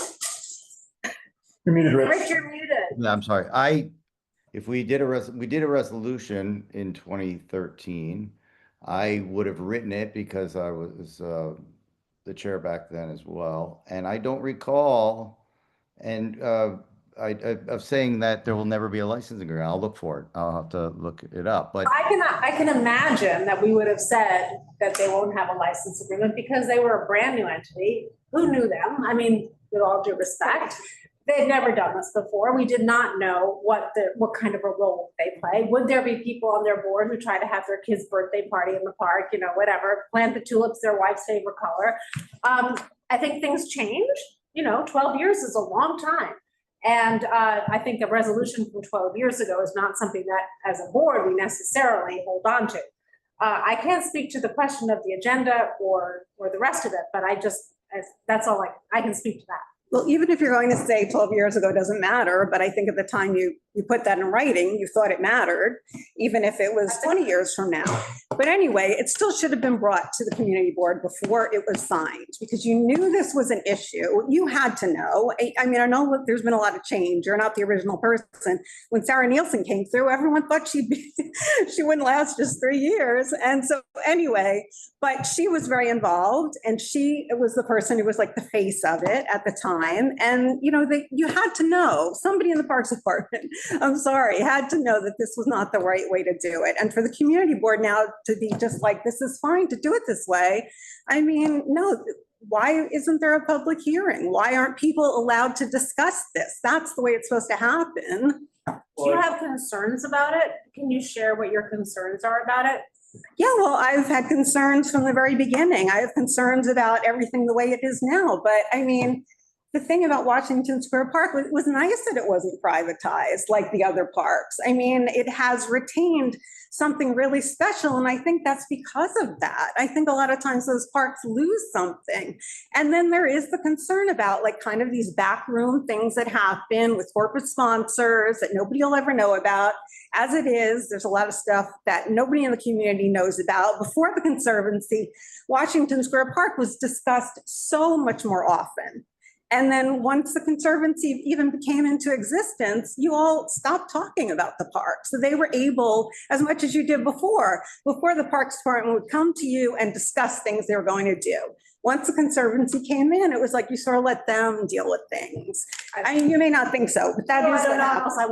Speaker 8: You're muted, Rich.
Speaker 2: Rich, you're muted.
Speaker 1: No, I'm sorry. If we did a resolution in 2013, I would have written it because I was the chair back then as well. And I don't recall of saying that there will never be a licensing agreement. I'll look for it. I'll have to look it up. But
Speaker 2: I can imagine that we would have said that they won't have a license agreement because they were a brand new entity. Who knew them? I mean, with all due respect. They'd never done this before. We did not know what kind of a role they play. Would there be people on their board who try to have their kid's birthday party in the park, whatever, plant the tulips, their wife's favorite color? I think things change. 12 years is a long time. And I think the resolution from 12 years ago is not something that as a board we necessarily hold on to. I can't speak to the question of the agenda or the rest of it, but that's all I can speak to that.
Speaker 11: Well, even if you're going to say 12 years ago doesn't matter, but I think at the time you you put that in writing, you thought it mattered, even if it was 20 years from now. But anyway, it still should have been brought to the community board before it was signed, because you knew this was an issue. You had to know. I mean, I know that there's been a lot of change. You're not the original person. When Sarah Nielsen came through, everyone thought she wouldn't last just 3 years. And so anyway, but she was very involved, and she was the person who was like the face of it at the time. And, you know, you had to know, somebody in the Parks Department, I'm sorry, had to know that this was not the right way to do it. And for the community board now to be just like, this is fine to do it this way. I mean, no, why isn't there a public hearing? Why aren't people allowed to discuss this? That's the way it's supposed to happen.
Speaker 2: Do you have concerns about it? Can you share what your concerns are about it?
Speaker 11: Yeah, well, I've had concerns from the very beginning. I have concerns about everything the way it is now. But I mean, the thing about Washington Square Park was nice that it wasn't privatized like the other parks. I mean, it has retained something really special. And I think that's because of that. I think a lot of times those parks lose something. And then there is the concern about like kind of these backroom things that happen with corporate sponsors that nobody will ever know about. As it is, there's a lot of stuff that nobody in the community knows about. Before the Conservancy, Washington Square Park was discussed so much more often. And then once the Conservancy even came into existence, you all stopped talking about the park. So they were able, as much as you did before the Parks Department would come to you and discuss things they were going to do. Once the Conservancy came in, it was like you sort of let them deal with things. I mean, you may not think so, but that is what happens.
Speaker 2: I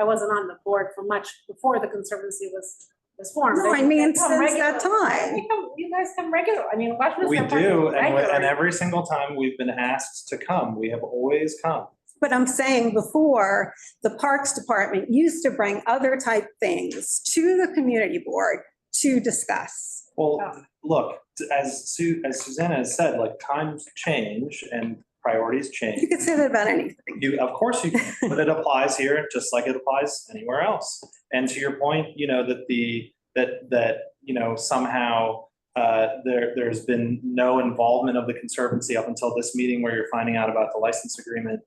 Speaker 2: wasn't on the board for much before the Conservancy was formed.
Speaker 11: No, I mean, since that time.
Speaker 2: You guys come regular. I mean, Washington
Speaker 7: We
Speaker 2: Square Park
Speaker 7: do,
Speaker 2: is
Speaker 7: and
Speaker 2: regular.
Speaker 7: every single time we've been asked to come, we have always come.
Speaker 11: But I'm saying before, the Parks Department used to bring other type things to the community board to discuss.
Speaker 7: Well, look, as Susanna has said, like times change and priorities change.
Speaker 11: You could say that about anything.
Speaker 7: Of course you can, but it applies here just like it applies anywhere else. And to your point, you know, that you know, somehow there's been no involvement of the Conservancy up until this meeting where you're finding out about the license agreement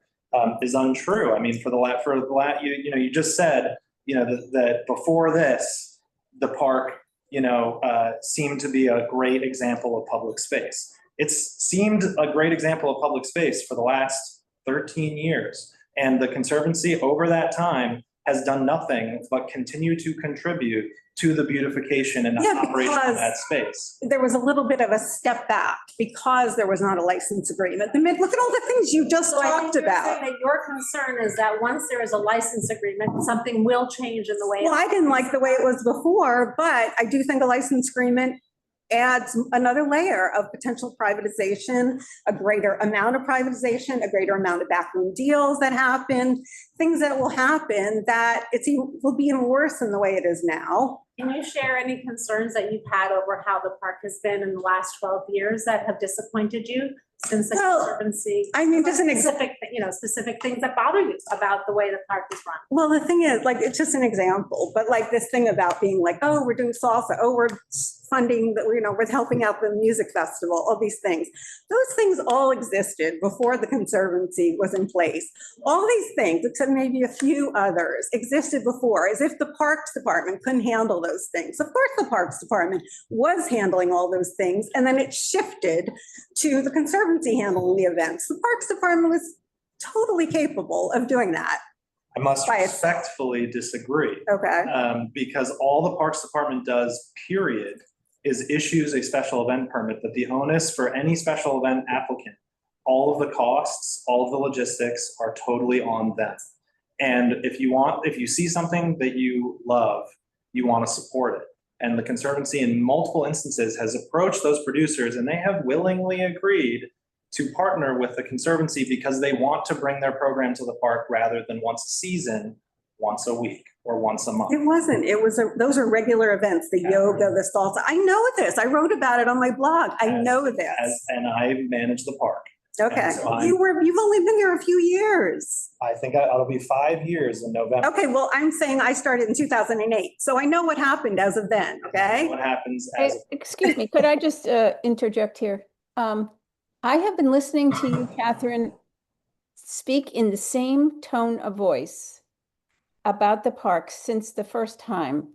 Speaker 7: is untrue. I mean, you just said, you know, that before this, the park, you know, seemed to be a great example of public space. It's seemed a great example of public space for the last 13 years. And the Conservancy over that time has done nothing but continue to contribute to the beautification and the operation of that space.
Speaker 11: There was a little bit of a step back because there was not a license agreement. Look at all the things you just talked about.
Speaker 2: That your concern is that once there is a license agreement, something will change in the way.
Speaker 11: Well, I didn't like the way it was before, but I do think a license agreement adds another layer of potential privatization, a greater amount of privatization, a greater amount of backroom deals that happen, things that will happen that will be even worse than the way it is now.
Speaker 2: Can you share any concerns that you've had over how the park has been in the last 12 years that have disappointed you since the Conservancy?
Speaker 11: I mean, just
Speaker 2: specific things that bother you about the way the park is run.
Speaker 11: Well, the thing is, like, it's just an example, but like this thing about being like, oh, we're doing salsa, oh, we're funding that, you know, we're helping out the music festival, all these things. Those things all existed before the Conservancy was in place. All these things, except maybe a few others, existed before, as if the Parks Department couldn't handle those things. Of course, the Parks Department was handling all those things, and then it shifted to the Conservancy handling the events. The Parks Department was totally capable of doing that.
Speaker 7: I must respectfully disagree.
Speaker 11: Okay.
Speaker 7: Because all the Parks Department does, period, is issues a special event permit, but the onus for any special event applicant, all of the costs, all of the logistics are totally on them. And if you see something that you love, you want to support it. And the Conservancy in multiple instances has approached those producers and they have willingly agreed to partner with the Conservancy because they want to bring their program to the park rather than once a season, once a week or once a month.
Speaker 11: It wasn't. Those are regular events, the yoga, the salsa. I know this. I wrote about it on my blog. I know this.
Speaker 7: And I manage the park.
Speaker 11: Okay.
Speaker 7: So
Speaker 11: you've only been here a few years.
Speaker 7: I think it'll be 5 years in November.
Speaker 11: Okay, well, I'm saying I started in 2008, so I know what happened as of then, okay?
Speaker 7: What happens
Speaker 10: Excuse me, could I just interject here? I have been listening to you, Catherine, speak in the same tone of voice about the park since the first time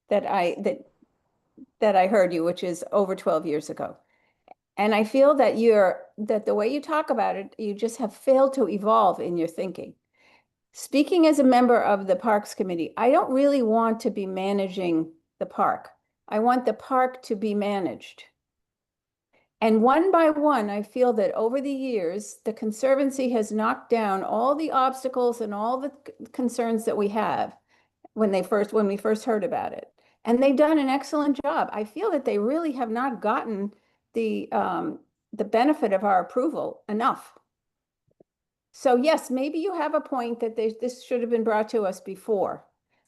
Speaker 10: that I heard you, which is over 12 years ago. And I feel that that the way you talk about it, you just have failed to evolve in your thinking. Speaking as a member of the Parks Committee, I don't really want to be managing the park. I want the park to be managed. And one by one, I feel that over the years, the Conservancy has knocked down all the obstacles and all the concerns that we have when we first heard about it. And they've done an excellent job. I feel that they really have not gotten the benefit of our approval enough. So yes, maybe you have a point that this should have been brought to us before.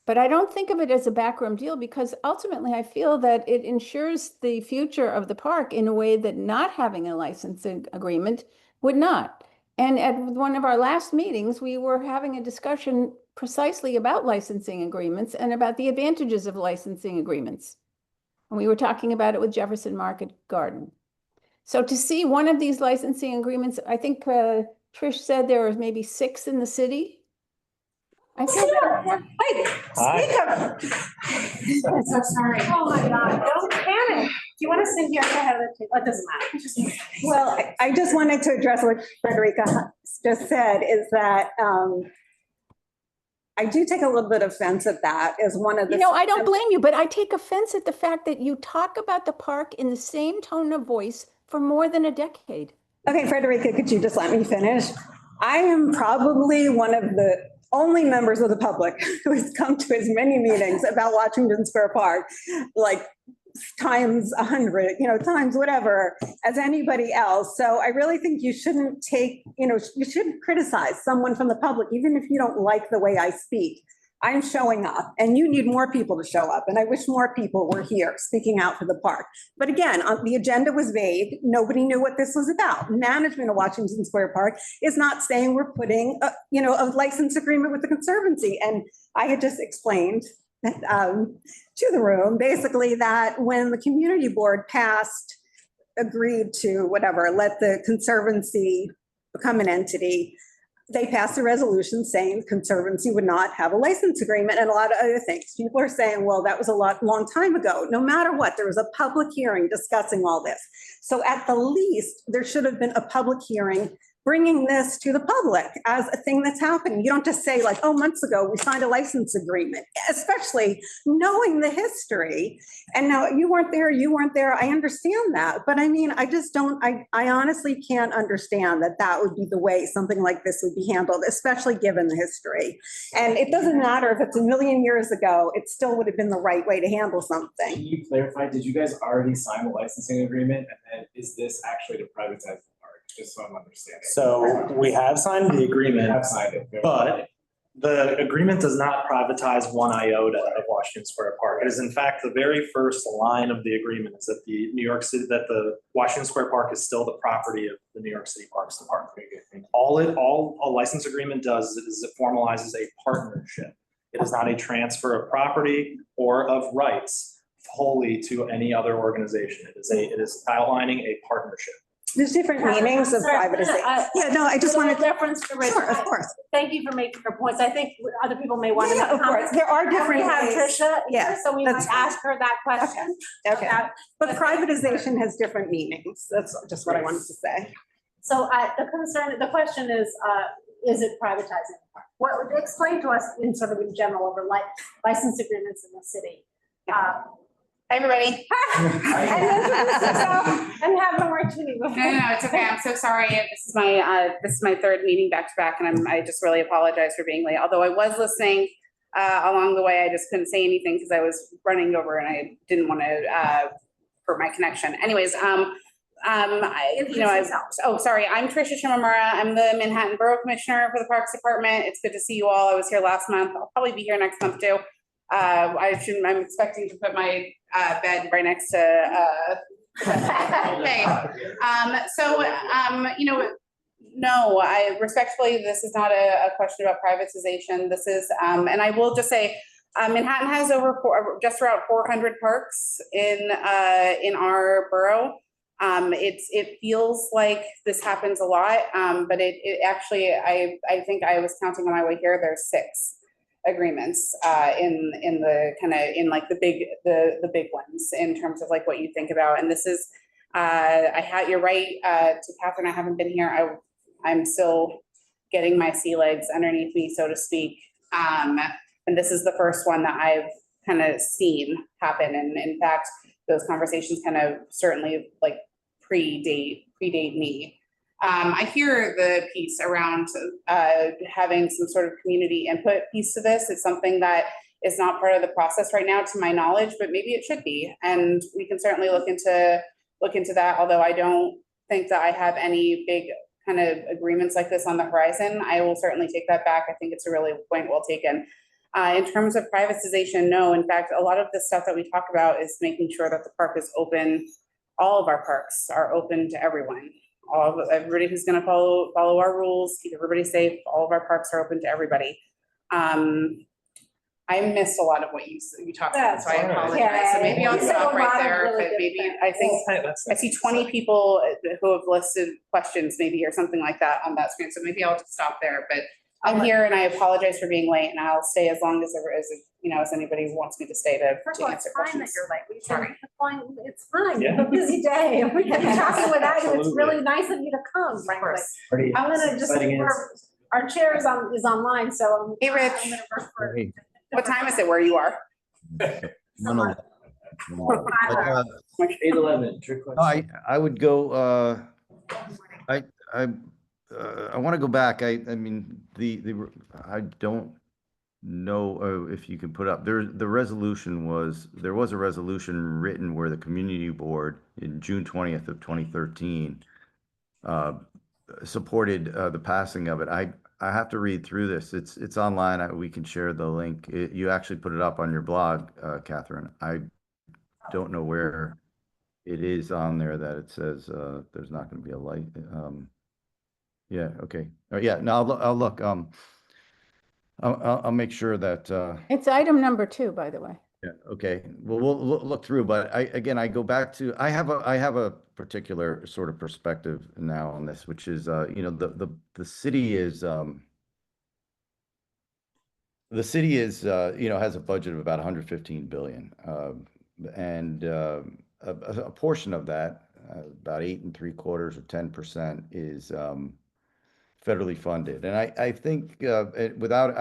Speaker 10: But I don't think of it as a backroom deal because ultimately I feel that it ensures the future of the park in a way that not having a licensing agreement would not. And at one of our last meetings, we were having a discussion precisely about licensing agreements and about the advantages of licensing agreements. And we were talking about it with Jefferson Market Garden. So to see one of these licensing agreements, I think Trish said there was maybe 6 in the city. I feel that.
Speaker 2: Wait, speak up. I'm so sorry. Oh my God, don't panic. Do you want to sit here ahead of the table? It doesn't matter.
Speaker 11: Well, I just wanted to address what Frederica just said is that I do take a little bit of offense at that as one of the.
Speaker 10: I don't blame you, but I take offense at the fact that you talk about the park in the same tone of voice for more than a decade.
Speaker 11: Okay, Frederica, could you just let me finish? I am probably one of the only members of the public who has come to as many meetings about Washington Square Park, like times 100, times whatever, as anybody else. So I really think you shouldn't you shouldn't criticize someone from the public, even if you don't like the way I speak. I'm showing up and you need more people to show up. And I wish more people were here speaking out for the park. But again, the agenda was vague. Nobody knew what this was about. Management of Washington Square Park is not saying we're putting a license agreement with the Conservancy. And I had just explained to the room, basically that when the community board agreed to let the Conservancy become an entity, they passed a resolution saying Conservancy would not have a license agreement and a lot of other things. People are saying, well, that was long time ago. No matter what, there was a public hearing discussing all this. So at the least, there should have been a public hearing bringing this to the public as a thing that's happening. You don't just say like, oh, months ago, we signed a license agreement, especially knowing the history. And now you weren't there. I understand that. But I mean, I honestly can't understand that would be the way something like this would be handled, especially given the history. And it doesn't matter if it's a million years ago, it still would have been the right way to handle something.
Speaker 9: Can you clarify, did you guys already sign the licensing agreement? And then is this actually to privatize? Just so I'm understanding.
Speaker 7: So we have signed the agreement,
Speaker 9: We have signed it,
Speaker 7: but the agreement does not privatize one iota of Washington Square Park. It is in fact the very first line of the agreement is that the Washington Square Park is still the property of the New York City Parks Department. All a license agreement does is it formalizes a partnership. It is not a transfer of property or of rights wholly to any other organization. It is outlining a partnership.
Speaker 11: There's different meanings of privacy. I just wanted to.
Speaker 2: Reference to Rich.
Speaker 11: Sure, of course.
Speaker 2: Thank you for making your points. I think other people may want to
Speaker 11: Yeah,
Speaker 2: make
Speaker 11: of course.
Speaker 2: comments.
Speaker 11: There are
Speaker 2: And we
Speaker 11: different
Speaker 2: have
Speaker 11: ways.
Speaker 2: Tricia
Speaker 11: Yeah,
Speaker 2: here, so we might
Speaker 11: that's fine.
Speaker 2: ask her that question.
Speaker 11: Okay, but
Speaker 2: but-
Speaker 11: privatization has different meanings. That's just what I wanted to say.
Speaker 2: So the question is it privatizing the park? What explain to us in sort of in general over license agreements in the city?
Speaker 12: Hi, everybody.
Speaker 2: And have no more tuning.
Speaker 12: No, it's okay. I'm so sorry. This is my third meeting back to back, and I just really apologize for being late. Although I was listening along the way, I just couldn't say anything because I was running over and I didn't want to for my connection. Anyways, sorry. I'm Tricia Shimamura. I'm the Manhattan Borough Commissioner for the Parks Department. It's good to see you all. I was here last month. I'll probably be here next month too. I'm expecting to put my bed right next to May. No, I respectfully, this is not a question about privatization. This is, and I will just say, Manhattan has just around 400 parks in our borough. It feels like this happens a lot, but it actually, I think I was counting on my way here, there's 6. agreements in the kind of in like the big ones in terms of like what you think about. And this is you're right, to Catherine, I haven't been here. I'm still getting my sea legs underneath me, so to speak. And this is the first one that I've kind of seen happen. And in fact, those conversations kind of certainly like predate me. I hear the piece around having some sort of community input piece to this. It's something that is not part of the process right now, to my knowledge, but maybe it should be. And we can certainly look into that, although I don't think that I have any big kind of agreements like this on the horizon. I will certainly take that back. I think it's a really point well taken. In terms of privatization, no. In fact, a lot of the stuff that we talk about is making sure that the park is open. All of our parks are open to everyone. Everybody who's going to follow our rules, keep everybody safe. All of our parks are open to everybody. I missed a lot of what you talked about, so I apologize. So maybe I'll stop right there. But maybe I think I see 20 people who have listed questions, maybe, or something like that on that screen. So maybe I'll just stop there. But I'm here, and I apologize for being late, and I'll stay as long as as anybody wants me to stay to answer questions.
Speaker 2: It's fine that you're late. It's fine. You have a busy day. We can be talking without you. It's really nice of you to come, frankly. I'm gonna just, our chair is online, so
Speaker 12: hey, Rich.
Speaker 2: I'm gonna work for.
Speaker 12: What time is it where you are?
Speaker 1: 1:11. But,
Speaker 9: 8:11. Trick question.
Speaker 1: I would go. I want to go back. I mean, I don't know if you can put up there. There was a resolution written where the community board in June 20th of 2013 supported the passing of it. I have to read through this. It's online. We can share the link. You actually put it up on your blog, Catherine. I don't know where it is on there that it says there's not going to be a light. Yeah. Okay. Yeah. No, I'll look. I'll make sure that.
Speaker 10: It's item number 2, by the way.
Speaker 1: Yeah. Okay. Well, we'll look through, but I go back to, I have a particular sort of perspective now on this, which is, the city is, has a budget of about 115 billion. And a portion of that, about 8 3/4 or 10% is, federally funded. And I think I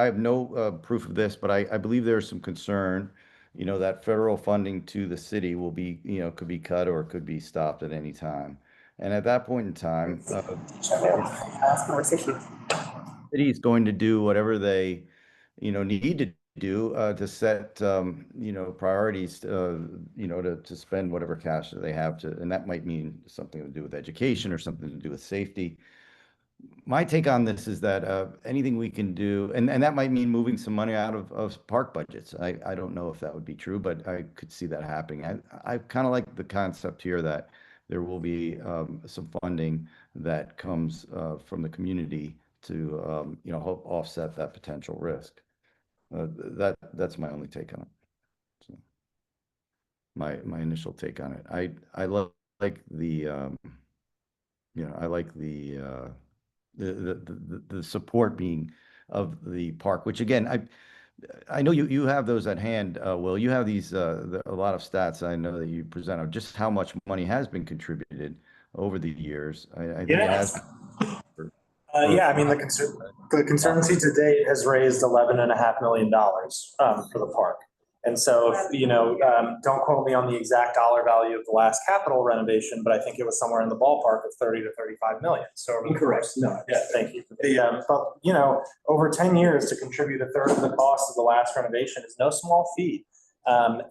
Speaker 1: have no proof of this, but I believe there's some concern, that federal funding to the city will be, could be cut or could be stopped at any time. And at that point in time, the city is going to do whatever they, need to do to set, priorities, to spend whatever cash that they have to, and that might mean something to do with education or something to do with safety. My take on this is that anything we can do, and that might mean moving some money out of park budgets. I don't know if that would be true, but I could see that happening. I kind of like the concept here that there will be some funding that comes from the community to help offset that potential risk. That's my only take on it. So my initial take on it. I like the I like the support being of the park, which again, I know you have those at hand, Will. You have these a lot of stats I know that you present of just how much money has been contributed over the years. I think it has.
Speaker 7: Yeah, I mean, the Conservancy to date has raised $11.5 million for the park. And so, don't quote me on the exact dollar value of the last capital renovation, but I think it was somewhere in the ballpark of 30 to 35 million. So
Speaker 9: incorrect. No.
Speaker 7: Yeah, thank you. But, over 10 years to contribute 1/3 of the cost of the last renovation is no small feat. And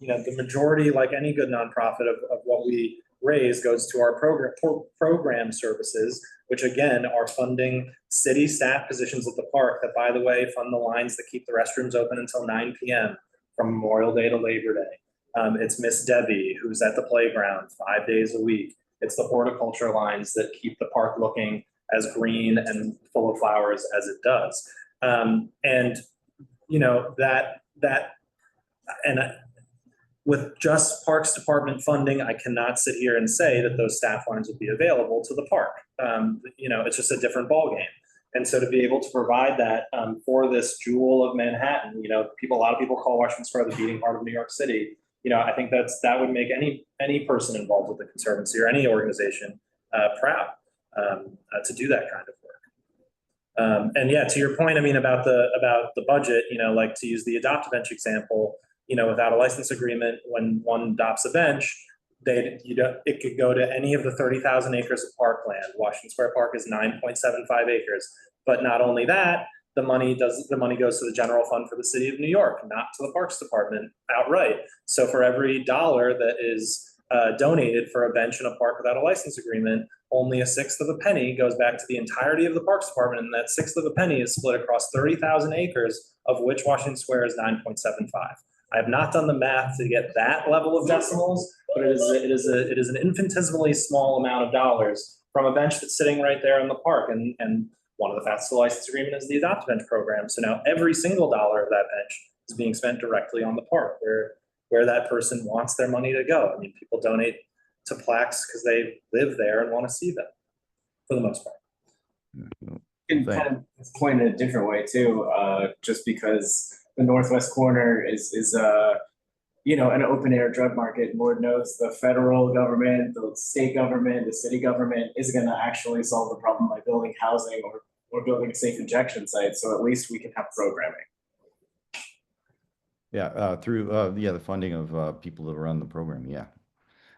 Speaker 7: the majority, like any good nonprofit, of what we raise goes to our program services, which again are funding city staff positions at the park that, by the way, fund the lines that keep the restrooms open until 9 p.m. from Memorial Day to Labor Day. It's Miss Debbie, who's at the playground 5 days a week. It's the horticulture lines that keep the park looking as green and full of flowers as it does. With just Parks Department funding, I cannot sit here and say that those staff lines would be available to the park. It's just a different ballgame. And so to be able to provide that for this jewel of Manhattan, a lot of people call Washington Square the beating heart of New York City. I think that would make any person involved with the Conservancy or any organization proud to do that kind of work. And yeah, to your point, about the budget, like to use the adopt a bench example, without a license agreement, when one adopts a bench, it could go to any of the 30,000 acres of parkland. Washington Square Park is 9.75 acres. But not only that, the money goes to the general fund for the city of New York, not to the Parks Department outright. So for every dollar that is donated for a bench in a park without a license agreement, only a sixth of a penny goes back to the entirety of the Parks Department, and that sixth of a penny is split across 30,000 acres, of which Washington Square is 9.75. I have not done the math to get that level of decimals, but it is an infinitesimally small amount of dollars from a bench that's sitting right there in the park. And one of the facets of the license agreement is the adopt a bench program. So now every single dollar of that bench is being spent directly on the park where that person wants their money to go. People donate to plaques because they live there and want to see them, for the most part.
Speaker 9: You can kind of point it a different way too, just because the northwest corner is an open air drug market. Lord knows the federal government, the state government, the city government is going to actually solve the problem by building housing or building a safe injection site. So at least we can have programming.
Speaker 1: Yeah, through the funding of people that run the program. Yeah.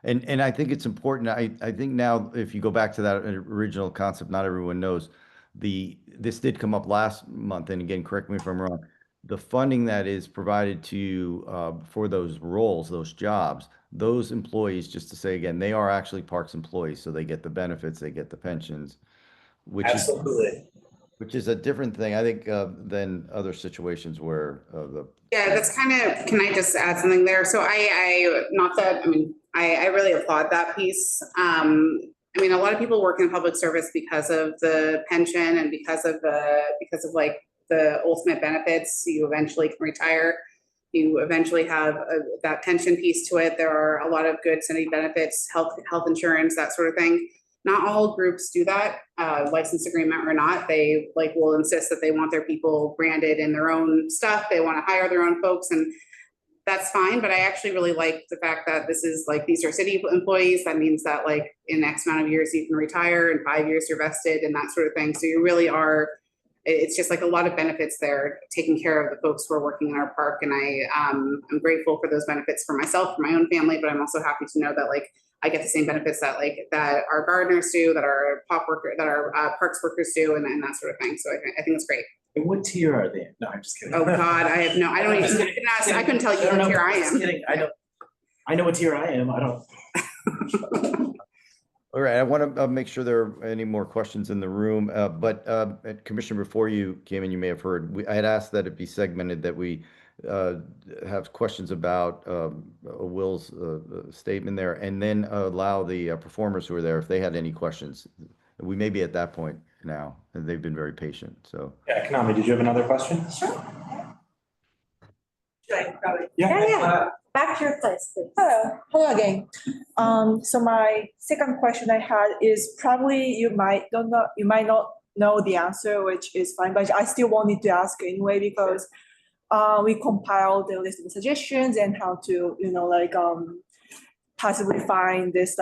Speaker 1: And I think it's important. I think now, if you go back to that original concept, not everyone knows this did come up last month. And again, correct me if I'm wrong. The funding that is provided to you for those roles, those jobs, those employees, just to say again, they are actually Parks employees. So they get the benefits, they get the pensions, which is a different thing, I think, than other situations where
Speaker 12: Yeah, that's kind of, can I just add something there? So I really applaud that piece. A lot of people work in public service because of the pension and because of like the ultimate benefits. You eventually can retire. You eventually have that pension piece to it. There are a lot of good city benefits, health insurance, that sort of thing. Not all groups do that, license agreement or not. They will insist that they want their people branded in their own stuff. They want to hire their own folks, and that's fine. But I actually really like the fact that these are city employees. That means that in X amount of years you can retire, in 5 years you're vested, and that sort of thing. So you really are. It's just a lot of benefits there, taking care of the folks who are working in our park. And I'm grateful for those benefits for myself, for my own family, but I'm also happy to know that I get the same benefits that our gardeners do, that our parks workers do, and that sort of thing. So I think it's great.
Speaker 9: And what tier are they in? No, I'm just kidding.
Speaker 12: Oh God, I don't even, I couldn't tell you what tier I am.
Speaker 9: Kidding. I know what tier I am. I don't.
Speaker 1: All right, I want to make sure there are any more questions in the room, but Commissioner, before you came in, you may have heard, I had asked that it be segmented, that we have questions about Will's statement there, and then allow the performers who are there, if they had any questions. We may be at that point now, and they've been very patient, so.
Speaker 7: Yeah, Kanami, did you have another question?
Speaker 5: Sure. Should I probably?
Speaker 2: Yeah. Back to your place, please.
Speaker 5: Hello again. So my second question I had is probably you might not know the answer, which is fine, but I still wanted to ask anyway because we compiled the list of suggestions and how to possibly find this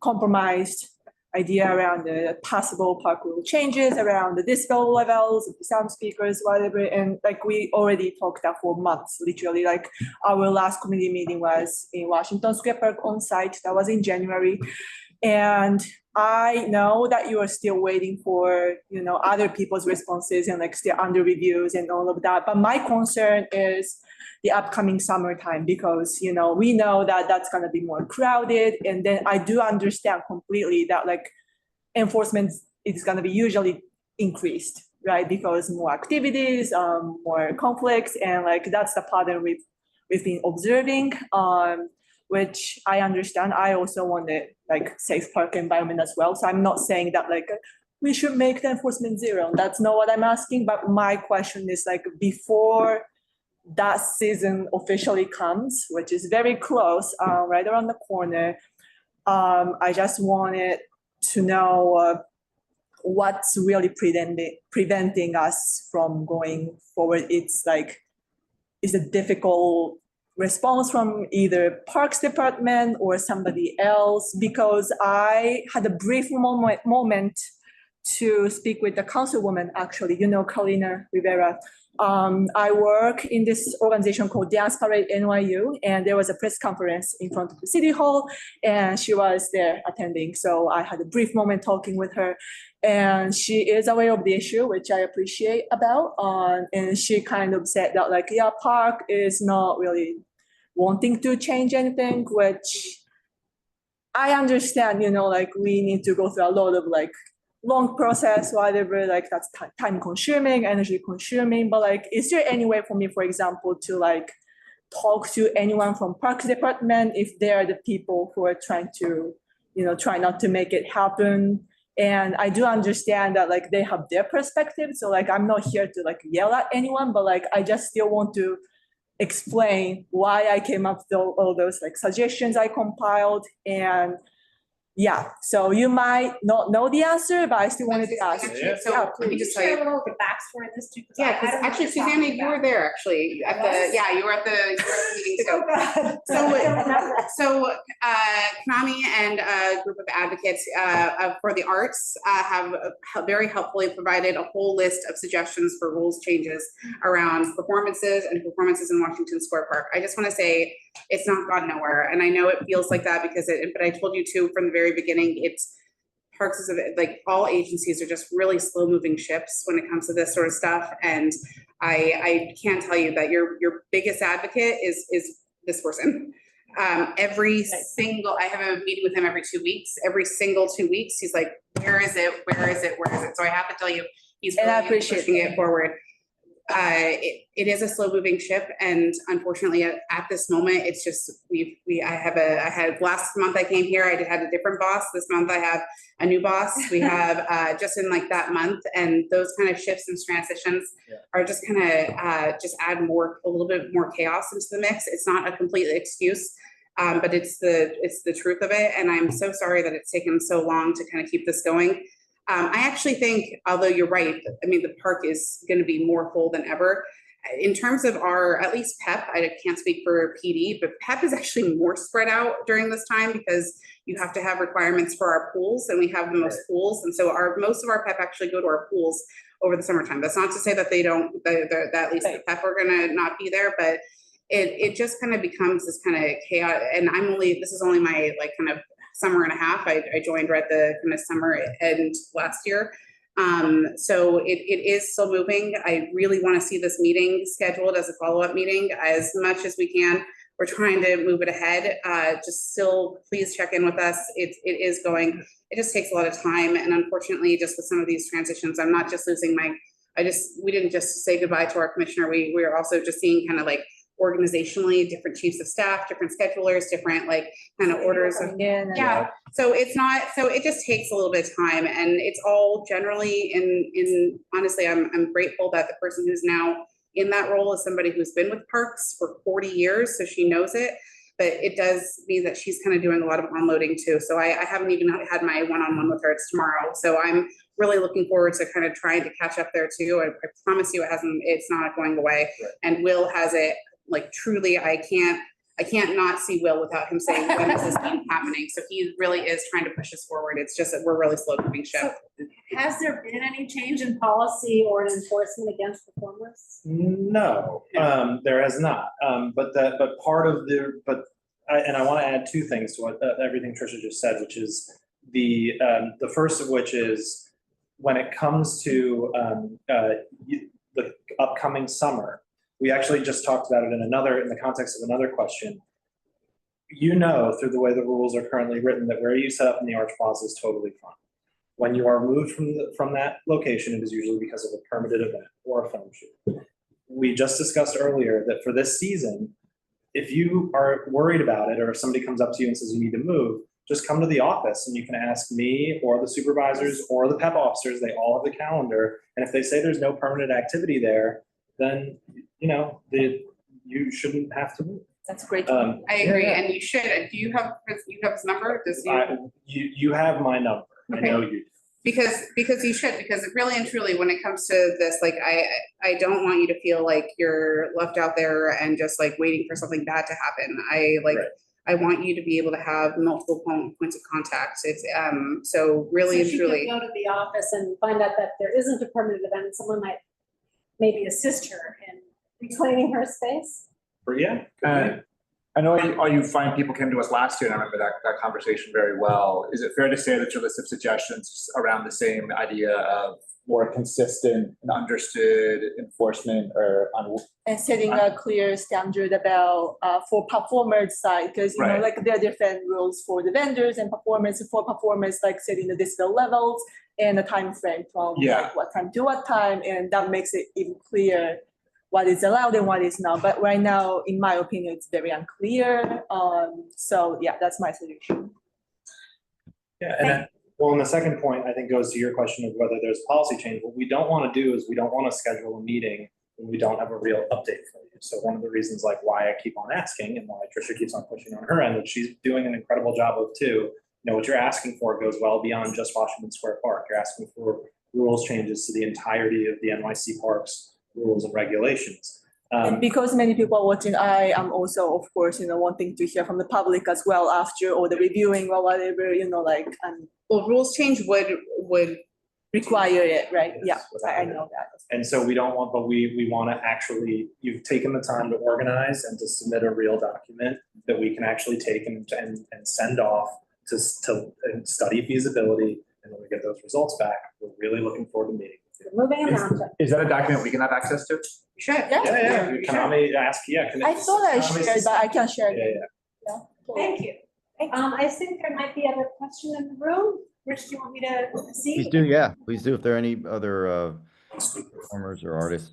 Speaker 5: compromised idea around the possible park rule changes, around the decibel levels of the sound speakers, whatever. And we already talked that for months, literally. Our last committee meeting was in Washington Square Park on site. That was in January. And I know that you are still waiting for, other people's responses and still under reviews and all of that. But my concern is the upcoming summertime because, we know that that's going to be more crowded. And then I do understand completely that enforcement is going to be usually increased, right? Because more activities, more conflicts, and that's the pattern we've been observing, which I understand. I also want a safe park environment as well. So I'm not saying that we should make the enforcement zero. That's not what I'm asking. But my question is before that season officially comes, which is very close, right around the corner, I just wanted to know what's really preventing us from going forward. It's like, it's a difficult response from either Parks Department or somebody else, because I had a brief moment to speak with the councilwoman, actually, Carolina Rivera. I work in this organization called Dance Parade NYU, and there was a press conference in front of the city hall, and she was there attending. So I had a brief moment talking with her, and she is aware of the issue, which I appreciate about. And she kind of said that, like, yeah, Park is not really wanting to change anything, which I understand, like we need to go through a lot of like long process, whatever, like that's time consuming, energy consuming. But like, is there any way for me, for example, to like talk to anyone from Parks Department if they are the people who are trying to, try not to make it happen? And I do understand that like they have their perspective. So like, I'm not here to like yell at anyone, but like, I just still want to explain why I came up with all those like suggestions I compiled. And yeah, so you might not know the answer, but I still wanted to ask.
Speaker 12: So let me just tell you.
Speaker 2: Share a little bit backstory on this too.
Speaker 12: Yeah, because actually, Susanna, you were there actually at the, you were at the meeting. So Konami and a group of advocates for the arts have very helpfully provided a whole list of suggestions for rules changes around performances in Washington Square Park. I just want to say it's not gone nowhere, and I know it feels like that because but I told you too from the very beginning, it's Parks is like all agencies are just really slow moving ships when it comes to this sort of stuff. And I can't tell you that your biggest advocate is this person. Every single, I have a meeting with him every 2 weeks. Every single 2 weeks, he's like, where is it? Where is it? Where is it? So I have to tell you, he's really pushing it forward. It is a slow moving ship, and unfortunately at this moment it's just I had last month I came here, I had a different boss. This month I have a new boss. We have just in like that month, and those kind of shifts and transitions are just kind of just add a little bit more chaos into the mix. It's not a complete excuse, but it's the truth of it, and I'm so sorry that it's taken so long to kind of keep this going. I actually think, although you're right, I mean, the park is going to be more full than ever. In terms of our, at least PEP, I can't speak for PD, but PEP is actually more spread out during this time because you have to have requirements for our pools, and we have the most pools. And so most of our PEP actually go to our pools over the summertime. That's not to say that they don't, that at least the PEP are going to not be there, but it just kind of becomes this kind of chaos. And this is only my like kind of summer and a half. I joined right at the kind of summer end last year. So it is still moving. I really want to see this meeting scheduled as a follow-up meeting as much as we can. We're trying to move it ahead. Just still, please check in with us. It is going. It just takes a lot of time. And unfortunately, just with some of these transitions, I'm not just losing we didn't just say goodbye to our commissioner. We are also just seeing kind of like organizationally different chiefs of staff, different schedulers, different like kind of orders of so it just takes a little bit of time, and it's all generally in honestly I'm grateful that the person who's now in that role is somebody who's been with Parks for 40 years, so she knows it, but it does mean that she's kind of doing a lot of unloading too. So I haven't even had my one-on-one with her. It's tomorrow, so I'm really looking forward to kind of trying to catch up there too. I promise you it's not going away. And Will has it. Like truly, I can't not see Will without him saying when is this meeting happening. So he really is trying to push us forward. It's just that we're really slow moving ship.
Speaker 2: So has there been any change in policy or enforcement against performers?
Speaker 7: No, there has not. But part of I want to add two things to what everything Tricia just said, which is the first of which is when it comes to the upcoming summer. We actually just talked about it in the context of another question. Through the way the rules are currently written, that where you set up in the Arch Plaza is totally fine. When you are moved from that location, it is usually because of a permitted event or a film shoot. We just discussed earlier that for this season, if you are worried about it, or if somebody comes up to you and says you need to move, just come to the office and you can ask me or the supervisors or the PEP officers. They all have the calendar, and if they say there's no permanent activity there, then you shouldn't have to move.
Speaker 5: That's great.
Speaker 12: I agree, and you should. Do you have his number? You
Speaker 7: have my number. Okay. I know you.
Speaker 12: Because you should, because really and truly, when it comes to this, like, I don't want you to feel like you're left out there and just like waiting for something bad to happen. I want you to be able to have multiple points of contact. It's, so really and
Speaker 2: So she
Speaker 12: truly.
Speaker 2: could go to the office and find out that there isn't a permanent event, and someone might maybe assist her in reclaiming her space.
Speaker 6: Yeah. I know all you fine people came to us last year, and I remember that conversation very well. Is it fair to say that your list of suggestions is around the same idea of more consistent and understood enforcement or
Speaker 5: And setting a clear standard about, for performers side, because,
Speaker 6: Right.
Speaker 5: like, there are different rules for the vendors and performers, like setting the decibel levels and the time frame from like, what time to what time, and that makes it even clear what is allowed and what is not. But right now, in my opinion, it's very unclear. So yeah, that's my solution.
Speaker 7: Yeah, and then, well, and the second point, I think, goes to your question of whether there's policy change. What we don't want to do is we don't want to schedule a meeting when we don't have a real update for you. So one of the reasons like why I keep on asking and why Tricia keeps on pushing on her end, which she's doing an incredible job of too, what you're asking for goes well beyond just Washington Square Park. You're asking for rules changes to the entirety of the NYC Parks rules and regulations.
Speaker 5: And because many people are watching, I am also, of course, wanting to hear from the public as well after or the reviewing or whatever,
Speaker 12: Well, rules change would
Speaker 5: require it, right?
Speaker 7: Yes,
Speaker 5: Yeah, I know that.
Speaker 7: And so we don't want, but we want to actually, you've taken the time to organize and to submit a real document that we can actually take and send off to study feasibility. And when we get those results back, we're really looking forward to meeting.
Speaker 2: Moving around.
Speaker 6: Is that a document we can have access to?
Speaker 12: Sure.
Speaker 7: Yeah. Konami ask,
Speaker 5: I thought I shared, but I can share it.
Speaker 7: Yeah.
Speaker 2: Thank you. I think there might be other question in the room. Rich, do you want me to see?
Speaker 1: Please do, yeah, please do. If there are any other performers or artists.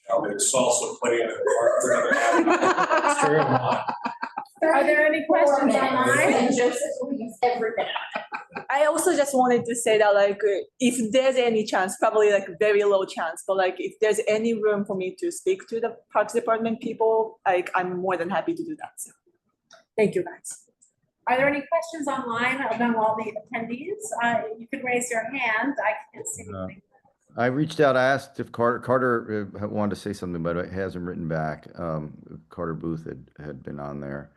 Speaker 8: It's also playing in the park.
Speaker 7: It's true.
Speaker 2: Are there any questions online?
Speaker 5: I also just wanted to say that, like, if there's any chance, probably like very low chance, but like if there's any room for me to speak to the Parks Department people, like I'm more than happy to do that. So, thank you guys.
Speaker 2: Are there any questions online among all the attendees? You can raise your hand. I can't see anything.
Speaker 1: I reached out, I asked if Carter wanted to say something, but it hasn't written back. Carter Booth had been on there.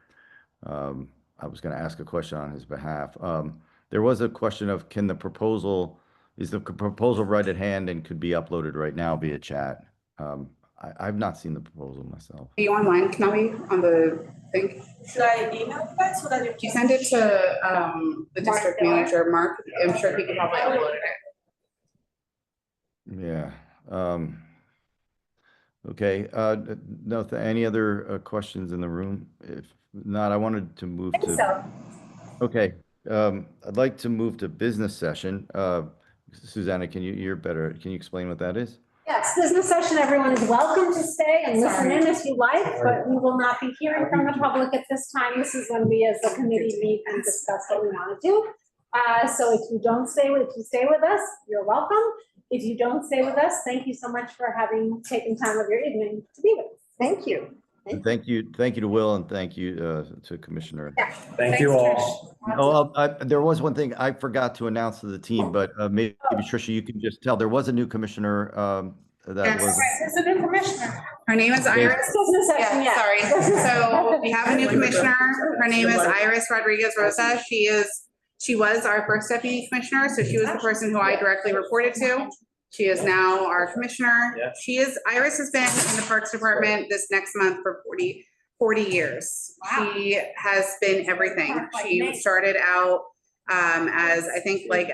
Speaker 1: I was going to ask a question on his behalf. There was a question of is the proposal right at hand and could be uploaded right now via chat? I've not seen the proposal myself.
Speaker 12: Are you online? Can I on the thing?
Speaker 5: Should I email that so that
Speaker 12: you send it to the district manager, Mark? I'm sure he can probably upload it.
Speaker 1: Yeah. Okay. No, any other questions in the room? If not, I wanted to move to. Okay. I'd like to move to business session. Susanna, can you explain what that is?
Speaker 2: Yes, business session, everyone is welcome to stay and listen in if you like, but we will not be hearing from the public at this time. This is when we as the committee meet and discuss what we want to do. So if you stay with us, you're welcome. If you don't stay with us, thank you so much for having taken time of your evening to be with us.
Speaker 11: Thank you.
Speaker 1: And thank you to Will, and thank you to Commissioner.
Speaker 2: Yeah.
Speaker 7: Thank you all.
Speaker 1: There was one thing I forgot to announce to the team, but maybe Tricia, you can just tell. There was a new commissioner
Speaker 12: Yes.
Speaker 2: Right, there's a new commissioner.
Speaker 12: Her name is Iris.
Speaker 2: Business session,
Speaker 12: Yeah, sorry. So we have a new commissioner. Her name is Iris Rodriguez Rosa. She was our first deputy commissioner, so she was the person who I directly reported to. She is now our commissioner.
Speaker 7: Yeah.
Speaker 12: Iris has been in the Parks Department this next month for 40 years.
Speaker 2: Wow.
Speaker 12: She has been everything. She started out as I think like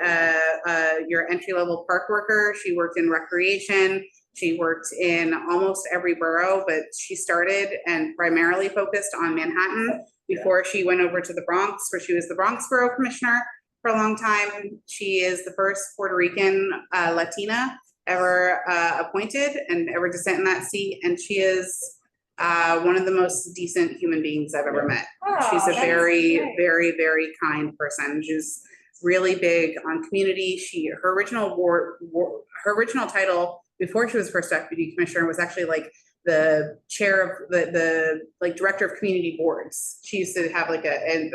Speaker 12: your entry-level park worker. She worked in recreation. She worked in almost every borough, but she started and primarily focused on Manhattan before she went over to the Bronx, where she was the Bronx Borough Commissioner for a long time. She is the first Puerto Rican Latina ever appointed and ever to sit in that seat. And she is one of the most decent human beings I've ever met.
Speaker 2: Oh,
Speaker 12: She's a very,
Speaker 2: great.
Speaker 12: very, very kind person. She's really big on community. Her original title before she was first deputy commissioner was actually like the chair of the like director of community boards. She used to have like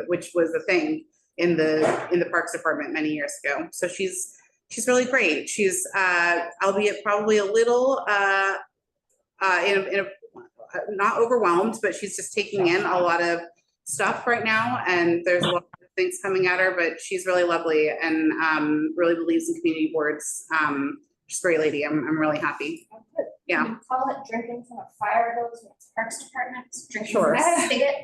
Speaker 12: which was a thing in the Parks Department many years ago. So she's she's really great. She's, albeit probably a little, not overwhelmed, but she's just taking in a lot of stuff right now. And there's a lot of things coming at her, but she's really lovely and really believes in community boards. She's a great lady. I'm really happy. Yeah.
Speaker 13: We call it drinking from a fire hose in the Parks Department. Drinking
Speaker 12: Sure.
Speaker 13: from a spigot.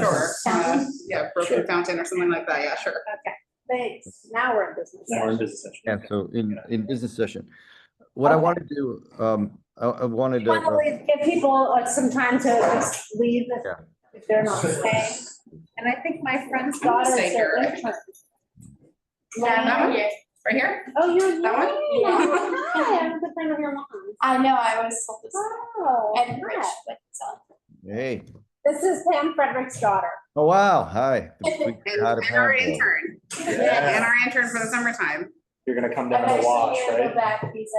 Speaker 12: Sure.
Speaker 13: Fountain.
Speaker 12: Yeah, broken fountain or something like that. Yeah, sure.
Speaker 2: Okay, thanks. Now we're in business.
Speaker 9: Now we're in business session.
Speaker 1: Yeah, so in business session, what I want to do, I wanted
Speaker 2: Want to
Speaker 1: to,
Speaker 2: give people some time to just leave
Speaker 1: Yeah.
Speaker 2: if they're not staying. And I think my friend's daughter is their intern.
Speaker 12: Yeah, that one? Right here?
Speaker 2: Oh, you're
Speaker 12: That one?
Speaker 2: Hi, I'm the friend of your mom.
Speaker 13: I know, I was told this.
Speaker 2: Oh,
Speaker 13: And Rich,
Speaker 2: hi.
Speaker 13: but so.
Speaker 1: hey,
Speaker 2: This is Pam Frederick's daughter.
Speaker 1: oh, wow, hi.
Speaker 12: And our intern.
Speaker 9: Yeah.
Speaker 12: And our intern for the summertime.
Speaker 7: You're gonna come
Speaker 13: I'm
Speaker 7: down to
Speaker 13: actually
Speaker 7: watch,
Speaker 13: gonna go
Speaker 7: right?
Speaker 13: back because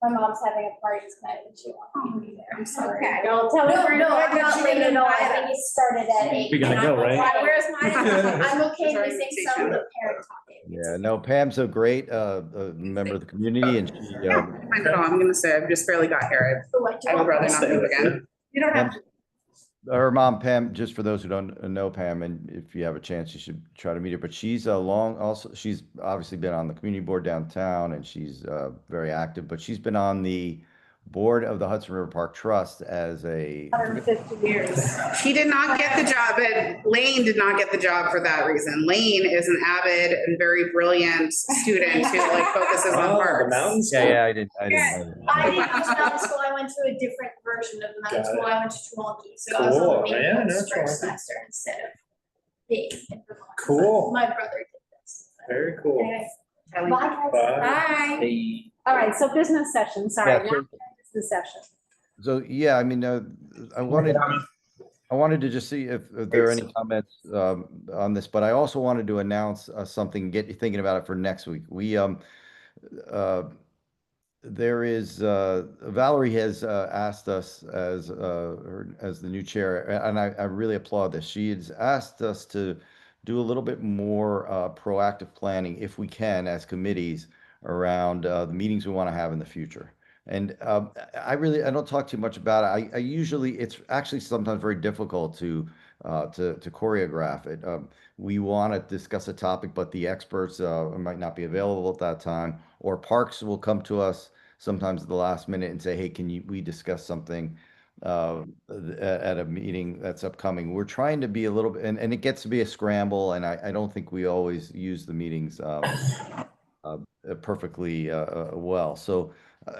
Speaker 13: my mom's having a party tonight and she wants me to be there. I'm sorry.
Speaker 2: Okay, don't tell
Speaker 13: No,
Speaker 2: her.
Speaker 13: no, I'm not late at all. I think it started at 8.
Speaker 9: We gotta go, right?
Speaker 2: Where's my?
Speaker 13: I'm okay
Speaker 12: Sorry,
Speaker 13: missing some of the parent talking.
Speaker 1: Yeah, no, Pam's a great member of the community, and she,
Speaker 12: I know, I'm gonna say, I've just barely got here.
Speaker 13: Oh, I do
Speaker 12: I would
Speaker 13: want-
Speaker 12: rather not move again. You don't have to.
Speaker 1: her mom, Pam, just for those who don't know Pam, and if you have a chance, you should try to meet her, but she's she's obviously been on the community board downtown, and she's very active, but she's been on the board of the Hudson River Park Trust as a,
Speaker 2: 150 years.
Speaker 12: She did not get the job, but Lane did not get the job for that reason. Lane is an avid and very brilliant student who like focuses on
Speaker 7: Oh, the
Speaker 12: parks.
Speaker 7: mountains?
Speaker 1: yeah, I didn't.
Speaker 13: I didn't go to mountain school. I went to a different version of the mountain
Speaker 7: Got
Speaker 13: school.
Speaker 7: it.
Speaker 13: I went to Chewonki. So I was on
Speaker 7: Cool.
Speaker 13: the main
Speaker 7: Yeah,
Speaker 13: course
Speaker 7: no,
Speaker 13: first
Speaker 7: Chewonki.
Speaker 13: semester instead of being in Vermont.
Speaker 7: Cool.
Speaker 13: My brother did this.
Speaker 7: Very cool.
Speaker 13: Anyway,
Speaker 12: Kelly.
Speaker 13: bye guys.
Speaker 7: Bye.
Speaker 12: Bye.
Speaker 9: Hey.
Speaker 2: All right, so business session, sorry,
Speaker 1: Yeah,
Speaker 2: now
Speaker 1: so-
Speaker 2: business session.
Speaker 1: So, yeah, I mean, I wanted to just see if there are any comments on this, but I also wanted to announce something, get you thinking about it for next week. We, there is, Valerie has asked us as the new chair, and I really applaud this. She has asked us to do a little bit more proactive planning, if we can, as committees, around the meetings we want to have in the future. And I don't talk too much about it. I usually, it's actually sometimes very difficult to choreograph it. We want to discuss a topic, but the experts might not be available at that time, or parks will come to us sometimes at the last minute and say, hey, we discuss something at a meeting that's upcoming. We're trying to be a little bit, and it gets to be a scramble, and I don't think we always use the meetings perfectly well. So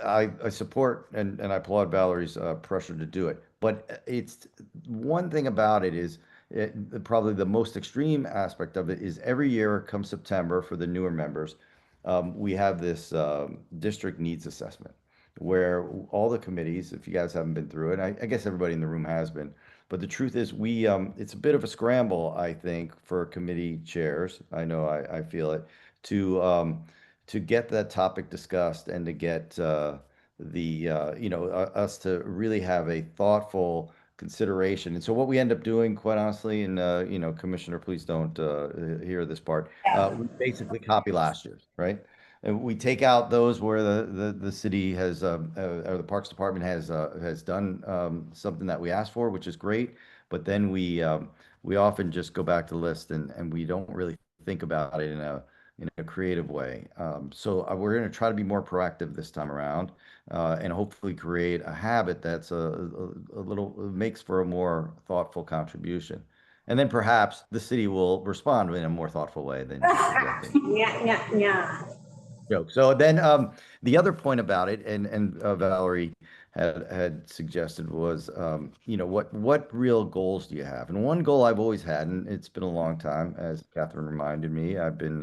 Speaker 1: I support and I applaud Valerie's pressure to do it. But it's one thing about it is probably the most extreme aspect of it is every year come September for the newer members, we have this district needs assessment where all the committees, if you guys haven't been through it, I guess everybody in the room has been, but the truth is it's a bit of a scramble, I think, for committee chairs. I know I feel it to get that topic discussed and to get us to really have a thoughtful consideration. And so what we end up doing, quite honestly, and Commissioner, please don't hear this part. We basically copy last year's, right? And we take out those where the city has or the Parks Department has done something that we asked for, which is great. But then we often just go back to the list and we don't really think about it in a creative way. So we're going to try to be more proactive this time around, and hopefully create a habit that's a little makes for a more thoughtful contribution. And then perhaps the city will respond in a more thoughtful way than
Speaker 2: Yeah.
Speaker 1: joke. So then the other point about it, and Valerie had suggested was, what real goals do you have? And one goal I've always had, and it's been a long time, as Catherine reminded me, I've been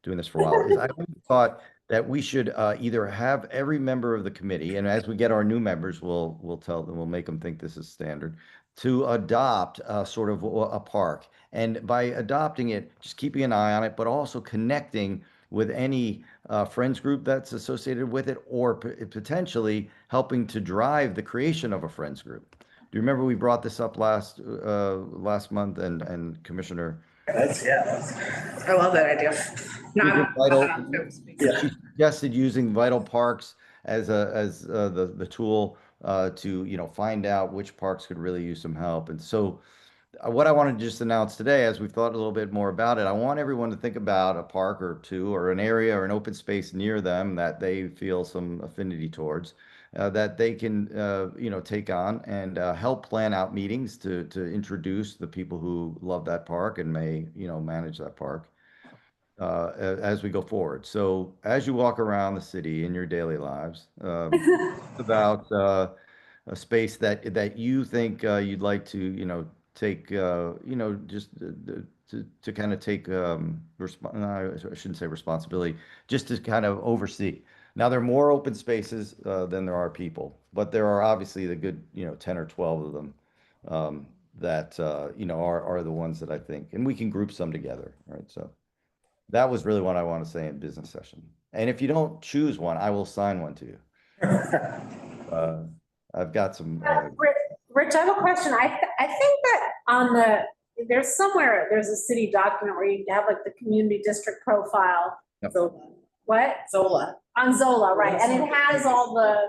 Speaker 1: doing this for a while, is I thought that we should either have every member of the committee, and as we get our new members, we'll tell them, we'll make them think this is standard, to adopt sort of a park. And by adopting it, just keeping an eye on it, but also connecting with any friends group that's associated with it, or potentially helping to drive the creation of a friends group. Do you remember we brought this up last month, and Commissioner?
Speaker 12: I love that idea. Not
Speaker 1: Vital,
Speaker 12: not on October speak.
Speaker 1: she suggested using Vital Parks as the tool to, you know, find out which parks could really use some help. And so what I wanted to just announce today, as we've thought a little bit more about it, I want everyone to think about a park or two or an area or an open space near them that they feel some affinity towards, that they can, you know, take on and help plan out meetings to introduce the people who love that park and may, you know, manage that park as we go forward. So as you walk around the city in your daily lives, about a space that you think you'd like to, you know, take, you know, just to kind of take, I shouldn't say responsibility, just to kind of oversee. Now, there are more open spaces than there are people, but there are obviously the good, you know, 10 or 12 of them that, you know, are the ones that I think, and we can group some together, right? So that was really what I want to say in business session. And if you don't choose one, I will sign one to you. I've got some.
Speaker 2: Rich, I have a question. I think that there's a city document where you have like the community district profile.
Speaker 1: Yep.
Speaker 2: Zola. What?
Speaker 12: Zola.
Speaker 2: On Zola, right. And it has all the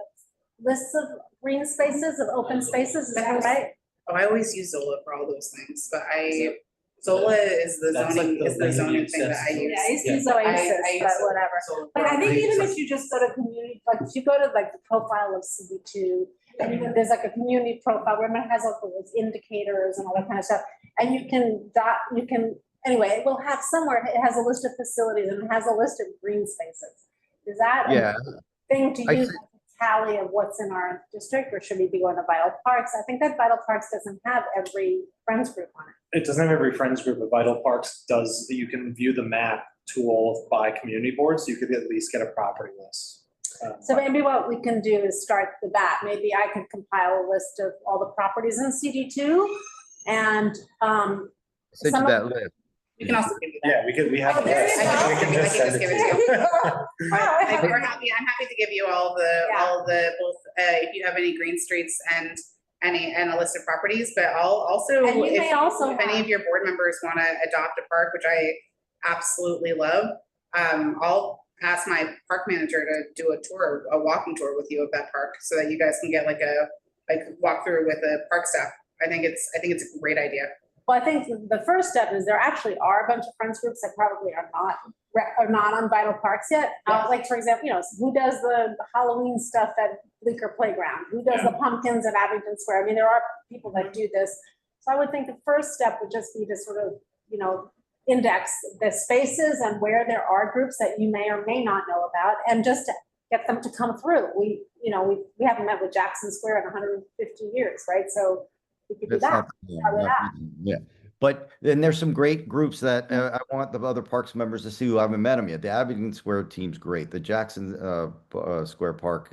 Speaker 2: lists of green spaces, of open spaces, is that right?
Speaker 12: Oh, I always use Zola for all those things, but Zola is the
Speaker 9: That's
Speaker 12: zoning,
Speaker 9: like the
Speaker 12: is the zoning thing that I
Speaker 9: access.
Speaker 12: use.
Speaker 2: Yeah, I used to use
Speaker 12: I
Speaker 2: Oasis,
Speaker 12: use
Speaker 2: but
Speaker 12: Zola.
Speaker 2: whatever. But I think even if you just go to community, like if you go to like the profile of CB2, and there's like a community profile where it has all those indicators and all that kind of stuff. And you can anyway, it will have somewhere, it has a list of facilities and it has a list of green spaces. Is that a thing to use as a tally of what's in our district, or should we be going to Vital Parks? I think that Vital Parks doesn't have every friends group on it.
Speaker 7: It doesn't have every friends group, but Vital Parks does, you can view the map tool by community boards, so you could at least get a property list.
Speaker 2: So maybe what we can do is start with that. Maybe I could compile a list of all the properties in CD2 and
Speaker 1: Send you that list.
Speaker 12: You can also give me that.
Speaker 7: Yeah, we have a
Speaker 2: there
Speaker 7: list.
Speaker 2: you go.
Speaker 7: We can just send it to you.
Speaker 12: I'm happy to give you all the both if you have any green streets and a list of properties, but I'll also,
Speaker 2: And you may also
Speaker 12: if any
Speaker 2: have-
Speaker 12: of your board members want to adopt a park, which I absolutely love, I'll ask my park manager to do a walking tour with you of that park so that you guys can get like a walk through with the park staff. I think it's a great idea.
Speaker 2: Well, I think the first step is there actually are a bunch of friends groups that probably are not on Vital Parks yet. Like for example, you know, who does the Halloween stuff at Bleecker Playground? Who does the pumpkins at Abington Square? I mean, there are people that do this. So I would think the first step would just be to sort of, you know, index the spaces and where there are groups that you may or may not know about, and just to get them to come through. We haven't met with Jackson Square in 150 years, right? So we could do that.
Speaker 1: Yeah. But then there's some great groups that I want the other parks members to see who haven't met them yet. The Abington Square team's great. The Jackson Square Park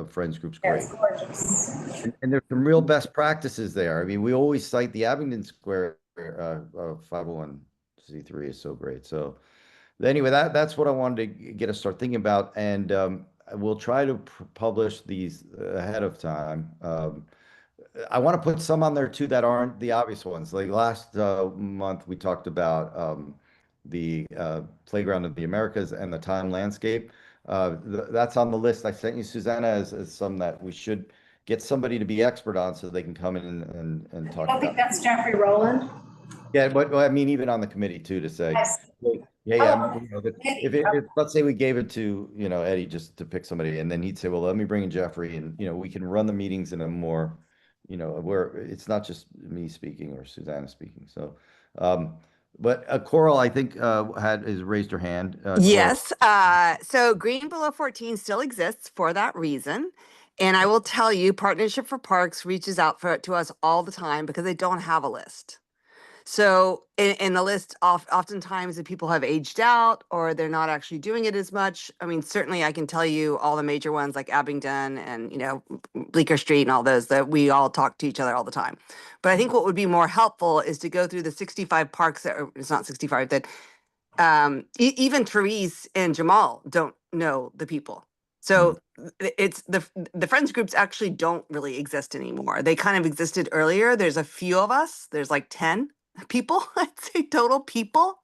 Speaker 1: Friends group's great.
Speaker 2: It's gorgeous.
Speaker 1: And there's some real best practices there. I mean, we always cite the Abington Square 501c3 is so great. So anyway, that's what I wanted to get us start thinking about. And we'll try to publish these ahead of time. I want to put some on there too that aren't the obvious ones. Like last month, we talked about the Playground of the Americas and the Time Landscape. That's on the list. I sent you, Susanna, as some that we should get somebody to be expert on so they can come in and talk
Speaker 2: I don't
Speaker 1: about.
Speaker 2: think that's Jeffrey Rowland.
Speaker 1: Yeah, but I mean, even on the committee too, to say, you know, if let's say we gave it to, you know, Eddie just to pick somebody, and then he'd say, well, let me bring in Jeffrey, and, you know, we can run the meetings in a more, you know, where it's not just me speaking or Susanna speaking. So, but Coral, I think, has raised her hand.
Speaker 14: Yes. So Green Below 14 still exists for that reason. And I will tell you, Partnership for Parks reaches out to us all the time because they don't have a list. So in the list, oftentimes the people have aged out or they're not actually doing it as much. I mean, certainly I can tell you all the major ones like Abingdon and, you know, Bleecker Street and all those that we all talk to each other all the time. But I think what would be more helpful is to go through the 65 parks that are, it's not 65, that even Therese and Jamal don't know the people. So it's the friends groups actually don't really exist anymore. They kind of existed earlier. There's a few of us. There's like 10 people, I'd say total people.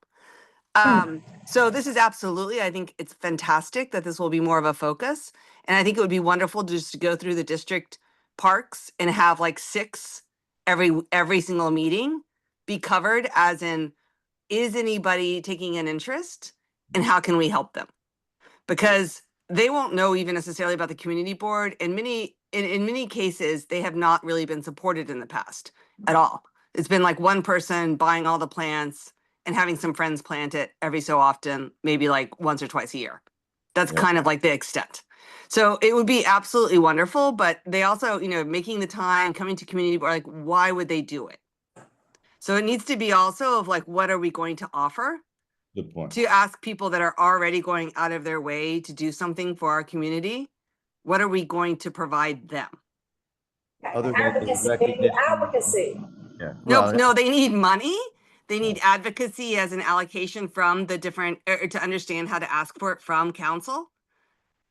Speaker 14: So this is absolutely, I think it's fantastic that this will be more of a focus. And I think it would be wonderful to just go through the district parks and have like 6 every single meeting be covered, as in, is anybody taking an interest and how can we help them? Because they won't know even necessarily about the community board. And in many cases, they have not really been supported in the past at all. It's been like one person buying all the plants and having some friends plant it every so often, maybe like once or twice a year. That's kind of like the extent. So it would be absolutely wonderful, but they also, making the time, coming to community board, like, why would they do it? So it needs to be also of like, what are we going to offer?
Speaker 1: Good point.
Speaker 14: To ask people that are already going out of their way to do something for our community, what are we going to provide them?
Speaker 1: Other than recognition.
Speaker 2: Advocacy.
Speaker 1: Yeah.
Speaker 14: No, they need money. They need advocacy as an allocation from the different, to understand how to ask for it from council.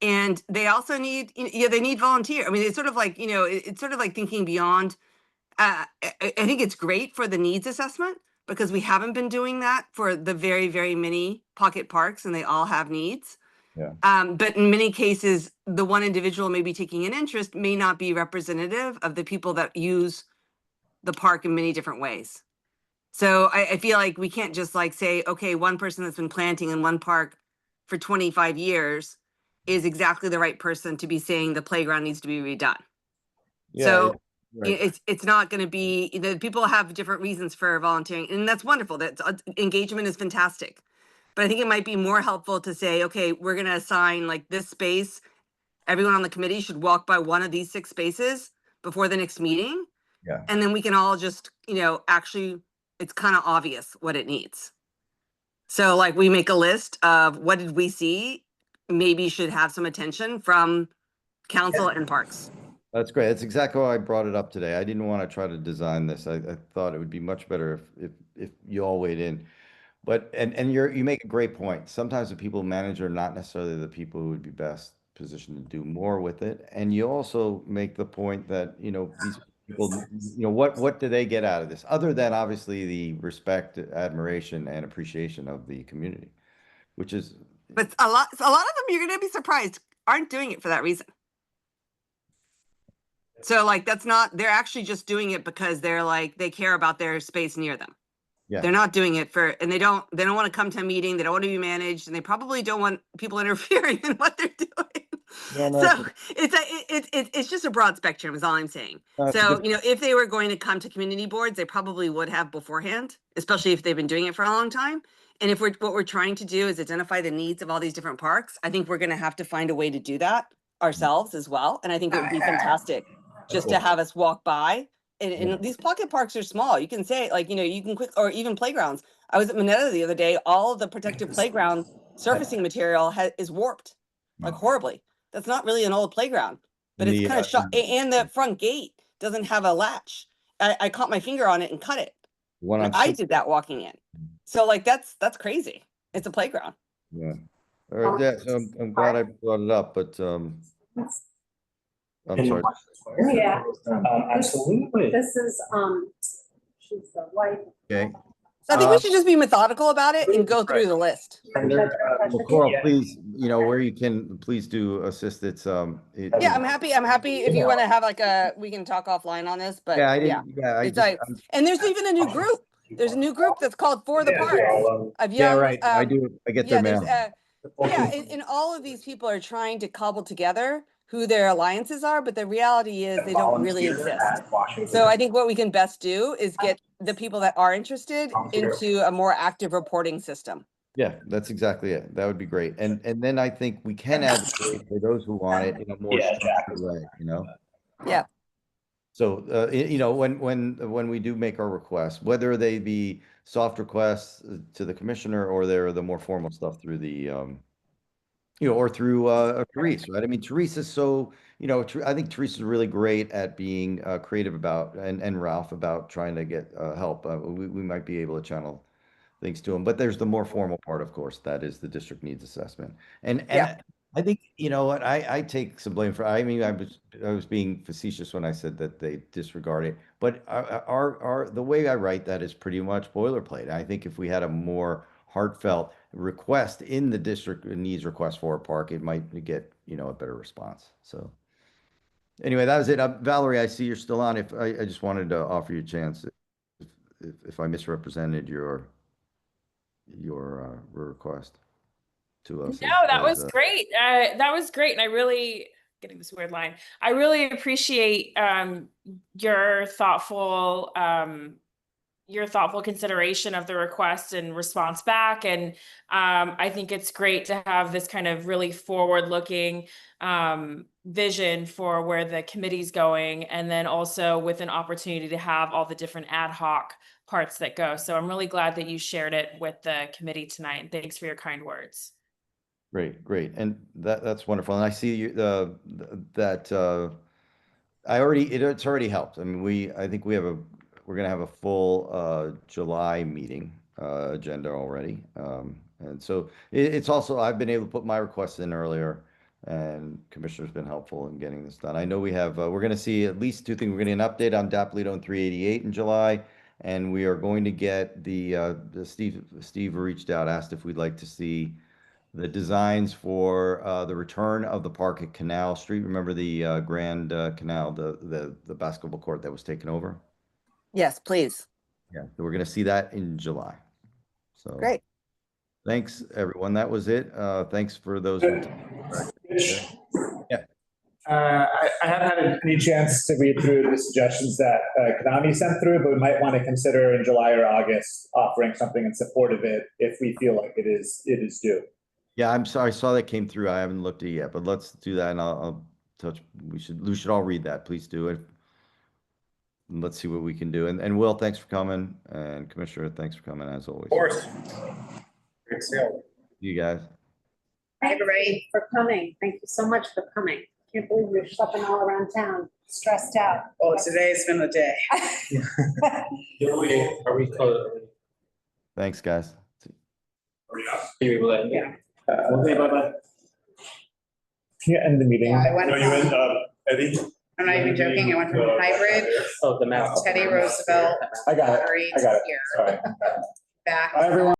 Speaker 14: And they also need, they need volunteer. I mean, it's sort of like, it's sort of like thinking beyond. I think it's great for the needs assessment, because we haven't been doing that for the very, very many pocket parks, and they all have needs.
Speaker 1: Yeah.
Speaker 14: But in many cases, the one individual maybe taking an interest may not be representative of the people that use the park in many different ways. So I feel like we can't just like say, okay, one person that's been planting in one park for 25 years is exactly the right person to be saying the playground needs to be redone.
Speaker 1: Yeah,
Speaker 14: So
Speaker 1: right.
Speaker 14: it's not going to be, people have different reasons for volunteering, and that's wonderful. That engagement is fantastic. But I think it might be more helpful to say, okay, we're going to assign like this space. Everyone on the committee should walk by one of these 6 spaces before the next meeting.
Speaker 1: Yeah.
Speaker 14: And then we can all just, actually, it's kind of obvious what it needs. So like we make a list of what did we see, maybe should have some attention from council and parks.
Speaker 1: That's great. That's exactly why I brought it up today. I didn't want to try to design this. I thought it would be much better if you all weighed in. But and you make a great point. Sometimes the people who manage are not necessarily the people who would be best positioned to do more with it. And you also make the point that, these people, what do they get out of this? Other than obviously the respect, admiration, and appreciation of the community, which is.
Speaker 14: But a lot of them, you're going to be surprised, aren't doing it for that reason. So like, they're actually just doing it because they're like, they care about their space near them.
Speaker 1: Yeah.
Speaker 14: They're not doing it and they don't want to come to a meeting. They don't want to be managed, and they probably don't want people interfering in what they're doing.
Speaker 1: Yeah, no,
Speaker 14: so it's just a broad spectrum is all I'm saying. So, if they were going to come to community boards, they probably would have beforehand, especially if they've been doing it for a long time. And if what we're trying to do is identify the needs of all these different parks, I think we're going to have to find a way to do that ourselves as well. And I think it would be fantastic just to have us walk by. And these pocket parks are small. You can say like, you can quick, or even playgrounds. I was at Minetta the other day. All of the protective playground surfacing material is warped, like horribly. That's not really an old playground, but it's kind of shot. And the front gate doesn't have a latch. I caught my finger on it and cut it. I did that walking in. So like, that's crazy. It's a playground.
Speaker 1: Yeah. All right, yeah, so I'm glad I brought it up, but I'm sorry.
Speaker 2: Yeah.
Speaker 7: Absolutely.
Speaker 2: This is, she's the wife.
Speaker 1: Okay.
Speaker 14: So I think we should just be methodical about it and go through the list.
Speaker 1: Well, Coral, please, where you can, please do assist. It's
Speaker 14: yeah, I'm happy if you want to have like we can talk offline on this, but and there's even a new group. There's a new group that's called For the Park.
Speaker 1: Right. I get their mail.
Speaker 14: And all of these people are trying to cobble together who their alliances are, but the reality is they don't really exist. So I think what we can best do is get the people that are interested into a more active reporting system.
Speaker 1: Yeah, that's exactly it. That would be great. And then I think we can advocate for those who want it in a more structured way,
Speaker 14: Yeah.
Speaker 1: So, when we do make our requests, whether they be soft requests to the commissioner or they're the more formal stuff through the, or through Therese, right? I mean, Therese is so, I think Therese is really great at being creative about, and Ralph about trying to get help. We might be able to channel things to him, but there's the more formal part, of course, that is the district needs assessment. And I think, what I take some blame for, I mean, I was being facetious when I said that they disregard it, but the way I write that is pretty much boilerplate. I think if we had a more heartfelt request in the district needs request for a park, it might get, a better response. So anyway, that was it. Valerie, I see you're still on. If I just wanted to offer you a chance if I misrepresented your request to us.
Speaker 15: No, that was great. That was great. And I really, getting this weird line, I really appreciate your thoughtful consideration of the request and response back. And I think it's great to have this kind of really forward-looking vision for where the committee's going, and then also with an opportunity to have all the different ad hoc parts that go. So I'm really glad that you shared it with the committee tonight. And thanks for your kind words.
Speaker 1: Great. And that's wonderful. And I see you, that it's already helped. I mean, I think we're gonna have a full July meeting agenda already. And so it's also, I've been able to put my requests in earlier, and Commissioner's been helpful in getting this done. I know we're gonna see at least two things. We're gonna get an update on Dapolito and 388 in July, and we are going to get the Steve reached out, asked if we'd like to see the designs for the return of the park at Canal Street. Remember the Grand Canal, the basketball court that was taken over?
Speaker 14: Yes, please.
Speaker 1: Yeah, so we're going to see that in July. So
Speaker 14: great.
Speaker 1: Thanks, everyone. That was it. Thanks for those. Yeah.
Speaker 6: I haven't had any chance to read through the suggestions that Konami sent through, but we might want to consider in July or August offering something in support of it if we feel like it is due.
Speaker 1: Yeah, I'm sorry. I saw that came through. I haven't looked at it yet, but let's do that, and I'll touch. We should all read that. Please do it. And let's see what we can do. And Will, thanks for coming, and Commissioner, thanks for coming as always.
Speaker 6: Of course.
Speaker 8: Great sale.
Speaker 1: You guys.
Speaker 2: Thank you for coming. Thank you so much for coming. Can't believe you're shopping all around town, stressed out.
Speaker 12: Oh, today's been the day.
Speaker 9: Are we close?
Speaker 1: Thanks, guys.
Speaker 9: Yeah.
Speaker 8: Okay, bye-bye.
Speaker 6: Can you end the meeting?
Speaker 12: Yeah, I went
Speaker 8: No, you went, Eddie?
Speaker 12: I'm not even joking. I went from hybrid,
Speaker 9: Oh, the map.
Speaker 12: Teddy Roosevelt,
Speaker 6: I got it.
Speaker 12: Lottery
Speaker 6: I got
Speaker 12: to
Speaker 6: it.
Speaker 12: here.
Speaker 6: Sorry.
Speaker 12: Back.
Speaker 6: Bye, everyone.